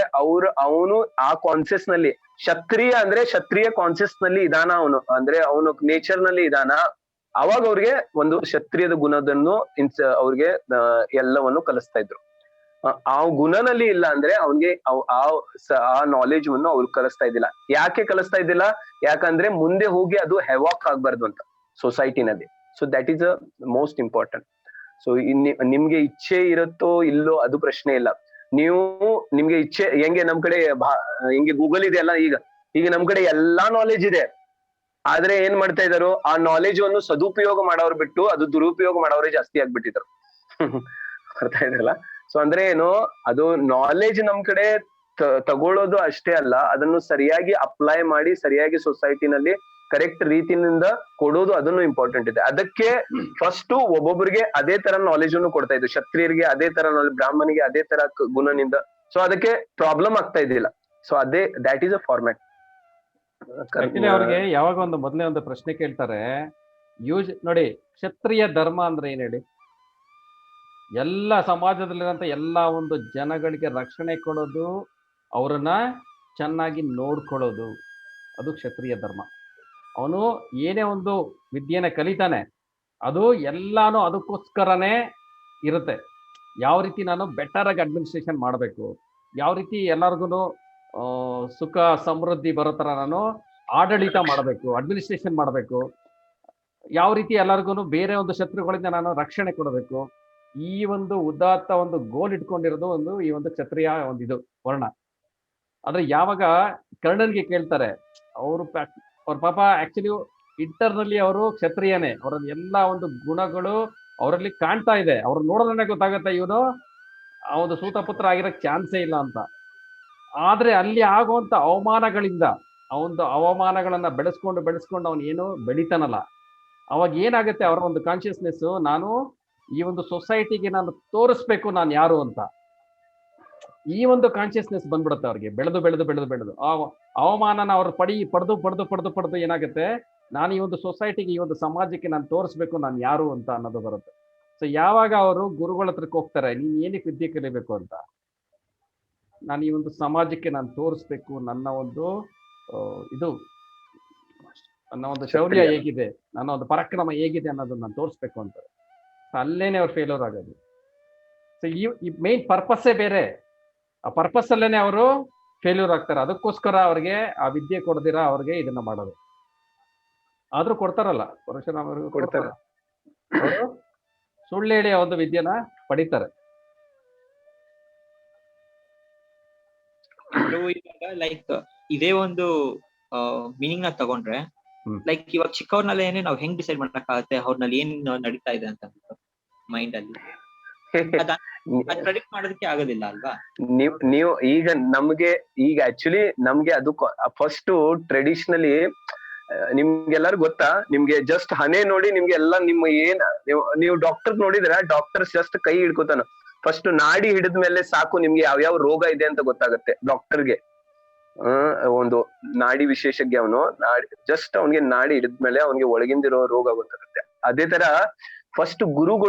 ಅವನು ಆ ಕಾನ್ಸಿಯಸ್ ನಲ್ಲಿ ಕ್ಷತ್ರಿಯ ಅಂದ್ರೆ ಕ್ಷತ್ರಿಯ ಕಾನ್ಸಿಯಸ್ ನಲ್ಲಿ ಇದಾನ ಅವನು, ಅಂದ್ರೆ ಅವನು ನೇಚರ್ ನಲ್ಲಿ ಇದಾನ. ಅವಾಗ ಅವ್ರಿಗೆ ಒಂದು ಕ್ಷತ್ರಿಯದ ಗುಣದನ್ನು ಅವ್ರಿಗೆ ಎಲ್ಲವನ್ನು ಕಲಿಸ್ತಾ ಇದ್ರು. ಆ ಗುಣನಲ್ಲಿ ಇಲ್ಲ ಅಂದ್ರೆ ಅವನ್ಗೆ ಆ ನಾಲೆಜ್ ಅನ್ನು ಅವ್ರು ಕಲಿಸ್ತಾ ಇದ್ದಿಲ್ಲ. ಯಾಕೆ ಕಲಿಸ್ತಾ ಇದ್ದಿಲ್ಲ? ಯಾಕಂದ್ರೆ ಮುಂದೆ ಹೋಗಿ ಅದು ಹೆವಾಕ್ ಆಗ್ಬಾರ್ದು ಅಂತ ಸೊಸೈಟಿನಲ್ಲಿ. So that is a most important. So ನಿಮ್ಗೆ ಇಚ್ಛೆ ಇರುತ್ತೋ ಇಲ್ಲೋ ಅದು ಪ್ರಶ್ನೆ ಇಲ್ಲ. ನಿಮ್ಗೆ ಇಚ್ಛೆ ಹೆಂಗೆ ನಮ್ ಕಡೆ ಹಿಂಗೆ ಗೂಗಲ್ ಇದೆ ಅಲ್ಲ, ಈಗ ನಮ್ ಕಡೆ ಎಲ್ಲಾ ನಾಲೆಜ್ ಇದೆ. ಆದ್ರೆ ಏನ್ ಮಾಡ್ತಾ ಇದಾರೋ, ಆ ನಾಲೆಜ್ ಅನ್ನು ಸದುಪಯೋಗ ಮಾಡೋರು ಬಿಟ್ಟು ಅದು ದುರುಪಯೋಗ ಮಾಡೋರೇ ಜಾಸ್ತಿ ಆಗ್ಬಿಟ್ಟಿದ್ರು. ಅರ್ಥ ಇದೆಯಲ್ಲ? ಸೊ ಅಂದ್ರೆ ಏನು, ಅದು ನಾಲೆಜ್ ನಮ್ ಕಡೆ ತಗೊಳ್ಳೋದು ಅಷ್ಟೇ ಅಲ್ಲ, ಅದನ್ನು ಸರಿಯಾಗಿ ಅಪ್ಲೈ ಮಾಡಿ ಸರಿಯಾಗಿ ಸೊಸೈಟಿನಲ್ಲಿ ಕರೆಕ್ಟ್ ರೀತಿಯಿಂದ ಕೊಡೋದು, ಅದನ್ನು ಇಂಪಾರ್ಟೆಂಟ್ ಇದೆ. ಅದಕ್ಕೆ ಫಸ್ಟ್ ಒಬ್ಬೊಬ್ಬರಿಗೆ ಅದೇ ತರ ನಾಲೆಜ್ ಅನ್ನು ಕೊಡ್ತಾ ಇದ್ರು. ಕ್ಷತ್ರಿಯರಿಗೆ ಅದೇ ತರ ನಾಲೆಜ್, ಬ್ರಾಹ್ಮಣಿಗೆ ಅದೇ ತರ ಗುಣನಿಂದ. ಸೊ ಅದಕ್ಕೆ ಪ್ರಾಬ್ಲಮ್ ಆಗ್ತಾ ಇದ್ದಿಲ್ಲ. ಸೊ ಅದೇ ದ್ಯಾಟ್ ಈಸ್ ಅ ಫಾರ್ಮ್ಯಾಟ್. ಅವ್ರಿಗೆ ಯಾವಾಗ ಮೊದಲೇ ಒಂದು ಪ್ರಶ್ನೆ ಕೇಳ್ತಾರೆ, ನೋಡಿ ಕ್ಷತ್ರಿಯ ಧರ್ಮ ಅಂದ್ರೆ ಏನ್ ಹೇಳಿ? ಎಲ್ಲ ಸಮಾಜದಲ್ಲಿರೋಂಥ ಎಲ್ಲ ಒಂದು ಜನಗಳಿಗೆ ರಕ್ಷಣೆ ಕೊಡೋದು, ಅವರನ್ನ ಚೆನ್ನಾಗಿ ನೋಡ್ಕೊಳ್ಳೋದು, ಅದು ಕ್ಷತ್ರಿಯ ಧರ್ಮ. ಅವನು ಏನೇ ಒಂದು ವಿದ್ಯೆನ ಕಲಿತಾನೆ, ಅದು ಎಲ್ಲಾನು ಅದಕ್ಕೋಸ್ಕರನೇ ಇರುತ್ತೆ. ಯಾವ ರೀತಿ ನಾನು ಬೆಟರ್ ಆಗಿ ಅಡ್ಮಿನಿಸ್ಟ್ರೇಷನ್ ಮಾಡಬೇಕು, ಯಾವ ರೀತಿ ಎಲ್ಲರಿಗೂ ಸುಖ ಸಮೃದ್ಧಿ ಬರೋ ಥರ ನಾನು ಆಡಳಿತ ಮಾಡಬೇಕು, ಅಡ್ಮಿನಿಸ್ಟ್ರೇಷನ್ ಮಾಡಬೇಕು, ಯಾವ ರೀತಿ ಎಲ್ಲರಿಗೂ ಬೇರೆ ಒಂದು ಶತ್ರುಗಳಿಂದ ನಾನು ರಕ್ಷಣೆ ಕೊಡಬೇಕು, ಈ ಒಂದು ಉದಾತ್ತ ಒಂದು ಗೋಲ್ ಇಟ್ಕೊಂಡಿರೋದು ಒಂದು ಈ ಒಂದು ಕ್ಷತ್ರಿಯ ಒಂದು ಇದು ವರ್ಣ. ಆದ್ರೆ ಯಾವಾಗ ಕರ್ಣನ್ಗೆ ಕೇಳ್ತಾರೆ, ಅವ್ರ ಪಾಪ ಆಕ್ಚುಲಿ ಇಂಟರ್ನಲ್ಲಿ ಅವರು ಕ್ಷತ್ರಿಯನೇ, ಅವರಲ್ಲಿ ಎಲ್ಲಾ ಒಂದು ಗುಣಗಳು ಅವರಲ್ಲಿ ಕಾಣ್ತಾ ಇದೆ, ಅವ್ರು ನೋಡೋದನ್ನೇ ಗೊತ್ತಾಗತ್ತೆ ಇವನು ಆ ಒಂದು ಸೂತಪುತ್ರ ಆಗಿರಕ್ ಚಾನ್ಸೇ ಇಲ್ಲ ಅಂತ. ಆದ್ರೆ ಅಲ್ಲಿ ಆಗುವಂತ ಅವಮಾನಗಳಿಂದ ಅವನು ಅವಮಾನಗಳನ್ನ ಬೆಳೆಸ್ಕೊಂಡು ಅವನು ಏನು ಬೆಳಿತಾನಲ್ಲ, ಅವಾಗ ಏನಾಗುತ್ತೆ ಅವರ ಒಂದು ಕಾನ್ಶಿಯಸ್ನೆಸ್, ನಾನು ಈ ಒಂದು ಸೊಸೈಟಿಗೆ ನಾನು ತೋರಿಸ್ಬೇಕು ನಾನು ಯಾರು ಅಂತ. ಈ ಒಂದು ಕಾನ್ಶಿಯಸ್ನೆಸ್ ಬಂದ್ಬಿಡುತ್ತೆ ಅವ್ರಿಗೆ, ಬೆಳೆದು ಆ ಅವಮಾನನ ಅವ್ರು ಪಡೆದು ಏನಾಗುತ್ತೆ, ನಾನು ಈ ಒಂದು ಸೊಸೈಟಿಗೆ, ಈ ಒಂದು ಸಮಾಜಕ್ಕೆ ನಾನು ತೋರಿಸ್ಬೇಕು ನಾನು ಯಾರು ಅಂತ ಅನ್ನೋದು ಬರುತ್ತೆ. ಸೊ ಯಾವಾಗ ಅವರು ಗುರುಗಳ ಹತ್ರಕ್ಕೆ ಹೋಗ್ತಾರೆ, ನೀನ್ ಏನಕ್ಕೆ ವಿದ್ಯೆ ಕಲಿಬೇಕು ಅಂತ, ನಾನು ಈ ಒಂದು ಸಮಾಜಕ್ಕೆ ನಾನು ತೋರಿಸ್ಬೇಕು ನನ್ನ ಒಂದು ಇದು, ನನ್ನ ಒಂದು ಶೌರ್ಯ ಹೇಗಿದೆ, ನನ್ನ ಒಂದು ಪರಾಕ್ರಮ ಹೇಗಿದೆ ಅನ್ನೋದನ್ನ ನಾನು ತೋರಿಸ್ಬೇಕು ಅಂತ. ಅಲ್ಲೇನೆ ಅವ್ರು ಫೇಲ್ಯೂರ್ ಆಗೋದು. ಸೊ ಈ ಮೇನ್ ಪರ್ಪಸ್ಸೇ ಬೇರೆ, ಆ ಪರ್ಪಸ್ ಅಲ್ಲೇನೆ ಅವರು ಫೇಲ್ಯೂರ್ ಆಗ್ತಾರೆ. ಅದಕ್ಕೋಸ್ಕರ ಅವ್ರಿಗೆ ಆ ವಿದ್ಯೆ ಕೊಡದಿರ ಅವ್ರಿಗೆ ಇದನ್ನ ಮಾಡೋದು. ಆದ್ರೂ ಕೊಡ್ತಾರಲ್ಲ, ಪರಶುರಾಮ ಅವ್ರಿಗೂ ಕೊಡ್ತಾರೆ, ಅವರು ಸುಳ್ಳು ಹೇಳಿ ಆ ಒಂದು ವಿದ್ಯೆನ ಪಡಿತಾರೆ. ಲೈಕ್ ಇದೇ ಒಂದು ಮೀನಿಂಗ್ ನ ತಗೊಂಡ್ರೆ, ಲೈಕ್ ಇವಾಗ ಚಿಕ್ಕವ್ರನಲ್ಲೇನೆ ನಾವ್ ಹೆಂಗ್ ಡಿಸೈಡ್ ಮಾಡಕ್ಕಾಗತ್ತೆ ಅವ್ರನಲ್ಲಿ ಏನ್ ನಡೀತಾ ಇದೆ ಅಂತ ಮೈಂಡ್ ಅಲ್ಲಿ ಪ್ರೆಡಿಕ್ಟ್ ಮಾಡೋದಕ್ಕೆ ಆಗೋದಿಲ್ಲ ಅಲ್ವಾ? ನೀವು ಈಗ ನಮ್ಗೆ ಈಗ ಆಕ್ಚುಲಿ ನಮ್ಗೆ ಅದು ಫಸ್ಟ್ ಟ್ರೆಡಿಷನಲಿ ನಿಮ್ಗೆಲ್ಲರಿಗೂ ಗೊತ್ತಾ, ನಿಮ್ಗೆ ಜಸ್ಟ್ ಹನೆ ನೋಡಿ ನಿಮ್ಗೆ ಎಲ್ಲ ನಿಮ್ಮ ಏನ್ ನೀವು ಡಾಕ್ಟರ್ ನೋಡಿದ್ರ, ಡಾಕ್ಟರ್ ಜಸ್ಟ್ ಕೈ ಹಿಡ್ಕೋತಾನ, ಫಸ್ಟ್ ನಾಡಿ ಹಿಡಿದ್ಮೇಲೆ ಸಾಕು ನಿಮ್ಗೆ ಯಾವ್ಯಾವ ರೋಗ ಇದೆ ಅಂತ ಗೊತ್ತಾಗತ್ತೆ ಡಾಕ್ಟರ್ಗೆ. ಒಂದು ನಾಡಿ ವಿಶೇಷಜ್ಞ ಅವನು, ಜಸ್ಟ್ ಅವನಿಗೆ ನಾಡಿ ಹಿಡಿದ್ಮೇಲೆ ಅವನಿಗೆ ಒಳಗಿಂದಿರೋ ರೋಗ ಗೊತ್ತಾಗುತ್ತೆ. ಅದೇ ತರ ಫಸ್ಟ್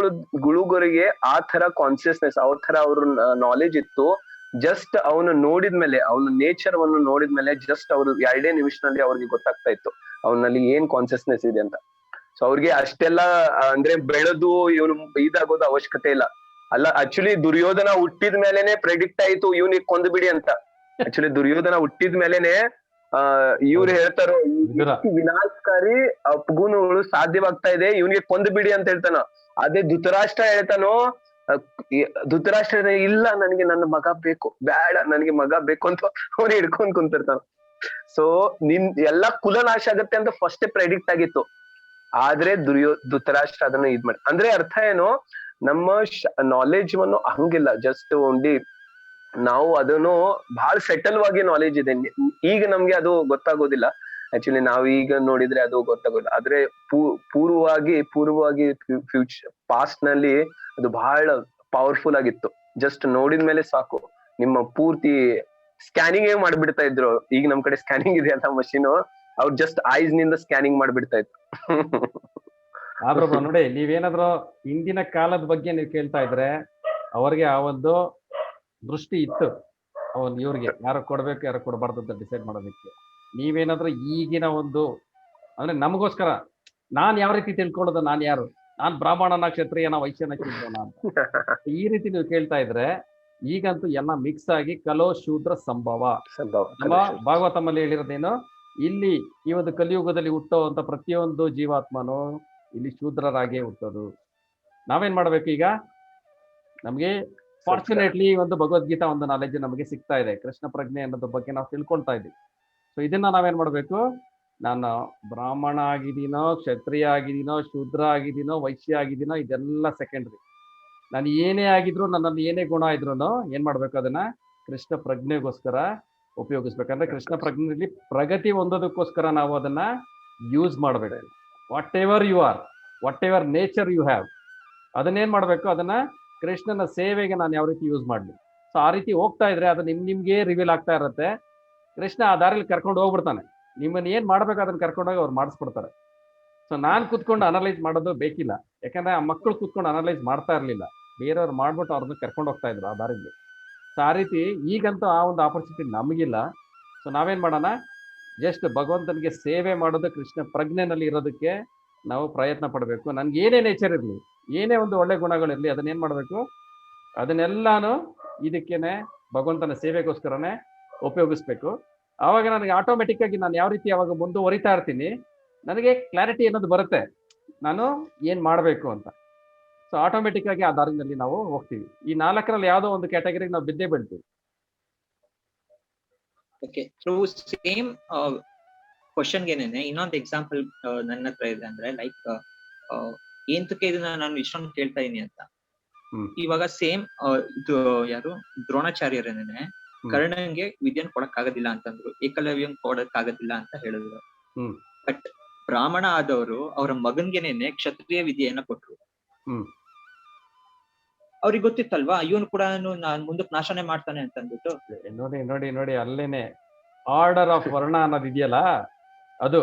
ಗುರುಗಳಿಗೆ ಆ ತರ ಕಾನ್ಸಿಯಸ್ನೆಸ್, ಅವ್ರ ತರ ಅವ್ರ ನಾಲೆಜ್ ಇತ್ತು. ಜಸ್ಟ್ ಅವನು ನೋಡಿದ್ಮೇಲೆ, ಅವನ ನೇಚರ್ ಅನ್ನು ನೋಡಿದ್ಮೇಲೆ ಜಸ್ಟ್ ಅವ್ರು 2 ನಿಮಿಷದಲ್ಲಿ ಅವ್ರಿಗೆ ಗೊತ್ತಾಗ್ತಾ ಇತ್ತು ಅವನಲ್ಲಿ ಏನ್ ಕಾನ್ಸಿಯಸ್ನೆಸ್ ಇದೆ ಅಂತ. ಸೊ ಅವ್ರಿಗೆ ಅಷ್ಟೆಲ್ಲ ಅಂದ್ರೆ ಬೆಳೆದು ಇವನು ಇದಾಗೋದು ಅವಶ್ಯಕತೆ ಇಲ್ಲ. ಅಲ್ಲ, ಆಕ್ಚುಲಿ ದುರ್ಯೋಧನ ಹುಟ್ಟಿದ ಮೇಲೆನೆ ಪ್ರೆಡಿಕ್ಟ್ ಆಯ್ತು ಇವ್ನಿಗೆ ಕೊಂದ್ಬಿಡಿ ಅಂತ. ಆಕ್ಚುಲಿ ದುರ್ಯೋಧನ ಹುಟ್ಟಿದ ಮೇಲೆನೆ ಇವ್ರು ಹೇಳ್ತಾರೋ ವಿನಾಶಕಾರಿ ಅಪಗುಣಗಳು ಸಾಧ್ಯವಾಗ್ತಾ ಇದೆ, ಇವ್ನಿಗೆ ಕೊಂದ್ಬಿಡಿ ಅಂತ ಹೇಳ್ತಾನ. ಅದೇ ಧೃತರಾಷ್ಟ್ರ ಹೇಳ್ತಾನೋ, ಧೃತರಾಷ್ಟ್ರ ಇಲ್ಲ ನನಗೆ ನನ್ನ ಮಗ ಬೇಕು, ಬೇಡ ನನಗೆ ಮಗ ಬೇಕು ಅಂತ ಅವ್ನು ಹಿಡ್ಕೊಂಡ್ ಕುಂತಿರ್ತಾನ. ಸೊ ಎಲ್ಲಾ ಕುಲನಾಶ ಆಗತ್ತೆ ಅಂತ ಫಸ್ಟ್ ಪ್ರೆಡಿಕ್ಟ್ ಆಗಿತ್ತು. ಆದ್ರೆ ಧೃತರಾಷ್ಟ್ರ ಅದನ್ನ ಇದ್ ಮಾಡಿ, ಅಂದ್ರೆ ಅರ್ಥ ಏನು, ನಮ್ಮ ನಾಲೆಜ್ ಅನ್ನು ಹಂಗಿಲ್ಲ, ಜಸ್ಟ್ ಓನ್ಲಿ ನಾವು ಅದನ್ನು ಬಹಳ ಸೆಟಲ್ವಾಗಿ ನಾಲೆಜ್ ಇದೆ. ಈಗ ನಮ್ಗೆ ಅದು ಗೊತ್ತಾಗೋದಿಲ್ಲ. ಆಕ್ಚುಲಿ ನಾವ್ ಈಗ ನೋಡಿದ್ರೆ ಅದು ಗೊತ್ತಾಗೋದಿಲ್ಲ. ಆದ್ರೆ ಪೂರ್ವವಾಗಿ ಫ್ಯೂಚರ್ ಪಾಸ್ಟ್ ನಲ್ಲಿ ಅದು ಬಹಳ ಪವರ್ಫುಲ್ ಆಗಿತ್ತು. ಜಸ್ಟ್ ನೋಡಿದ್ಮೇಲೆ ಸಾಕು, ನಿಮ್ಮ ಪೂರ್ತಿ ಸ್ಕ್ಯಾನಿಂಗ್ ಮಾಡ್ಬಿಡ್ತಾ ಇದ್ರು. ಈಗ ನಮ್ ಕಡೆ ಸ್ಕ್ಯಾನಿಂಗ್ ಇದೆ ಅಂತ ಮಷೀನು, ಅವ್ರು ಜಸ್ಟ್ ಐಸ್ ನಿಂದ ಸ್ಕ್ಯಾನಿಂಗ್ ಮಾಡ್ಬಿಡ್ತಾ ಇತ್ತು. ಆದ್ರೂ ನೋಡಿ, ನೀವೇನಾದ್ರೂ ಹಿಂದಿನ ಕಾಲದ ಬಗ್ಗೆ ನೀವು ಕೇಳ್ತಾ ಇದ್ರೆ ಅವ್ರಿಗೆ ಆ ಒಂದು ದೃಷ್ಟಿ ಇತ್ತು, ಒಂದು ಇವ್ರಿಗೆ ಯಾರು ಕೊಡ್ಬೇಕು ಯಾರು ಕೊಡಬಾರ್ದು ಅಂತ ಡಿಸೈಡ್ ಮಾಡೋದಕ್ಕೆ. ನೀವೇನಾದ್ರೂ ಈಗಿನ ಒಂದು ಅಂದ್ರೆ ನಮಗೋಸ್ಕರ ನಾನ್ ಯಾವ ರೀತಿ ತಿಳ್ಕೊಳ್ಳೋದು, ನಾನ್ ಯಾರು, ನಾನ್ ಬ್ರಾಹ್ಮಣನ, ಕ್ಷತ್ರಿಯನ, ವೈಶ್ಯನ, ಶೂದ್ರನ ಅಂತ ಈ ರೀತಿ ನೀವು ಕೇಳ್ತಾ ಇದ್ರೆ, ಈಗಂತೂ ಎಲ್ಲ ಮಿಕ್ಸ್ ಆಗಿ ಕಲೋ ಶೂದ್ರ ಸಂಭವ. ನಮ್ಮ ಭಾಗವತಮಲ್ಲಿ ಹೇಳಿರೋದೇನು, ಇಲ್ಲಿ ಈ ಒಂದು ಕಲಿಯುಗದಲ್ಲಿ ಹುಟ್ಟೋ ಅಂತ ಪ್ರತಿಯೊಂದು ಜೀವಾತ್ಮನು ಇಲ್ಲಿ ಶೂದ್ರರಾಗೇ ಹುಟ್ಟೋದು. ನಾವೇನ್ ಮಾಡ್ಬೇಕು ಈಗ, ನಮ್ಗೆ ಫಾರ್ಚುನೇಟ್ಲಿ ಒಂದು ಭಗವದ್ಗೀತಾ ಒಂದು ನಾಲೆಜ್ ನಮಗೆ ಸಿಗ್ತಾ ಇದೆ, ಕೃಷ್ಣ ಪ್ರಜ್ಞೆ ಅನ್ನೋದ್ರ ಬಗ್ಗೆ ನಾವು ತಿಳ್ಕೊಳ್ತಾ ಇದ್ದೀವಿ. ಸೊ ಇದನ್ನ ನಾವೇನ್ ಮಾಡ್ಬೇಕು, ನಾನು ಬ್ರಾಹ್ಮಣ ಆಗಿದ್ದೀನೋ, ಕ್ಷತ್ರಿಯ ಆಗಿದ್ದೀನೋ, ಶೂದ್ರ ಆಗಿದ್ದೀನೋ, ವೈಶ್ಯ ಆಗಿದ್ದೀನೋ, ಇದೆಲ್ಲ ಸೆಕೆಂಡ್ರಿ. ನಾನು ಏನೇ ಆಗಿದ್ರು, ನನ್ನಲ್ಲಿ ಏನೇ ಗುಣ ಇದ್ರು ಏನ್ ಮಾಡ್ಬೇಕು, ಅದನ್ನ ಕೃಷ್ಣ ಪ್ರಜ್ಞೆಗೋಸ್ಕರ ಉಪಯೋಗಿಸ್ಬೇಕಂದ್ರೆ ಕೃಷ್ಣ ಪ್ರಜ್ಞೆಯಲ್ಲಿ ಪ್ರಗತಿ ಹೊಂದೋದಕ್ಕೋಸ್ಕರ ನಾವು ಅದನ್ನ ಯೂಸ್ ಮಾಡ್ಬೇಕು. Whatever you are, whatever nature you have, ಅದನ್ನೇನ್ ಮಾಡ್ಬೇಕು, ಅದನ್ನ ಕೃಷ್ಣನ ಸೇವೆಗೆ ನಾನು ಯಾವ ರೀತಿ ಯೂಸ್ ಮಾಡ್ಲಿ. ಸೊ ಆ ರೀತಿ ಹೋಗ್ತಾ ಇದ್ರೆ ಅದು ನಿಮ್ಗೆ ರಿವೀಲ್ ಆಗ್ತಾ ಇರುತ್ತೆ. ಕೃಷ್ಣ ಆ ದಾರಿಲಿ ಕರ್ಕೊಂಡು ಹೋಗ್ಬಿಡ್ತಾನೆ, ನಿಮ್ಮನ್ನ ಏನ್ ಮಾಡ್ಬೇಕು ಅದನ್ನ ಕರ್ಕೊಂಡೋಗಿ ಅವ್ರು ಮಾಡಿಸ್ಬಿಡ್ತಾರೆ. ಸೊ ನಾನ್ ಕೂತ್ಕೊಂಡು ಅನಲೈಸ್ ಮಾಡೋದು ಬೇಕಿಲ್ಲ, ಯಾಕಂದ್ರೆ ಆ ಮಕ್ಕಳು ಕೂತ್ಕೊಂಡು ಅನಲೈಸ್ ಮಾಡ್ತಾ ಇರ್ಲಿಲ್ಲ, ಬೇರೆಯವ್ರು ಮಾಡ್ಬಿಟ್ಟು ಅವ್ರನ್ನ ಕರ್ಕೊಂಡು ಹೋಗ್ತಾ ಇದ್ರು ಆ ದಾರಿಲಿ. ಸೊ ಆ ರೀತಿ ಈಗಂತೂ ಆ ಒಂದು ಆಪರ್ಚುನಿಟಿ ನಮಗಿಲ್ಲ. ಸೊ ನಾವೇನ್ ಮಾಡೋಣ, ಜಸ್ಟ್ ಭಗವಂತನಿಗೆ ಸೇವೆ ಮಾಡೋದು, ಕೃಷ್ಣ ಪ್ರಜ್ಞೆನಲ್ಲಿ ಇರೋದಕ್ಕೆ ನಾವು ಪ್ರಯತ್ನ ಪಡಬೇಕು. ನನ್ಗೆ ಏನೇ ನೇಚರ್ ಇರಲಿ, ಏನೇ ಒಂದು ಒಳ್ಳೆ ಗುಣಗಳಿರ್ಲಿ, ಅದನ್ನೇನ್ ಮಾಡ್ಬೇಕು, ಅದನ್ನೆಲ್ಲಾನು ಇದಕ್ಕೇನೆ ಭಗವಂತನ ಸೇವೆಗೋಸ್ಕರನೇ ಉಪಯೋಗಿಸ್ಬೇಕು. ಆವಾಗ ನನಗೆ ಆಟೋಮೆಟಿಕ್ ಆಗಿ ನಾನು ಯಾವ ರೀತಿ ಅವಾಗ ಮುಂದುವರಿತಾ ಇರ್ತೀನಿ, ನನಗೆ ಕ್ಲಾರಿಟಿ ಅನ್ನೋದು ಬರುತ್ತೆ. ನಾನು ಏನ್ ಮಾಡಬೇಕು ಅಂತ. ಸೊ ಆಟೋಮೆಟಿಕ್ ಆಗಿ ಆ ದಾರಿನಲ್ಲಿ ನಾವು ಹೋಗ್ತೀವಿ. ಈ 4ರಲ್ಲಿ ಯಾವುದೋ ಒಂದು ಕ್ಯಾಟಗರಿಗೆ ನಾವು ಬಿದ್ದೇ ಬೀಳ್ತೀವಿ. ಓಕೆ, ಥ್ರೂ ಸೇಮ್ ಕ್ವಶನ್ಗೆನೇನೆ ಇನ್ನೊಂದು ಎಕ್ಸಾಂಪಲ್ ನನ್ನ ಹತ್ರ ಇದೆ. ಅಂದ್ರೆ ಲೈಕ್ ಏಂತಕ್ಕೆ ಇದನ್ನ ನಾನು ಇಷ್ಟೊಂದು ಕೇಳ್ತಾ ಇದೀನಿ ಅಂತ. ಇವಾಗ ಸೇಮ್ ಇದು ಯಾರು ದ್ರೋಣಾಚಾರ್ಯರೇನೆ ಕರ್ಣನ್ಗೆ ವಿದ್ಯೆನ್ ಕೊಡಕ್ ಆಗೋದಿಲ್ಲ ಅಂತಂದ್ರು, ಏಕಲವ್ಯನ್ ಕೊಡಕ್ ಆಗೋದಿಲ್ಲ ಅಂತ ಹೇಳಿದ್ರು. ಬಟ್ ಬ್ರಾಹ್ಮಣ ಆದವರು ಅವರ ಮಗನ್ಗೆನೇನೆ ಕ್ಷತ್ರಿಯ ವಿದ್ಯೆಯನ್ನ ಕೊಟ್ರು. ಅವ್ರಿಗೆ ಗೊತ್ತಿತ್ತಲ್ವಾ ಇವನು ಕೂಡ ನಾನ್ ಮುಂದಕ್ಕೆ ನಾಶನೇ ಮಾಡ್ತಾನೆ ಅಂತ ಅಂದ್ಬಿಟ್ಟು. ನೋಡಿ ನೋಡಿ ನೋಡಿ, ಅಲ್ಲೇನೆ ಆರ್ಡರ್ ಆಫ್ ವರ್ಣ ಅನ್ನೋದು ಇದೆಯಲ್ಲ, ಅದು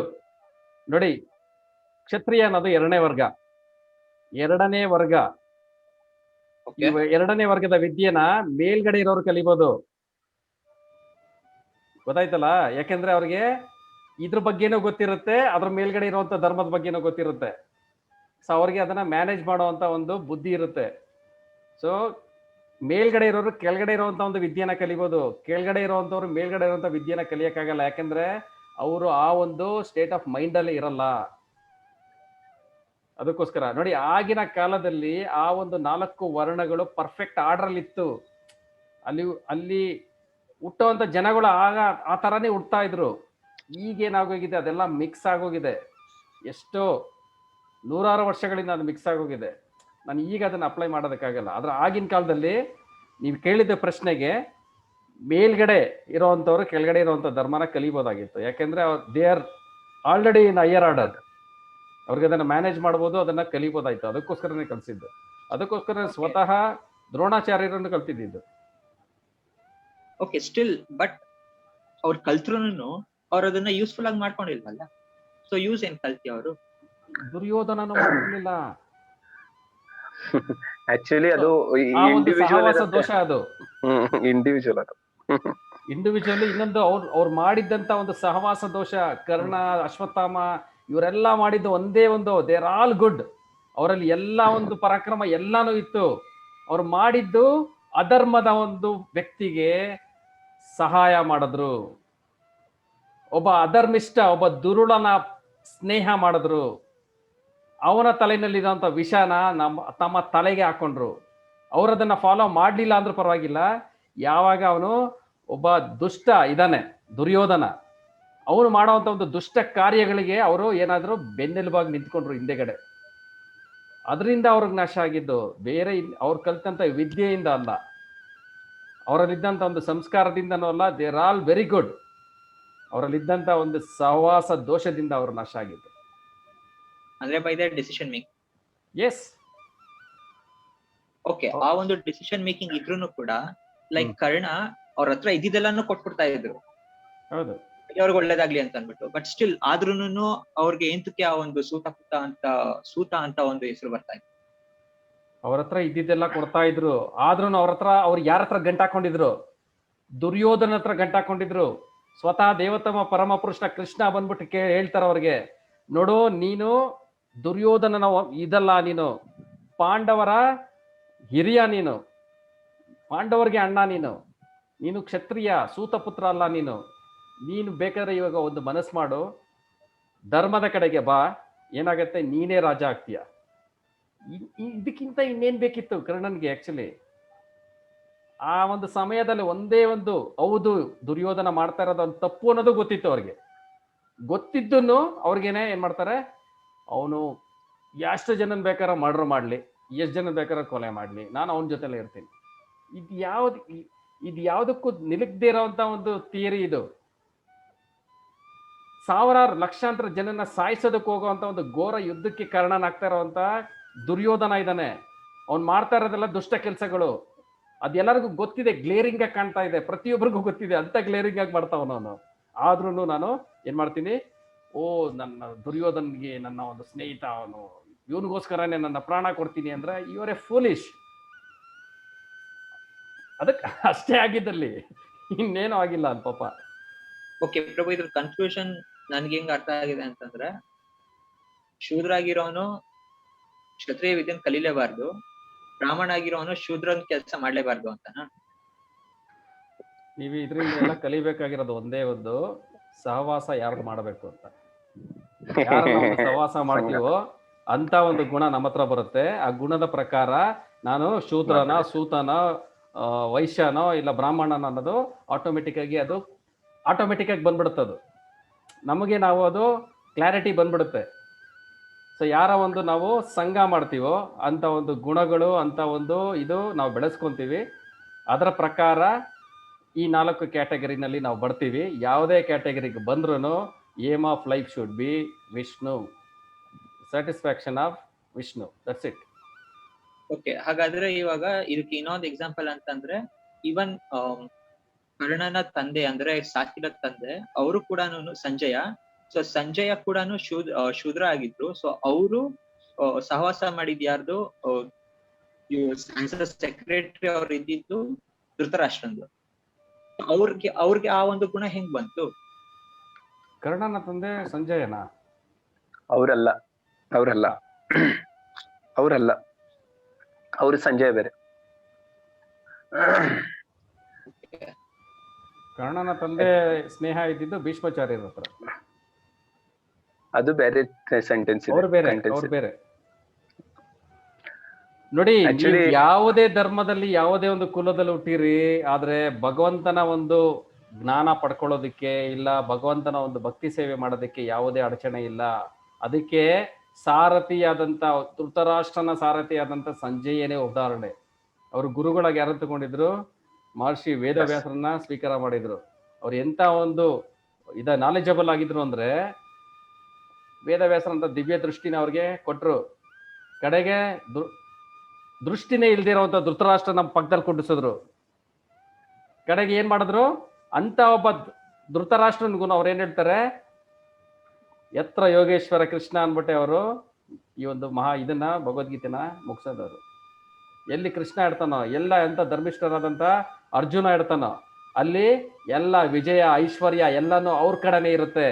ನೋಡಿ, ಕ್ಷತ್ರಿಯ ಅನ್ನೋದು ಎರಡನೇ ವರ್ಗ. ಎರಡನೇ ವರ್ಗದ ವಿದ್ಯೆನ ಮೇಲ್ಗಡೆ ಇರೋರು ಕಲಿಬಹುದು, ಗೊತ್ತಾಯ್ತಲ್ಲ? ಯಾಕೆಂದ್ರೆ ಅವ್ರಿಗೆ ಇದ್ರ ಬಗ್ಗೆನೂ ಗೊತ್ತಿರುತ್ತೆ, ಅದ್ರ ಮೇಲ್ಗಡೆ ಇರುವಂತ ಧರ್ಮದ ಬಗ್ಗೆನೂ ಗೊತ್ತಿರುತ್ತೆ. ಸೊ ಅವ್ರಿಗೆ ಅದನ್ನ ಮ್ಯಾನೇಜ್ ಮಾಡುವಂತ ಒಂದು ಬುದ್ಧಿ ಇರುತ್ತೆ. ಸೊ ಮೇಲ್ಗಡೆ ಇರೋರು ಕೆಳಗಡೆ ಇರುವಂತ ಒಂದು ವಿದ್ಯೆನ ಕಲಿಬಹುದು, ಕೆಳಗಡೆ ಇರುವಂತವ್ರು ಮೇಲ್ಗಡೆ ಇರುವಂತ ವಿದ್ಯೆನ ಕಲಿಯಕ್ಕಾಗಲ್ಲ. ಯಾಕೆಂದ್ರೆ ಅವರು ಆ ಒಂದು ಸ್ಟೇಟ್ ಆಫ್ ಮೈಂಡ್ ಅಲ್ಲಿ ಇರಲ್ಲ. ಅದಕ್ಕೋಸ್ಕರ ನೋಡಿ, ಆಗಿನ ಕಾಲದಲ್ಲಿ ಆ ಒಂದು 4 ವರ್ಣಗಳು ಪರ್ಫೆಕ್ಟ್ ಆರ್ಡರ್ ಅಲ್ಲಿ ಇತ್ತು. ಅಲ್ಲಿ ಹುಟ್ಟುವಂತ ಜನಗಳು ಆಗ ಆ ತರಾನೇ ಹುಡ್ತಾ ಇದ್ರು. ಈಗೇನಾಗೋಗಿದೆ, ಅದೆಲ್ಲ ಮಿಕ್ಸ್ ಆಗೋಗಿದೆ. ಎಷ್ಟೋ ನೂರಾರು ವರ್ಷಗಳಿಂದ ಅದು ಮಿಕ್ಸ್ ಆಗೋಗಿದೆ. ನಾನು ಈಗ ಅದನ್ನ ಅಪ್ಲೈ ಮಾಡೋದಕ್ಕಾಗಲ್ಲ. ಆದ್ರೆ ಆಗಿನ ಕಾಲದಲ್ಲಿ ನೀವು ಕೇಳಿದ ಪ್ರಶ್ನೆಗೆ ಮೇಲ್ಗಡೆ ಇರೋವಂಥವ್ರು ಕೆಳಗಡೆ ಇರುವಂತ ಧರ್ಮನ ಕಲಿಬೋದಾಗಿತ್ತು. ಯಾಕೆಂದ್ರೆ they are already in higher order, ಅವ್ರಿಗೆ ಅದನ್ನ ಮ್ಯಾನೇಜ್ ಮಾಡ್ಬೋದು, ಅದನ್ನ ಕಲಿಬೋದಾಯ್ತು. ಅದಕ್ಕೋಸ್ಕರನೇ ಕಲಿಸಿದ್ದು. ಅದಕ್ಕೋಸ್ಕರ ಸ್ವತಃ ದ್ರೋಣಾಚಾರ್ಯರನ್ನು ಕಲ್ತಿದ್ದು. ಓಕೆ, ಸ್ಟಿಲ್ ಬಟ್ ಅವ್ರು ಕಲ್ತ್ರುನು ಅವ್ರು ಅದನ್ನ ಯೂಸ್ಫುಲ್ ಆಗಿ ಮಾಡ್ಕೊಂಡಿಲ್ವಲ್ಲ. ಸೊ ಯೂಸ್ ಏನ್ ಕಲ್ತಿ ಅವರು? ದುರ್ಯೋಧನನು ಮಾಡ್ತಿರ್ಲಿಲ್ಲ. ಆಕ್ಚುಲಿ ಅದು ಸಹವಾಸ ದೋಷ, ಅದು ಇಂಡಿವಿಜುವಲ್. ಅದು ಇಂಡಿವಿಜುವಲ್. ಇನ್ನೊಂದು ಅವ್ರು ಮಾಡಿದ್ದಂತ ಒಂದು ಸಹವಾಸ ದೋಷ. ಕರ್ಣ, ಅಶ್ವತ್ಥಾಮ ಇವರೆಲ್ಲ ಮಾಡಿದ್ದು ಒಂದೇ ಒಂದು, ದೇ ಆರ್ ಆಲ್ ಗುಡ್. ಅವರಲ್ಲಿ ಎಲ್ಲ ಒಂದು ಪರಾಕ್ರಮ ಎಲ್ಲಾನು ಇತ್ತು. ಅವ್ರು ಮಾಡಿದ್ದು ಅಧರ್ಮದ ಒಂದು ವ್ಯಕ್ತಿಗೆ ಸಹಾಯ ಮಾಡಿದ್ರು. ಒಬ್ಬ ಅಧರ್ಮಿಷ್ಠ, ಒಬ್ಬ ದುರುಳನ ಸ್ನೇಹ ಮಾಡಿದ್ರು. ಅವನ ತಲೆಯಲ್ಲಿರುವಂತ ವಿಷನ ತಮ್ಮ ತಲೆಗೆ ಹಾಕೊಂಡ್ರು. ಅವರದನ್ನ ಫಾಲೋ ಮಾಡ್ಲಿಲ್ಲ ಅಂದ್ರೂ ಪರವಾಗಿಲ್ಲ. ಯಾವಾಗ ಅವನು ಒಬ್ಬ ದುಷ್ಟ ಇದ್ದಾನೆ, ದುರ್ಯೋಧನ, ಅವನು ಮಾಡುವಂತ ಒಂದು ದುಷ್ಟ ಕಾರ್ಯಗಳಿಗೆ ಅವರು ಏನಾದ್ರು ಬೆನ್ನೆಲುಬಾಗಿ ನಿಂತ್ಕೊಂಡ್ರು ಹಿಂದೆಗಡೆ. ಅದರಿಂದ ಅವ್ರಿಗೆ ನಾಶ ಆಗಿದ್ದು ಬೇರೆ ಅವ್ರು ಕಲ್ತಂತ ವಿದ್ಯೆಯಿಂದ ಅಲ್ಲ, ಅವರಲ್ಲಿದ್ದಂತ ಒಂದು ಸಂಸ್ಕಾರದಿಂದನೂ ಅಲ್ಲ. They are all very good. ಅವರಲ್ಲಿದ್ದಂತ ಒಂದು ಸಹವಾಸ ದೋಷದಿಂದ ಅವರು ನಾಶ ಆಗಿದ್ದು. ಅಂದ್ರೆ by that decision making. Yes. Okay, ಆ ಒಂದು ಡಿಸಿಷನ್ ಮೇಕಿಂಗ್ ಇದ್ರೂನು ಕೂಡ ಲೈಕ್ ಕರ್ಣ ಅವ್ರ ಹತ್ರ ಇದ್ದಿದ್ದೆಲ್ಲಾನು ಕೊಟ್ಬಿಡ್ತಾ ಇದ್ರು. ಹೌದು, ಅವ್ರಿಗೆ ಒಳ್ಳೇದಾಗ್ಲಿ ಅಂತ ಅನ್ಬಿಟ್ಟು. ಬಟ್ ಸ್ಟಿಲ್ ಆದ್ರೂನು ಅವ್ರಿಗೆ ಎಂತಕ್ಕೆ ಆ ಒಂದು ಸೂತ ಅಂತ ಒಂದು ಹೆಸರು ಬರ್ತಾ ಇತ್ತು. ಅವ್ರ ಹತ್ರ ಇದ್ದಿದ್ದೆಲ್ಲ ಕೊಡ್ತಾ ಇದ್ರು. ಆದ್ರೂ ಅವ್ರು ಯಾರ ಹತ್ರ ಗಂಟಾಕೊಂಡಿದ್ರು? ದುರ್ಯೋಧನ ಹತ್ರ ಗಂಟಾಕೊಂಡಿದ್ರು. ಸ್ವತಃ ದೇವತಮ ಪರಮ ಪುರುಷ ಕೃಷ್ಣ ಬಂದ್ಬಿಟ್ಟು ಹೇಳ್ತಾರ ಅವ್ರಿಗೆ, ನೋಡು, ನೀನು ದುರ್ಯೋಧನನ ಇದಲ್ಲ, ನೀನು ಪಾಂಡವರ ಹಿರಿಯ, ಪಾಂಡವರಿಗೆ ಅಣ್ಣ, ನೀನು ಕ್ಷತ್ರಿಯ, ಸೂತಪುತ್ರ ಅಲ್ಲ. ನೀನು ಬೇಕಾದ್ರೆ ಇವಾಗ ಒಂದು ಮನಸ್ಸು ಮಾಡು, ಧರ್ಮದ ಕಡೆಗೆ ಬಾ, ಏನಾಗತ್ತೆ, ನೀನೇ ರಾಜ ಆಗ್ತೀಯ. ಇದಕ್ಕಿಂತ ಇನ್ನೇನ್ ಬೇಕಿತ್ತು ಕರ್ಣನ್ಗೆ? ಆಕ್ಚುಲಿ ಆ ಒಂದು ಸಮಯದಲ್ಲಿ ಒಂದೇ ಒಂದು, ಹೌದು ದುರ್ಯೋಧನ ಮಾಡ್ತಾ ಇರೋದು ಒಂದು ತಪ್ಪು ಅನ್ನೋದು ಗೊತ್ತಿತ್ತು ಅವ್ರಿಗೆ. ಗೊತ್ತಿದ್ದನ್ನು ಅವ್ರಿಗೇನೆ ಏನ್ ಮಾಡ್ತಾರೆ, ಅವನು ಎಷ್ಟು ಜನನ್ ಬೇಕಾದ್ರೆ ಮರ್ಡರ್ ಮಾಡ್ಲಿ, ಎಷ್ಟು ಜನ ಬೇಕಾದ್ರೆ ಕೊಲೆ ಮಾಡ್ಲಿ, ನಾನು ಅವನ ಜೊತೆಲೇ ಇರ್ತೀನಿ. ಇದು ಯಾವ್ದಕ್ಕೂ ನಿಲುಕದೇ ಇರೋಂತ ಒಂದು ಥಿಯರಿ ಇದು. ಸಾವಿರಾರು ಲಕ್ಷಾಂತರ ಜನನ ಸಾಯಿಸೋದಕ್ಕೆ ಹೋಗುವಂತ ಒಂದು ಘೋರ ಯುದ್ಧಕ್ಕೆ ಕಾರಣನಾಗ್ತಾ ಇರೋಂತ ದುರ್ಯೋಧನ ಇದ್ದಾನೆ. ಅವ್ನು ಮಾಡ್ತಾ ಇರೋದೆಲ್ಲ ದುಷ್ಟ ಕೆಲಸಗಳು. ಅದೆಲ್ಲರಿಗೂ ಗೊತ್ತಿದೆ, ಗ್ಲೇರಿಂಗ್ ಆಗಿ ಕಾಣ್ತಾ ಇದೆ, ಪ್ರತಿಯೊಬ್ಬರಿಗೂ ಗೊತ್ತಿದೆ, ಅಂತ ಗ್ಲೇರಿಂಗ್ ಆಗಿ ಮಾಡ್ತಾವನು ಅವನು. ಆದ್ರೂ ನಾನು ಏನ್ ಮಾಡ್ತೀನಿ, ನನ್ನ ದುರ್ಯೋಧನ್ಗೆ ನನ್ನ ಒಂದು ಸ್ನೇಹಿತ, ಅವನು ಇವನಿಗೋಸ್ಕರನೇ ನನ್ನ ಪ್ರಾಣ ಕೊಡ್ತೀನಿ ಅಂದ್ರೆ ಇವರೇ ಫೂಲಿಶ್. ಅದಕ್ಕೆ ಅಷ್ಟೇ ಆಗಿದ್ದಲ್ಲಿ, ಇನ್ನೇನು ಆಗಿಲ್ಲ ಅಂತ ಪಾಪ. ಓಕೆ ಪ್ರಭು, ಇದ್ರ ಕನ್ಫ್ಯೂಷನ್ ನನ್ಗೆ ಹೆಂಗ್ ಅರ್ಥ ಆಗಿದೆ ಅಂತಂದ್ರೆ, ಶೂದ್ರ ಆಗಿರೋನು ಕ್ಷತ್ರಿಯ ವಿದ್ಯೆನ್ ಕಲೀಲೇಬಾರ್ದು, ಬ್ರಾಹ್ಮಣ ಆಗಿರೋನು ಶೂದ್ರನ್ ಕೆಲಸ ಮಾಡ್ಲೇಬಾರ್ದು ಅಂತನಾ? ನೀವು ಇದರಿಂದ ಎಲ್ಲ ಕಲಿಬೇಕಾಗಿರೋದು ಒಂದೇ ಒಂದು, ಸಹವಾಸ ಯಾರು ಮಾಡಬೇಕು ಅಂತ. ಯಾರು ನಾವು ಸಹವಾಸ ಮಾಡ್ತೀವೋ ಅಂತ ಒಂದು ಗುಣ ನಮ್ಮ ಹತ್ರ ಬರುತ್ತೆ. ಆ ಗುಣದ ಪ್ರಕಾರ ನಾನು ಶೂದ್ರನ, ಸೂತನ, ವೈಶ್ಯನೋ ಇಲ್ಲ ಬ್ರಾಹ್ಮಣನ ಅನ್ನೋದು ಆಟೋಮೆಟಿಕ್ ಆಗಿ ಬಂದ್ಬಿಡುತ್ತೆ. ಅದು ನಮಗೆ ನಾವು ಅದು ಕ್ಲಾರಿಟಿ ಬಂದ್ಬಿಡುತ್ತೆ. ಸೊ ಯಾರ ಒಂದು ನಾವು ಸಂಘ ಮಾಡ್ತೀವೋ ಅಂತ ಒಂದು ಗುಣಗಳು, ಅಂತ ಒಂದು ಇದು ನಾವು ಬೆಳೆಸ್ಕೊಂತೀವಿ. ಅದರ ಪ್ರಕಾರ ಈ 4 ಕ್ಯಾಟಗರಿನಲ್ಲಿ ನಾವು ಬರ್ತೀವಿ. ಯಾವುದೇ ಕ್ಯಾಟಗರಿಗೆ ಬಂದ್ರೂ aim of life should be Vishnu, satisfaction of Vishnu, that's it. Okay, ಹಾಗಾದ್ರೆ ಇವಾಗ ಇದಕ್ಕೆ ಇನ್ನೊಂದು ಎಕ್ಸಾಂಪಲ್ ಅಂತಂದ್ರೆ ಈವನ್ ಕರ್ಣನ ತಂದೆ ಅಂದ್ರೆ ಸಾಕಿದ ತಂದೆ ಅವರು ಕೂಡ ಸಂಜಯ. ಸೊ ಸಂಜಯ ಕೂಡ ಶೂದ್ರ ಆಗಿದ್ರು. ಸೊ ಅವರು ಸಹವಾಸ ಮಾಡಿದ್ ಯಾರ್ದು, ಸೆಕ್ರೆಟರಿ ಅವ್ರು ಇದ್ದಿದ್ದು ಧೃತರಾಷ್ಟ್ರಂದು. ಅವ್ರಿಗೆ ಆ ಒಂದು ಗುಣ ಹೆಂಗ್ ಬಂತು? ಕರ್ಣನ ತಂದೆ ಸಂಜಯನ? ಅವರಲ್ಲ ಅವರು ಸಂಜಯ ಬೇರೆ. ಕರ್ಣನ ತಂದೆ ಸ್ನೇಹ ಇದ್ದಿದ್ದು ಭೀಷ್ಮಾಚಾರ್ಯರ ಹತ್ರ. ಅದು ಬೇರೆ ಸೆಂಟೆನ್ಸ್ ಅವ್ರು ಬೇರೆ. ನೋಡಿ, ನೀವು ಯಾವುದೇ ಧರ್ಮದಲ್ಲಿ ಯಾವುದೇ ಒಂದು ಕುಲದಲ್ಲಿ ಹುಟ್ಟಿರಿ, ಆದ್ರೆ ಭಗವಂತನ ಒಂದು ಜ್ಞಾನ ಪಡ್ಕೊಳ್ಳೋದಕ್ಕೆ ಇಲ್ಲ ಭಗವಂತನ ಒಂದು ಭಕ್ತಿ ಸೇವೆ ಮಾಡೋದಕ್ಕೆ ಯಾವುದೇ ಅಡಚಣೆ ಇಲ್ಲ. ಅದಕ್ಕೆ ಸಾರಥಿಯಾದಂತ ಧೃತರಾಷ್ಟ್ರನ ಸಾರಥಿಯಾದಂತ ಸಂಜಯನೇ ಉದಾಹರಣೆ. ಅವರು ಗುರುಗಳಾಗಿ ಯಾರು ತಗೊಂಡಿದ್ರು? ಮಹರ್ಷಿ ವೇದವ್ಯಾಸರನ್ನ ಸ್ವೀಕಾರ ಮಾಡಿದ್ರು. ಅವ್ರು ಎಂತ ಒಂದು ನಾಲೆಜಬಲ್ ಆಗಿದ್ರು ಅಂದ್ರೆ ವೇದವ್ಯಾಸರಂತ ದಿವ್ಯ ದೃಷ್ಟಿನ ಅವ್ರಿಗೆ ಕೊಟ್ರು. ಕಡೆಗೆ ದೃಷ್ಟಿನೇ ಇಲ್ದಿರೋಂಥ ಧೃತರಾಷ್ಟ್ರ ನಮ್ಮ ಪಕ್ಕದಲ್ಲಿ ಕುಂಡಿಸಿದ್ರು. ಕಡೆಗೆ ಏನ್ ಮಾಡಿದ್ರು? ಅಂತ ಒಬ್ಬ ಧೃತರಾಷ್ಟ್ರನ್ಗೂ ಅವ್ರು ಏನ್ ಹೇಳ್ತಾರೆ, ಯತ್ರ ಯೋಗೇಶ್ವರ ಕೃಷ್ಣ ಅನ್ಬಿಟ್ಟೆ ಅವರು ಈ ಒಂದು ಭಗವದ್ಗೀತೆನ ಮುಗಿಸೋದವರು. ಎಲ್ಲಿ ಕೃಷ್ಣ ಇಡ್ತಾನೋ, ಎಲ್ಲ ಎಂತ ಧರ್ಮಿಷ್ಠರಾದಂತ ಅರ್ಜುನ ಇಡ್ತಾನೋ, ಅಲ್ಲಿ ಎಲ್ಲ ವಿಜಯ ಐಶ್ವರ್ಯ ಎಲ್ಲಾನು ಅವ್ರ ಕಡೆನೇ ಇರುತ್ತೆ.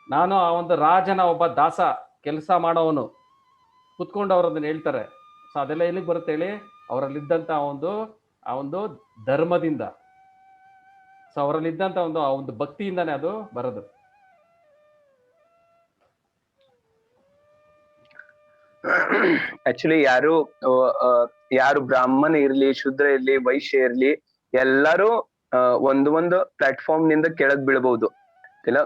ನಾನು ಆ ಒಂದು ರಾಜನ ಒಬ್ಬ ದಾಸ, ಕೆಲಸ ಮಾಡೋವನು, ಕುತ್ಕೊಂಡು ಅವ್ರು ಅದನ್ನ ಹೇಳ್ತಾರೆ. ಸೊ ಅದೆಲ್ಲ ಎಲ್ಲಿಗೆ ಬರುತ್ತೆ ಹೇಳಿ? ಅವರಲ್ಲಿದ್ದಂತ ಆ ಒಂದು ಧರ್ಮದಿಂದ, ಸೊ ಅವರಲ್ಲಿದ್ದಂತ ಆ ಒಂದು ಭಕ್ತಿಯಿಂದಾನೇ ಅದು ಬರೋದು. ಆಕ್ಚುಲಿ ಯಾರು ಬ್ರಾಹ್ಮಣ ಇರ್ಲಿ, ಶೂದ್ರ ಇರ್ಲಿ, ವೈಶ್ಯ ಇರ್ಲಿ, ಎಲ್ಲರೂ ಒಂದು ಪ್ಲಾಟ್ಫಾರ್ಮ್ ನಿಂದ ಕೆಳಗ್ ಬೀಳ್ಬಹುದು ಇಲ್ಲ.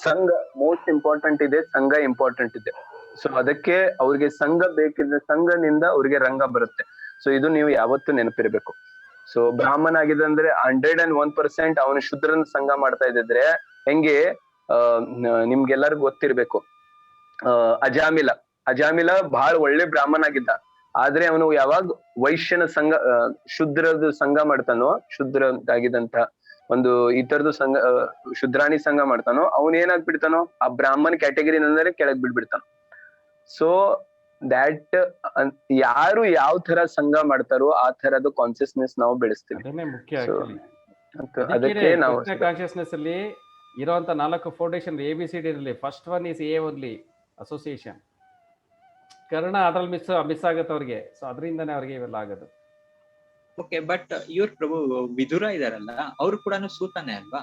ಸಂಘ ಮೋಸ್ಟ್ ಇಂಪಾರ್ಟೆಂಟ್ ಇದೆ, ಸಂಘ ಇಂಪಾರ್ಟೆಂಟ್ ಇದೆ. ಸೊ ಅದಕ್ಕೆ ಅವ್ರಿಗೆ ಸಂಘ ಬೇಕಿದ್ರೆ ಸಂಘನಿಂದ ಅವ್ರಿಗೆ ರಂಗ ಬರುತ್ತೆ. ಸೊ ಇದು ನೀವು ಯಾವತ್ತೂ ನೆನಪಿರ್ಬೇಕು. ಸೊ ಬ್ರಾಹ್ಮಣ ಆಗಿದೆ ಅಂದ್ರೆ 101% ಅವನು ಶೂದ್ರನ ಸಂಘ ಮಾಡ್ತಾ ಇದ್ದಿದ್ರೆ ಹೆಂಗೆ, ನಿಮ್ಗೆಲ್ಲರಿಗೂ ಗೊತ್ತಿರ್ಬೇಕು, ಅಜಾಮಿಲ ಬಹಳ ಒಳ್ಳೆ ಬ್ರಾಹ್ಮಣ ಆಗಿದ್ದ. ಆದ್ರೆ ಅವನು ಯಾವಾಗ ವೈಶ್ಯನ ಸಂಘ, ಶೂದ್ರದ್ದು ಸಂಘ ಮಾಡ್ತಾನೋ, ಶೂದ್ರ ಆಗಿದಂತ ಒಂದು ಇತರದ್ದು ಸಂಘ, ಶೂದ್ರಾಣಿ ಸಂಘ ಮಾಡ್ತಾನೋ, ಅವನ್ ಏನಾಗ್ಬಿಡ್ತಾನೋ ಆ ಬ್ರಾಹ್ಮಣ ಕ್ಯಾಟಗರಿ ಅಂದ್ರೆ ಕೆಳಗ್ ಬಿಡ್ಬಿಡ್ತಾನೋ. ಸೊ ದ್ಯಾಟ್ ಯಾರು ಯಾವ ತರ ಸಂಘ ಮಾಡ್ತಾರೋ ಆ ತರದ ಕಾನ್ಸಿಯಸ್ನೆಸ್ ನಾವು ಬೆಳೆಸ್ತೀವಿ. ಅದಕ್ಕೆ ನಾವು ಕಾನ್ಶಿಯಸ್ನೆಸ್ ಅಲ್ಲಿ ಇರುವಂತ 4 ಫೌಂಡೇಶನ್ ABCD ಇರಲಿ. First one is A only, association. Karna ಅದ್ರಲ್ಲಿ ಮಿಸ್ ಆಗತ್ತೆ ಅವ್ರಿಗೆ. ಸೊ ಅದರಿಂದನೇ ಅವ್ರಿಗೆ ಇವೆಲ್ಲ ಆಗೋದು. ಓಕೆ, ಬಟ್ ಇವ್ರ ಪ್ರಭು ವಿದುರ ಇದಾರಲ್ಲ, ಅವ್ರು ಕೂಡ ಸೂತಾನೆ ಅಲ್ವಾ?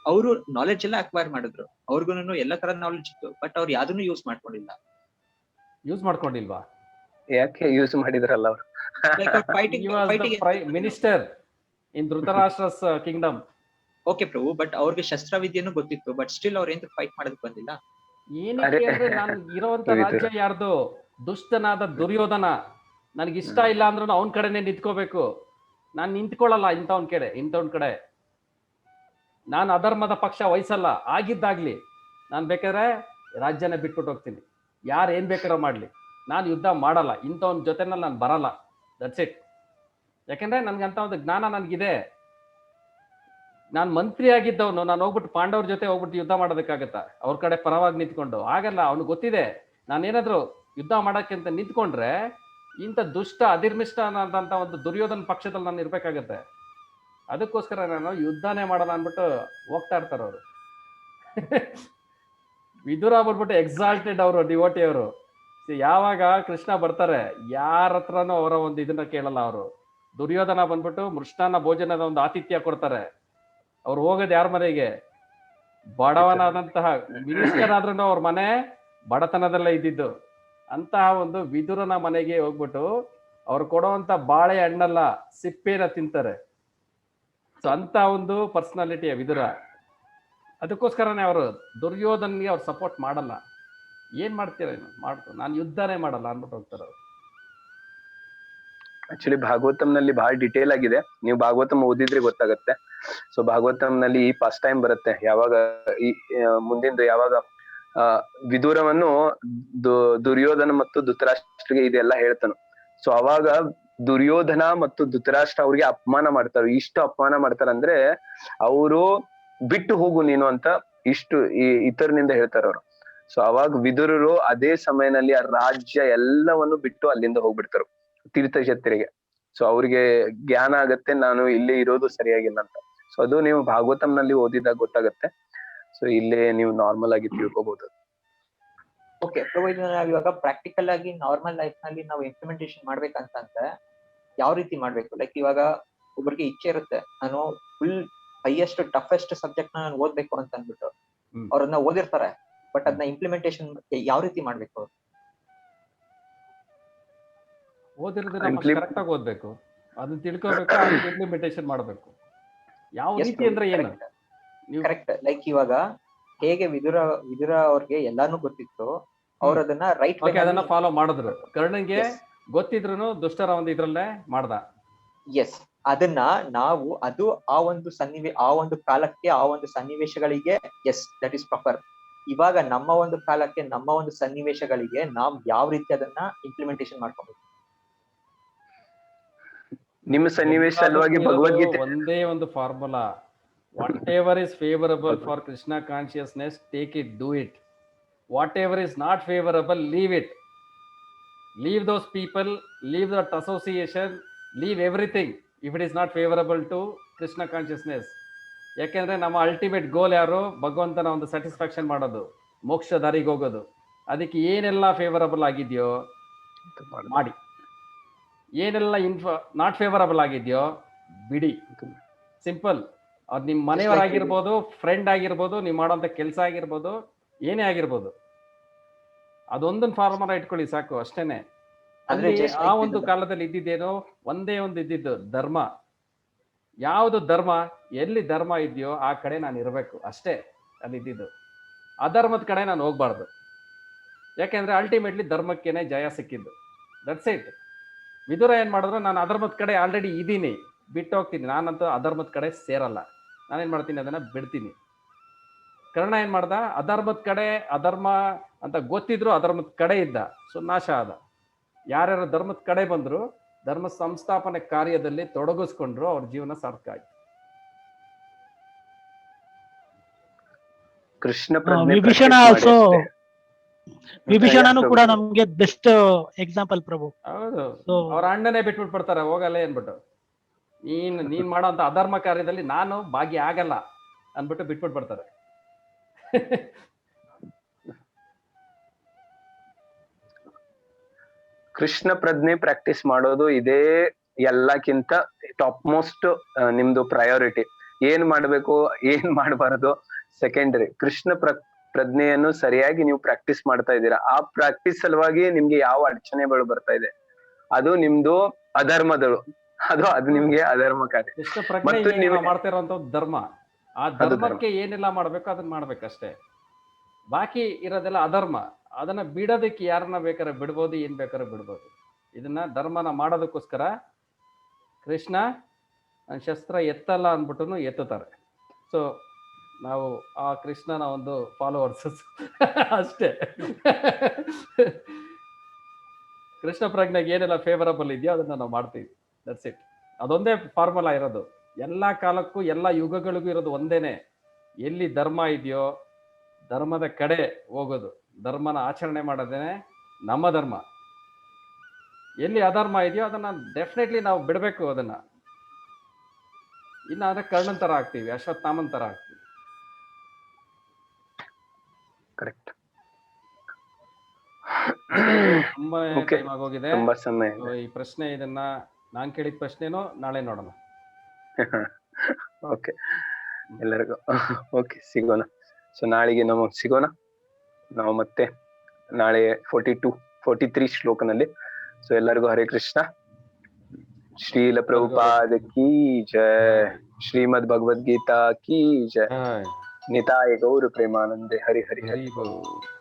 ಅವರು ನಾಲೆಡ್ಜ್ ಎಲ್ಲ ಅಕ್ವೈರ್ ಮಾಡಿದ್ರು, ಅವ್ರಿಗೂ ಎಲ್ಲ ತರ ನಾಲೆಡ್ಜ್ ಇತ್ತು, ಬಟ್ ಅವ್ರು ಯಾವ್ದನ್ನು ಯೂಸ್ ಮಾಡ್ಕೊಂಡಿಲ್ವಾ? ಯಾಕೆ ಯೂಸ್ ಮಾಡಿದ್ರಲ್ಲ ಅವರು? Minister in Dhritarashtra's kingdom. Okay ಪ್ರಭು, ಬಟ್ ಅವ್ರಿಗೆ ಶಸ್ತ್ರವಿದ್ಯೆನೂ ಗೊತ್ತಿತ್ತು, ಬಟ್ ಸ್ಟಿಲ್ ಅವ್ರ ಏನ್ ಫೈಟ್ ಮಾಡೋದಕ್ಕೆ ಬಂದಿಲ್ಲ. ಏನಕ್ಕೆ ಅಂದ್ರೆ, ನಾನು ಇರೋಂತ ರಾಜ್ಯ ಯಾರ್ದು? ದುಷ್ಟನಾದ ದುರ್ಯೋಧನ. ನನಗೆ ಇಷ್ಟ ಇಲ್ಲ ಅಂದ್ರೂ ಅವನ ಕಡೆನೆ ನಿಂತ್ಕೋಬೇಕು. ನಾನು ನಿಂತ್ಕೊಳ್ಳಲ್ಲ ಇಂಥವನ್ ಕಡೆ. ನಾನು ಅಧರ್ಮದ ಪಕ್ಷ ವಹಿಸಲ್ಲ. ಆಗಿದ್ದಾಗ್ಲಿ, ನಾನು ಬೇಕಾದ್ರೆ ರಾಜ್ಯನ ಬಿಟ್ಬಿಟ್ಟು ಹೋಗ್ತೀನಿ. ಯಾರು ಏನ್ ಬೇಕಾರೋ ಮಾಡ್ಲಿ, ನಾನು ಯುದ್ಧ ಮಾಡಲ್ಲ. ಇಂಥವನ್ ಜೊತೆನಲ್ಲಿ ನಾನು ಬರಲ್ಲ. That's it. ಯಾಕಂದ್ರೆ ನನ್ಗಂತ ಒಂದು ಜ್ಞಾನ ನನ್ಗಿದೆ. ನಾನು ಮಂತ್ರಿ ಆಗಿದ್ದವನು, ನಾನು ಹೋಗ್ಬಿಟ್ಟು ಪಾಂಡವ್ರ ಜೊತೆ ಹೋಗ್ಬಿಟ್ಟು ಯುದ್ಧ ಮಾಡೋದಕ್ಕಾಗತ್ತಾ? ಅವ್ರ ಕಡೆ ಪರವಾಗಿ ನಿಂತ್ಕೊಂಡು? ಆಗಲ್ಲ. ಅವ್ನಿಗೆ ಗೊತ್ತಿದೆ, ನಾನೇನಾದ್ರು ಯುದ್ಧ ಮಾಡಕ್ಕೆ ಅಂತ ನಿಂತ್ಕೊಂಡ್ರೆ ಇಂಥ ದುಷ್ಟ ಅಧಿರ್ಮಿಷ್ಟ ಅನ್ನೋದಂತ ಒಂದು ದುರ್ಯೋಧನ ಪಕ್ಷದಲ್ಲಿ ನಾನು ಇರ್ಬೇಕಾಗತ್ತೆ. ಅದಕ್ಕೋಸ್ಕರ ನಾನು ಯುದ್ಧನೇ ಮಾಡಲ್ಲ ಅನ್ಬಿಟ್ಟು ಹೋಗ್ತಾ ಇರ್ತಾರೆ ಅವರು. ವಿದುರ ಬರ್ಬಿಟ್ಟು ಎಕ್ಸಾಲ್ಟೆಡ್ ಅವರು, ಡಿವೋಟಿ ಅವರು. ಯಾವಾಗ ಕೃಷ್ಣ ಬರ್ತಾರೆ, ಯಾರ ಹತ್ರನೂ ಅವರ ಒಂದು ಇದನ್ನ ಕೇಳಲ್ಲ ಅವರು. ದುರ್ಯೋಧನ ಬಂದ್ಬಿಟ್ಟು ಮೃಷ್ಟಾನ್ನ ಭೋಜನದ ಒಂದು ಆತಿಥ್ಯ ಕೊಡ್ತಾರೆ. ಅವ್ರು ಹೋಗೋದು ಯಾರ ಮನೆಗೆ? ಬಡವನಾದಂತಹ ಮಿನಿಸ್ಟರ್ ಆದ್ರೂ ಅವ್ರ ಮನೆ ಬಡತನದಲ್ಲೇ ಇದ್ದಿದ್ದು. ಅಂತಹ ಒಂದು ವಿದುರನ ಮನೆಗೆ ಹೋಗ್ಬಿಟ್ಟು ಅವ್ರು ಕೊಡುವಂತ ಬಾಳೆ ಹಣ್ಣಲ್ಲ ಸಿಪ್ಪೆನ ತಿಂತಾರೆ. ಸೊ ಅಂತ ಒಂದು ಪರ್ಸನಾಲಿಟಿಯ ವಿದುರ. ಅದಕ್ಕೋಸ್ಕರನೇ ಅವರು ದುರ್ಯೋಧನ್ಗೆ ಅವ್ರು ಸಪೋರ್ಟ್ ಮಾಡಲ್ಲ. ಏನ್ ಮಾಡ್ತೀರ ನಾನು ಯುದ್ಧನೇ ಮಾಡಲ್ಲ ಅಂದ್ಬಿಟ್ಟು ಹೋಗ್ತಾರೆ ಅವ್ರು. ಆಕ್ಚುಲಿ ಭಾಗವತಂನಲ್ಲಿ ಬಹಳ ಡಿಟೇಲ್ ಆಗಿದೆ, ನೀವು ಭಾಗವತಂ ಓದಿದ್ರೆ ಗೊತ್ತಾಗತ್ತೆ. ಸೊ ಭಾಗವತಂನಲ್ಲಿ ಈ ಫಸ್ಟ್ ಟೈಮ್ ಬರುತ್ತೆ, ಯಾವಾಗ ಈ ಮುಂದಿಂದು ಯಾವಾಗ ವಿದುರವನ್ನು ದುರ್ಯೋಧನ ಮತ್ತು ಧೃತರಾಷ್ಟ್ರಿಗೆ ಇದೆಲ್ಲ ಹೇಳ್ತಾನು. ಸೊ ಅವಾಗ ದುರ್ಯೋಧನ ಮತ್ತು ಧೃತರಾಷ್ಟ್ರ ಅವ್ರಿಗೆ ಅಪಮಾನ ಮಾಡ್ತಾರೆ. ಇಷ್ಟು ಅಪಮಾನ ಮಾಡ್ತಾರಂದ್ರೆ ಅವರು ಬಿಟ್ಟು ಹೋಗು ನೀನು ಅಂತ ಇಷ್ಟು ಇತರನಿಂದ ಹೇಳ್ತಾರ ಅವ್ರು. ಸೊ ಅವಾಗ ವಿದುರರು ಅದೇ ಸಮಯದಲ್ಲಿ ಆ ರಾಜ್ಯ ಎಲ್ಲವನ್ನು ಬಿಟ್ಟು ಅಲ್ಲಿಂದ ಹೋಗ್ಬಿಡ್ತಾರ ತೀರ್ಥಕ್ಷೇತ್ರಿಗೆ. ಸೊ ಅವ್ರಿಗೆ ಜ್ಞಾನ ಆಗತ್ತೆ ನಾನು ಇಲ್ಲಿ ಇರೋದು ಸರಿಯಾಗಿಲ್ಲ ಅಂತ. ಸೊ ಅದು ನೀವು ಭಾಗವತಂನಲ್ಲಿ ಓದಿದಾಗ ಗೊತ್ತಾಗತ್ತೆ. ಸೊ ಇಲ್ಲೇ ನೀವು ನಾರ್ಮಲ್ ಆಗಿ ತಿಳ್ಕೊಬಹುದು. ಓಕೆ ಪ್ರಭು, ಇದನ್ನ ನಾವ್ ಇವಾಗ ಪ್ರಾಕ್ಟಿಕಲ್ ಆಗಿ ನಾರ್ಮಲ್ ಲೈಫ್ ನಲ್ಲಿ ನಾವು ಇಂಪ್ಲಿಮೆಂಟೇಶನ್ ಮಾಡ್ಬೇಕಂತಂದ್ರೆ ಯಾವ ರೀತಿ ಮಾಡ್ಬೇಕು? ಲೈಕ್ ಇವಾಗ ಒಬ್ಬರಿಗೆ ಇಚ್ಛೆ ಇರುತ್ತೆ, ನಾನು ಫುಲ್ ಹೈಯೆಸ್ಟ್ ಟಫೆಸ್ಟ್ ಸಬ್ಜೆಕ್ಟ್ ನಾನು ಓದ್ಬೇಕು ಅಂತ ಅಂದ್ಬಿಟ್ಟು ಅವ್ರನ್ನ ಓದಿರ್ತಾರೆ, ಬಟ್ ಅದನ್ನ ಇಂಪ್ಲಿಮೆಂಟೇಶನ್ ಯಾವ ರೀತಿ ಮಾಡ್ಬೇಕು? ಓದಿರೋದನ್ನ ಕರೆಕ್ಟ್ ಆಗಿ ಓದ್ಬೇಕು, ಅದನ್ನ ತಿಳ್ಕೋಬೇಕು, ಇಂಪ್ಲಿಮೆಂಟೇಶನ್ ಮಾಡ್ಬೇಕು. ಯಾವ ರೀತಿ ಅಂದ್ರೆ ಏನು? ಕರೆಕ್ಟ್. ಲೈಕ್ ಇವಾಗ ಹೇಗೆ ವಿದುರ ಅವ್ರಿಗೆ ಎಲ್ಲಾನು ಗೊತ್ತಿತ್ತು, ಅವ್ರ ಅದನ್ನ ರೈಟ್ ಅದನ್ನ ಫಾಲೋ ಮಾಡಿದ್ರು. ಕರ್ಣನ್ಗೆ ಗೊತ್ತಿದ್ರು ದುಷ್ಟರ ಒಂದು ಇದ್ರಲ್ಲೇ ಮಾಡ್ದ. ಎಸ್, ಅದನ್ನ ನಾವು ಅದು ಆ ಒಂದು ಕಾಲಕ್ಕೆ ಆ ಒಂದು ಸನ್ನಿವೇಶಗಳಿಗೆ, ಎಸ್ ದಟ್ ಇಸ್ ಪ್ರಾಪರ್. ಇವಾಗ ನಮ್ಮ ಒಂದು ಕಾಲಕ್ಕೆ ನಮ್ಮ ಒಂದು ಸನ್ನಿವೇಶಗಳಿಗೆ ನಾವ್ ಯಾವ ರೀತಿ ಅದನ್ನ ಇಂಪ್ಲಿಮೆಂಟೇಶನ್ ಮಾಡ್ಕೋಬೇಕು? ನಿಮ್ಮ ಸನ್ನಿವೇಶ ಸಲುವಾಗಿ ಭಗವದ್ಗೀತೆ ಒಂದೇ ಒಂದು formula, whatever is favourable for Krishna consciousness take it, do it. Whatever is not favourable, leave it. Leave those people, leave that association, leave everything if it is not favourable to Krishna consciousness. ಯಾಕೆಂದ್ರೆ ನಮ್ಮ ultimate ಗೋಲ್ ಯಾರು? ಭಗವಂತನ ಒಂದು satisfaction ಮಾಡೋದು, ಮೋಕ್ಷ ದಾರಿಗೆ ಹೋಗೋದು. ಅದಕ್ಕೆ ಏನೆಲ್ಲ ಫೇವರಬಲ್ ಆಗಿದೆಯೋ ಮಾಡಿ, ಏನೆಲ್ಲ ನಾಟ್ ಫೇವರಬಲ್ ಆಗಿದೆಯೋ ಬಿಡಿ. ಸಿಂಪಲ್. ಅದು ನಿಮ್ಮ ಮನೆಯವರಾಗಿರ್ಬೋದು, ಫ್ರೆಂಡ್ ಆಗಿರ್ಬೋದು, ನೀವು ಮಾಡೋಂಥ ಕೆಲಸ ಆಗಿರ್ಬೋದು, ಏನೇ ಆಗಿರ್ಬೋದು, ಅದೊಂದನ್ನು ಫಾರ್ಮುಲಾ ಇಟ್ಕೊಳ್ಳಿ ಸಾಕು, ಅಷ್ಟೇನೆ. ಅಲ್ಲಿ ಆ ಒಂದು ಕಾಲದಲ್ಲಿ ಇದ್ದಿದ್ದೇನೋ ಒಂದೇ ಒಂದು ಇದ್ದಿದ್ದು ಧರ್ಮ. ಯಾವುದು ಧರ್ಮ? ಎಲ್ಲಿ ಧರ್ಮ ಇದೆಯೋ ಆ ಕಡೆ ನಾನು ಇರಬೇಕು ಅಷ್ಟೇ ಅಲ್ಲಿ ಇದ್ದಿದ್ದು. ಅಧರ್ಮದ ಕಡೆ ನಾನು ಹೋಗ್ಬಾರ್ದು. ಯಾಕೆಂದ್ರೆ ಅಲ್ಟಿಮೇಟ್ಲಿ ಧರ್ಮಕ್ಕೇನೆ ಜಯ ಸಿಕ್ಕಿದ್ದು. That's it. ವಿದುರ ಏನ್ ಮಾಡಿದ್ರು, ನಾನು ಅಧರ್ಮದ ಕಡೆ ಆಲ್ರೆಡಿ ಇದ್ದೀನಿ, ಬಿಟ್ಟು ಹೋಗ್ತೀನಿ, ನಾನಂತೂ ಅಧರ್ಮದ ಕಡೆ ಸೇರಲ್ಲ, ನಾನೇನ್ ಮಾಡ್ತೀನಿ ಅದನ್ನ ಬಿಡ್ತೀನಿ. ಕರ್ಣ ಏನ್ ಮಾಡ್ದ? ಅಧರ್ಮದ ಕಡೆ, ಅಧರ್ಮ ಅಂತ ಗೊತ್ತಿದ್ರು ಅಧರ್ಮದ ಕಡೆ ಇದ್ದ, ಸೊ ನಾಶ ಆದ. ಯಾರ್ಯಾರು ಧರ್ಮದ ಕಡೆ ಬಂದ್ರು, ಧರ್ಮ ಸಂಸ್ಥಾಪನೆ ಕಾರ್ಯದಲ್ಲಿ ತೊಡಗಿಸ್ಕೊಂಡ್ರು, ಅವ್ರ ಜೀವನ ಸಾರ್ಥಕ ಆಯ್ತು. ಕೃಷ್ಣ ವಿಭೀಷಣನು ಕೂಡ ನಮ್ಗೆ ಬೆಸ್ಟ್ ಎಕ್ಸಾಂಪಲ್ ಪ್ರಭು. ಹೌದು, ಅವ್ರ ಅಣ್ಣನೇ ಬಿಟ್ಬಿಟ್ಬಿಡ್ತಾರೆ, ಹೋಗಲ್ಲ ಏನ್ಬಿಟ್ಟು, ನೀನ್ ಮಾಡೋ ಅಂತ ಅಧರ್ಮ ಕಾರ್ಯದಲ್ಲಿ ನಾನು ಭಾಗಿ ಆಗಲ್ಲ ಅನ್ಬಿಟ್ಟು ಬಿಟ್ಬಿಟ್ಬಿಡ್ತಾರೆ. ಕೃಷ್ಣ ಪ್ರಜ್ಞೆ ಪ್ರಾಕ್ಟೀಸ್ ಮಾಡೋದು ಇದೇ ಎಲ್ಲಕ್ಕಿಂತ ಟಾಪ್ ಮೋಸ್ಟ್ ನಿಮ್ದು ಪ್ರಯಾರಿಟಿ. ಏನ್ ಮಾಡ್ಬೇಕು, ಏನ್ ಮಾಡಬಾರದು ಸೆಕೆಂಡರಿ. ಕೃಷ್ಣ ಪ್ರಜ್ಞೆಯನ್ನು ಸರಿಯಾಗಿ ನೀವು ಪ್ರಾಕ್ಟೀಸ್ ಮಾಡ್ತಾ ಇದ್ದೀರಾ, ಆ ಪ್ರಾಕ್ಟೀಸ್ ಸಲುವಾಗಿ ನಿಮ್ಗೆ ಯಾವ ಅಡಚಣೆಗಳು ಬರ್ತಾ ಇದೆ, ಅದು ನಿಮ್ದು ಅಧರ್ಮದಳು, ಅದು ನಿಮ್ಗೆ ಅಧರ್ಮ ಕಾರ್ಯ. ಕೃಷ್ಣ ಪ್ರಜ್ಞೆ ನೀವು ಮಾಡ್ತಾ ಇರುವಂತ ಧರ್ಮ, ಆ ಧರ್ಮಕ್ಕೆ ಏನೆಲ್ಲ ಮಾಡ್ಬೇಕು ಅದನ್ನ ಮಾಡ್ಬೇಕಷ್ಟೇ. ಬಾಕಿ ಇರೋದೆಲ್ಲ ಅಧರ್ಮ. ಅದನ್ನ ಬಿಡೋದಕ್ಕೆ ಯಾರನ್ನ ಬೇಕಾದ್ರೆ ಬಿಡ್ಬೋದು, ಏನ್ ಬೇಕಾದ್ರೆ ಬಿಡ್ಬೋದು. ಇದನ್ನ ಧರ್ಮನ ಮಾಡೋದಕ್ಕೋಸ್ಕರ ಕೃಷ್ಣ ಶಸ್ತ್ರ ಎತ್ತಲ್ಲ ಅಂದ್ಬಿಟ್ಟು ಎತ್ತುತ್ತಾರೆ. ಸೊ ನಾವು ಆ ಕೃಷ್ಣನ ಒಂದು ಫಾಲೋವರ್ಸ್ ಅಷ್ಟೇ. ಕೃಷ್ಣ ಪ್ರಜ್ಞೆಗೆ ಏನೆಲ್ಲ ಫೇವರಬಲ್ ಇದೆಯೋ ಅದನ್ನ ನಾವು ಮಾಡ್ತೀವಿ, ದಟ್ಸ್ ಇಟ್. ಅದೊಂದೇ ಫಾರ್ಮುಲಾ ಇರೋದು ಎಲ್ಲಾ ಕಾಲಕ್ಕೂ, ಎಲ್ಲ ಯುಗಗಳಿಗೂ ಇರೋದು ಒಂದೇನೆ. ಎಲ್ಲಿ ಧರ್ಮ ಇದೆಯೋ ಧರ್ಮದ ಕಡೆ ಹೋಗೋದು, ಧರ್ಮನ ಆಚರಣೆ ಮಾಡೋದೇನೆ ನಮ್ಮ ಧರ್ಮ. ಎಲ್ಲಿ ಅಧರ್ಮ ಇದೆಯೋ ಅದನ್ನ ಡೆಫಿನೆಟ್ಲಿ ನಾವು ಬಿಡಬೇಕು. ಅದನ್ನ ಇಲ್ಲ ಅಂದ್ರೆ ಕರ್ಣನ್ ತರ ಆಗ್ತೀವಿ, ಅಶ್ವತ್ಥಾಮನ್ ತರ ಆಗ್ತೀವಿ. ಕರೆಕ್ಟ್. ತುಂಬಾ ಟೈಮ್ ಆಗೋಗಿದೆ. ಈ ಪ್ರಶ್ನೆ ಇದನ್ನ ನಾನ್ ಕೇಳಿದ ಪ್ರಶ್ನೆನೋ ನಾಳೆ ನೋಡೋಣ. ಓಕೆ, ಎಲ್ಲರಿಗೂ ಓಕೆ, ಸಿಗೋಣ. ಸೊ ನಾಳೆಗೆ ನಾವು ಸಿಗೋಣ. ನಾವು ಮತ್ತೆ ನಾಳೆ 43 ಶ್ಲೋಕನಲ್ಲಿ. ಸೊ ಎಲ್ಲರಿಗೂ ಹರೇ ಕೃಷ್ಣ. ಶ್ರೀಲ ಪ್ರಭುಪಾದ ಕೀ ಜಯ, ಶ್ರೀಮದ್ ಭಗವದ್ಗೀತಾ ಕೀ ಜಯ, ಹಾಯ್ ನಿತಾಯ ಗೌರ ಪ್ರೇಮಾನಂದೆ. ಹರಿ ಹರಿ ಹರಿ. ಹರಿ ಬೋಲ್.